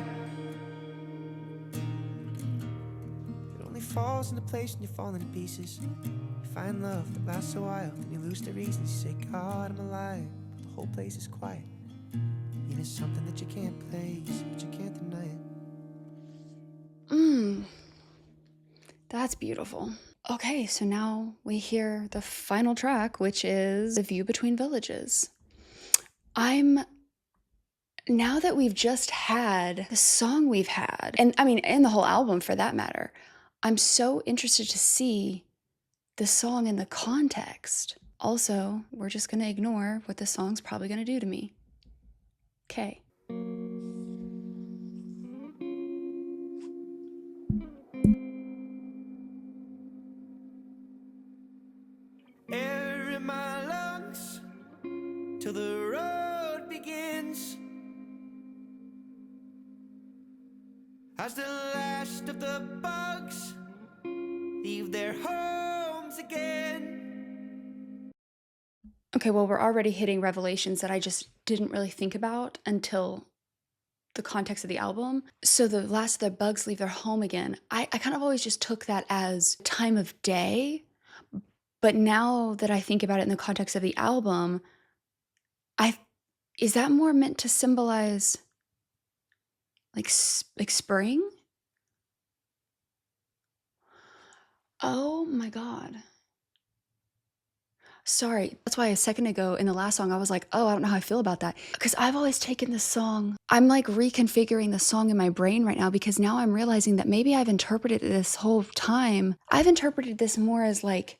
It only falls into place when you're falling to pieces. You find love that lasts a while, then you lose the reason. You say, God, I'm alive, but the whole place is quiet. You miss something that you can't place, but you can't deny it. That's beautiful. Okay, so now we hear the final track, which is The View Between Villages. Now that we've just had the song we've had, and I mean, and the whole album for that matter, I'm so interested to see the song in the context. Also, we're just gonna ignore what the song's probably gonna do to me. Okay. Air in my lungs till the road begins. As the last of the bugs leave their homes again. Okay, well, we're already hitting revelations that I just didn't really think about until the context of the album. So the last of the bugs leave their home again. I kind of always just took that as time of day. But now that I think about it in the context of the album, is that more meant to symbolize like spring? Oh my God. Sorry. That's why a second ago in the last song, I was like, oh, I don't know how I feel about that. Because I've always taken this song, I'm like reconfiguring the song in my brain right now, because now I'm realizing that maybe I've interpreted it this whole time. I've interpreted this more as like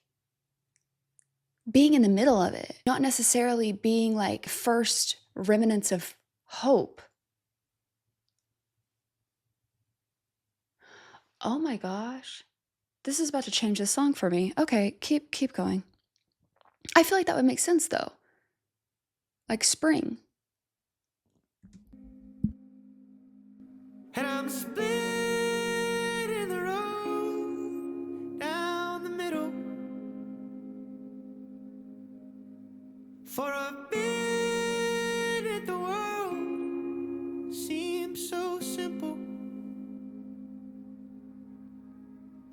being in the middle of it, not necessarily being like first remnants of hope. Oh my gosh. This is about to change the song for me. Okay, keep going. I feel like that would make sense though. Like spring. And I'm split in the road down the middle. For a minute the world seems so simple.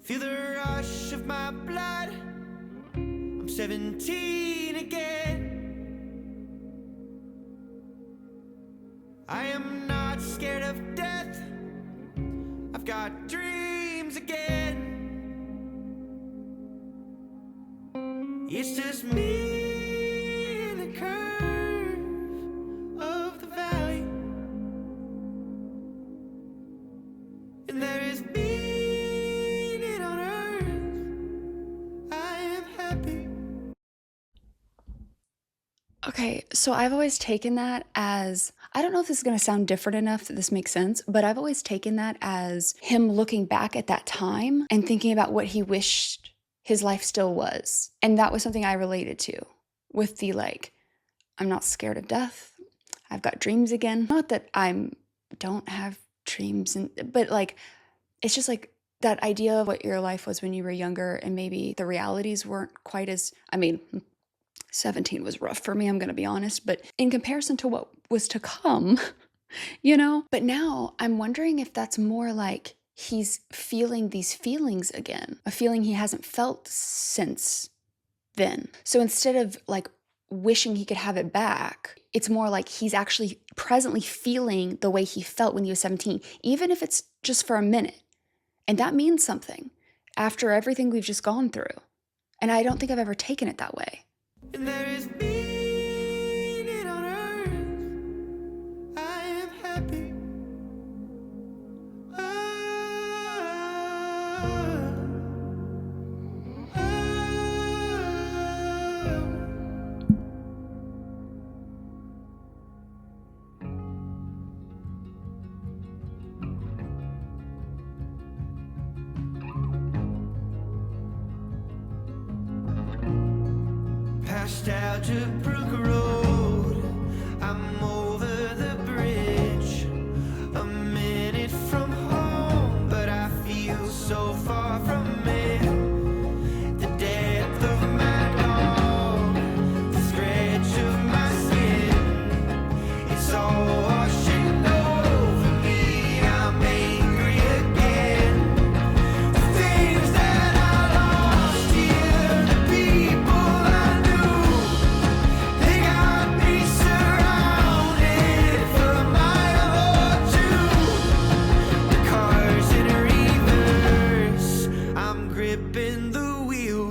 Feel the rush of my blood. I'm 17 again. I am not scared of death. I've got dreams again. It's just me in the curve of the valley, and there is meaning on earth. I am happy. Okay, so I've always taken that as, I don't know if this is going to sound different enough that this makes sense, but I've always taken that as him looking back at that time and thinking about what he wished his life still was. And that was something I related to with the like, I'm not scared of death. I've got dreams again. Not that I don't have dreams, but like, it's just like that idea of what your life was when you were younger and maybe the realities weren't quite as, 17 was rough for me, I'm going to be honest, but in comparison to what was to come, you know? But now I'm wondering if that's more like he's feeling these feelings again, a feeling he hasn't felt since then. So instead of like wishing he could have it back, it's more like he's actually presently feeling the way he felt when he was 17, even if it's just for a minute. And that means something after everything we've just gone through. And I don't think I've ever taken it that way. And there is meaning on earth. I am happy. Past Algebrook Road, I'm over the bridge. A minute from home, but I feel so far from it. The depth of my dog, the scratch of my skin, it's all washing over me. I'm angry again. The things that I lost here, the people I knew, they got me surrounded for a mile or two. The car's in reverse, I'm gripping the wheel.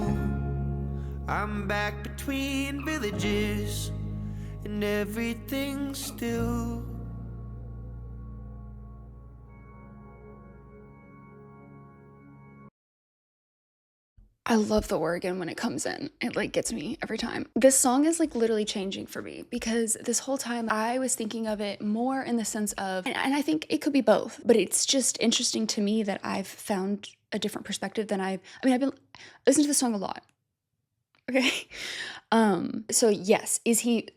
I'm back between villages and everything's still. I love the organ when it comes in. It like gets me every time. This song is like literally changing for me because this whole time I was thinking of it more in the sense of, and I think it could be both, but it's just interesting to me that I've found a different perspective than I've been listening to the song a lot. Okay. So yes, is he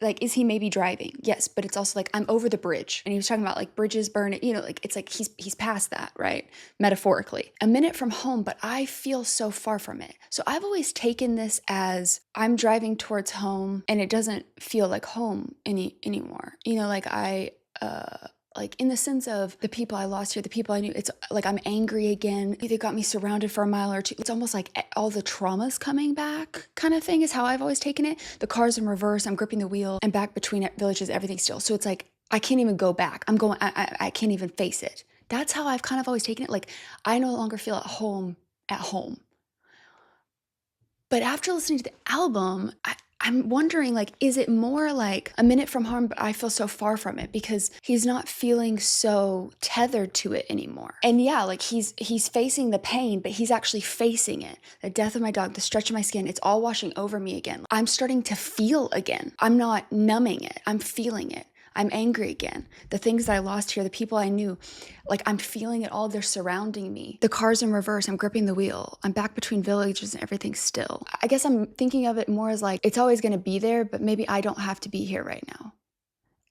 maybe driving? Yes, but it's also like I'm over the bridge. And he was talking about like bridges burn, you know, like it's like he's past that, right? Metaphorically. A minute from home, but I feel so far from it. So I've always taken this as I'm driving towards home and it doesn't feel like home anymore. You know, like like in the sense of the people I lost here, the people I knew, it's like I'm angry again. They got me surrounded for a mile or two. It's almost like all the trauma's coming back kind of thing is how I've always taken it. The car's in reverse, I'm gripping the wheel, and back between villages, everything's still. So it's like, I can't even go back. I can't even face it. That's how I've kind of always taken it. Like I no longer feel at home. But after listening to the album, I'm wondering, like, is it more like a minute from home, but I feel so far from it because he's not feeling so tethered to it anymore. And yeah, like he's facing the pain, but he's actually facing it. The death of my dog, the stretch of my skin, it's all washing over me again. I'm starting to feel again. I'm not numbing it. I'm feeling it. I'm angry again. The things that I lost here, the people I knew, like I'm feeling it all. They're surrounding me. The car's in reverse. I'm gripping the wheel. I'm back between villages and everything's still. I guess I'm thinking of it more as like, it's always going to be there, but maybe I don't have to be here right now.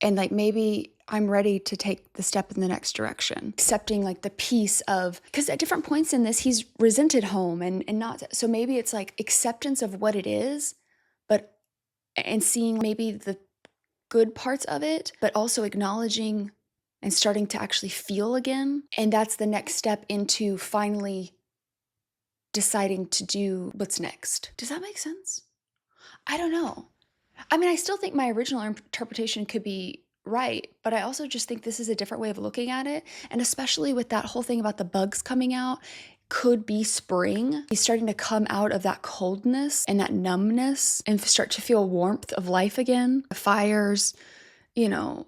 And like, maybe I'm ready to take the step in the next direction. Accepting like the peace of, because at different points in this, he's resented home and not, so maybe it's like acceptance of what it is, but, and seeing maybe the good parts of it, but also acknowledging and starting to actually feel again. And that's the next step into finally deciding to do what's next. Does that make sense? I don't know. I mean, I still think my original interpretation could be right, but I also just think this is a different way of looking at it. And especially with that whole thing about the bugs coming out, could be spring. He's starting to come out of that coldness and that numbness and start to feel warmth of life again. The fires, you know,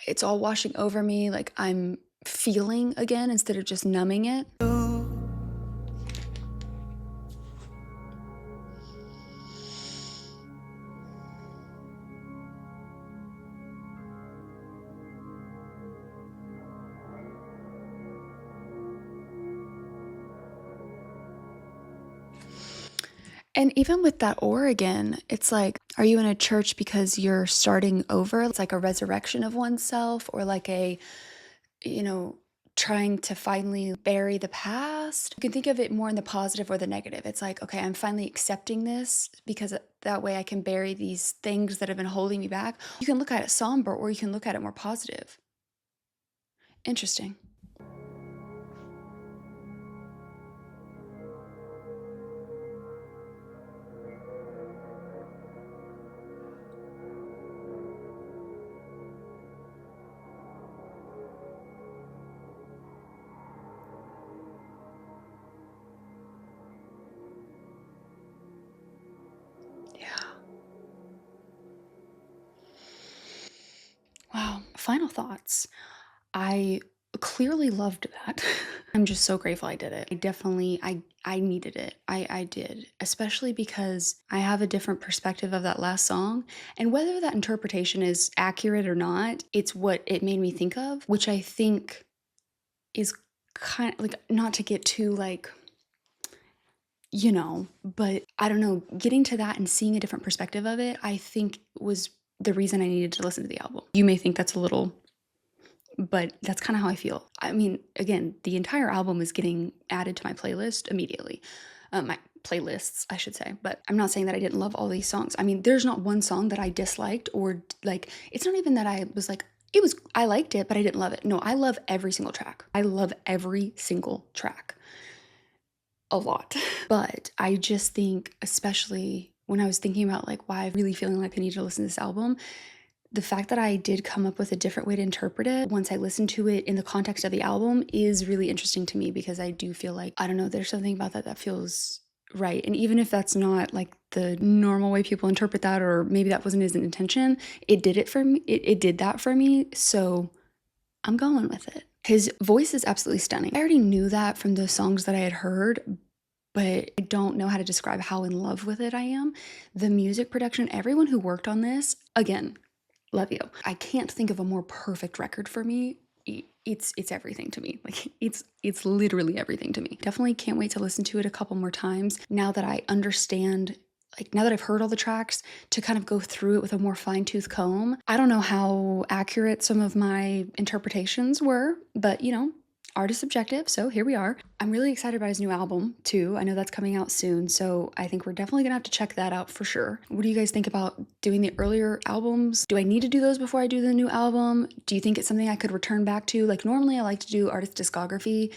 it's all washing over me. Like I'm feeling again instead of just numbing it. And even with that Oregon, it's like, are you in a church because you're starting over? It's like a resurrection of oneself, or like a, you know, trying to finally bury the past. You can think of it more in the positive or the negative. It's like, okay, I'm finally accepting this because that way I can bury these things that have been holding me back. You can look at it somber, or you can look at it more positive. Interesting. Wow. Final thoughts. I clearly loved that. I'm just so grateful I did it. I needed it. I did, especially because I have a different perspective of that last song. And whether that interpretation is accurate or not, it's what it made me think of, which I think is kind of like, not to get too like, you know, but I don't know, getting to that and seeing a different perspective of it, I think was the reason I needed to listen to the album. You may think that's a little, but that's kind of how I feel. I mean, again, the entire album is getting added to my playlist immediately. My playlists, I should say. But I'm not saying that I didn't love all these songs. I mean, there's not one song that I disliked, or like, it's not even that I was like, I liked it, but I didn't love it. No, I love every single track. I love every single track. A lot. But I just think, especially when I was thinking about like why I'm really feeling like I need to listen to this album, the fact that I did come up with a different way to interpret it once I listened to it in the context of the album is really interesting to me, because I do feel like, I don't know, there's something about that feels right. And even if that's not like the normal way people interpret that, or maybe that wasn't his intention, it did it for me. It did that for me. So I'm going with it. His voice is absolutely stunning. I already knew that from the songs that I had heard, but I don't know how to describe how in love with it I am. The music production, everyone who worked on this, again, love you. I can't think of a more perfect record for me. It's everything to me. Like it's literally everything to me. Definitely can't wait to listen to it a couple more times now that I understand, like now that I've heard all the tracks, to kind of go through it with a more fine-tooth comb. I don't know how accurate some of my interpretations were, but you know, art is subjective, so here we are. I'm really excited about his new album too. I know that's coming out soon, so I think we're definitely gonna have to check that out for sure. What do you guys think about doing the earlier albums? Do I need to do those before I do the new album? Do you think it's something I could return back to? Like normally I like to do artist discography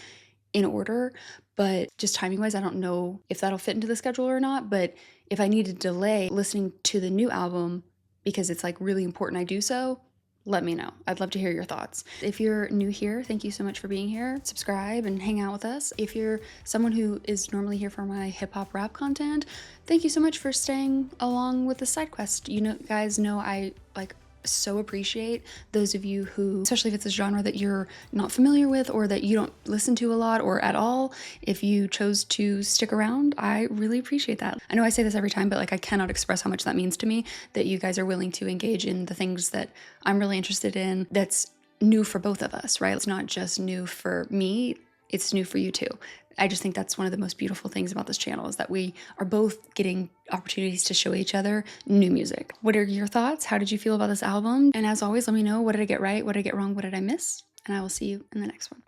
in order, but just timing wise, I don't know if that'll fit into the schedule or not. But if I need to delay listening to the new album because it's like really important I do so, let me know. I'd love to hear your thoughts. If you're new here, thank you so much for being here. Subscribe and hang out with us. If you're someone who is normally here for my hip hop rap content, thank you so much for staying along with the side quest. You know, guys know I like so appreciate those of you who, especially if it's a genre that you're not familiar with or that you don't listen to a lot or at all, if you chose to stick around, I really appreciate that. I know I say this every time, but like I cannot express how much that means to me, that you guys are willing to engage in the things that I'm really interested in. That's new for both of us, right? It's not just new for me, it's new for you too. I just think that's one of the most beautiful things about this channel, is that we are both getting opportunities to show each other new music. What are your thoughts? How did you feel about this album? And as always, let me know, what did I get right? What did I get wrong? What did I miss? And I will see you in the next one.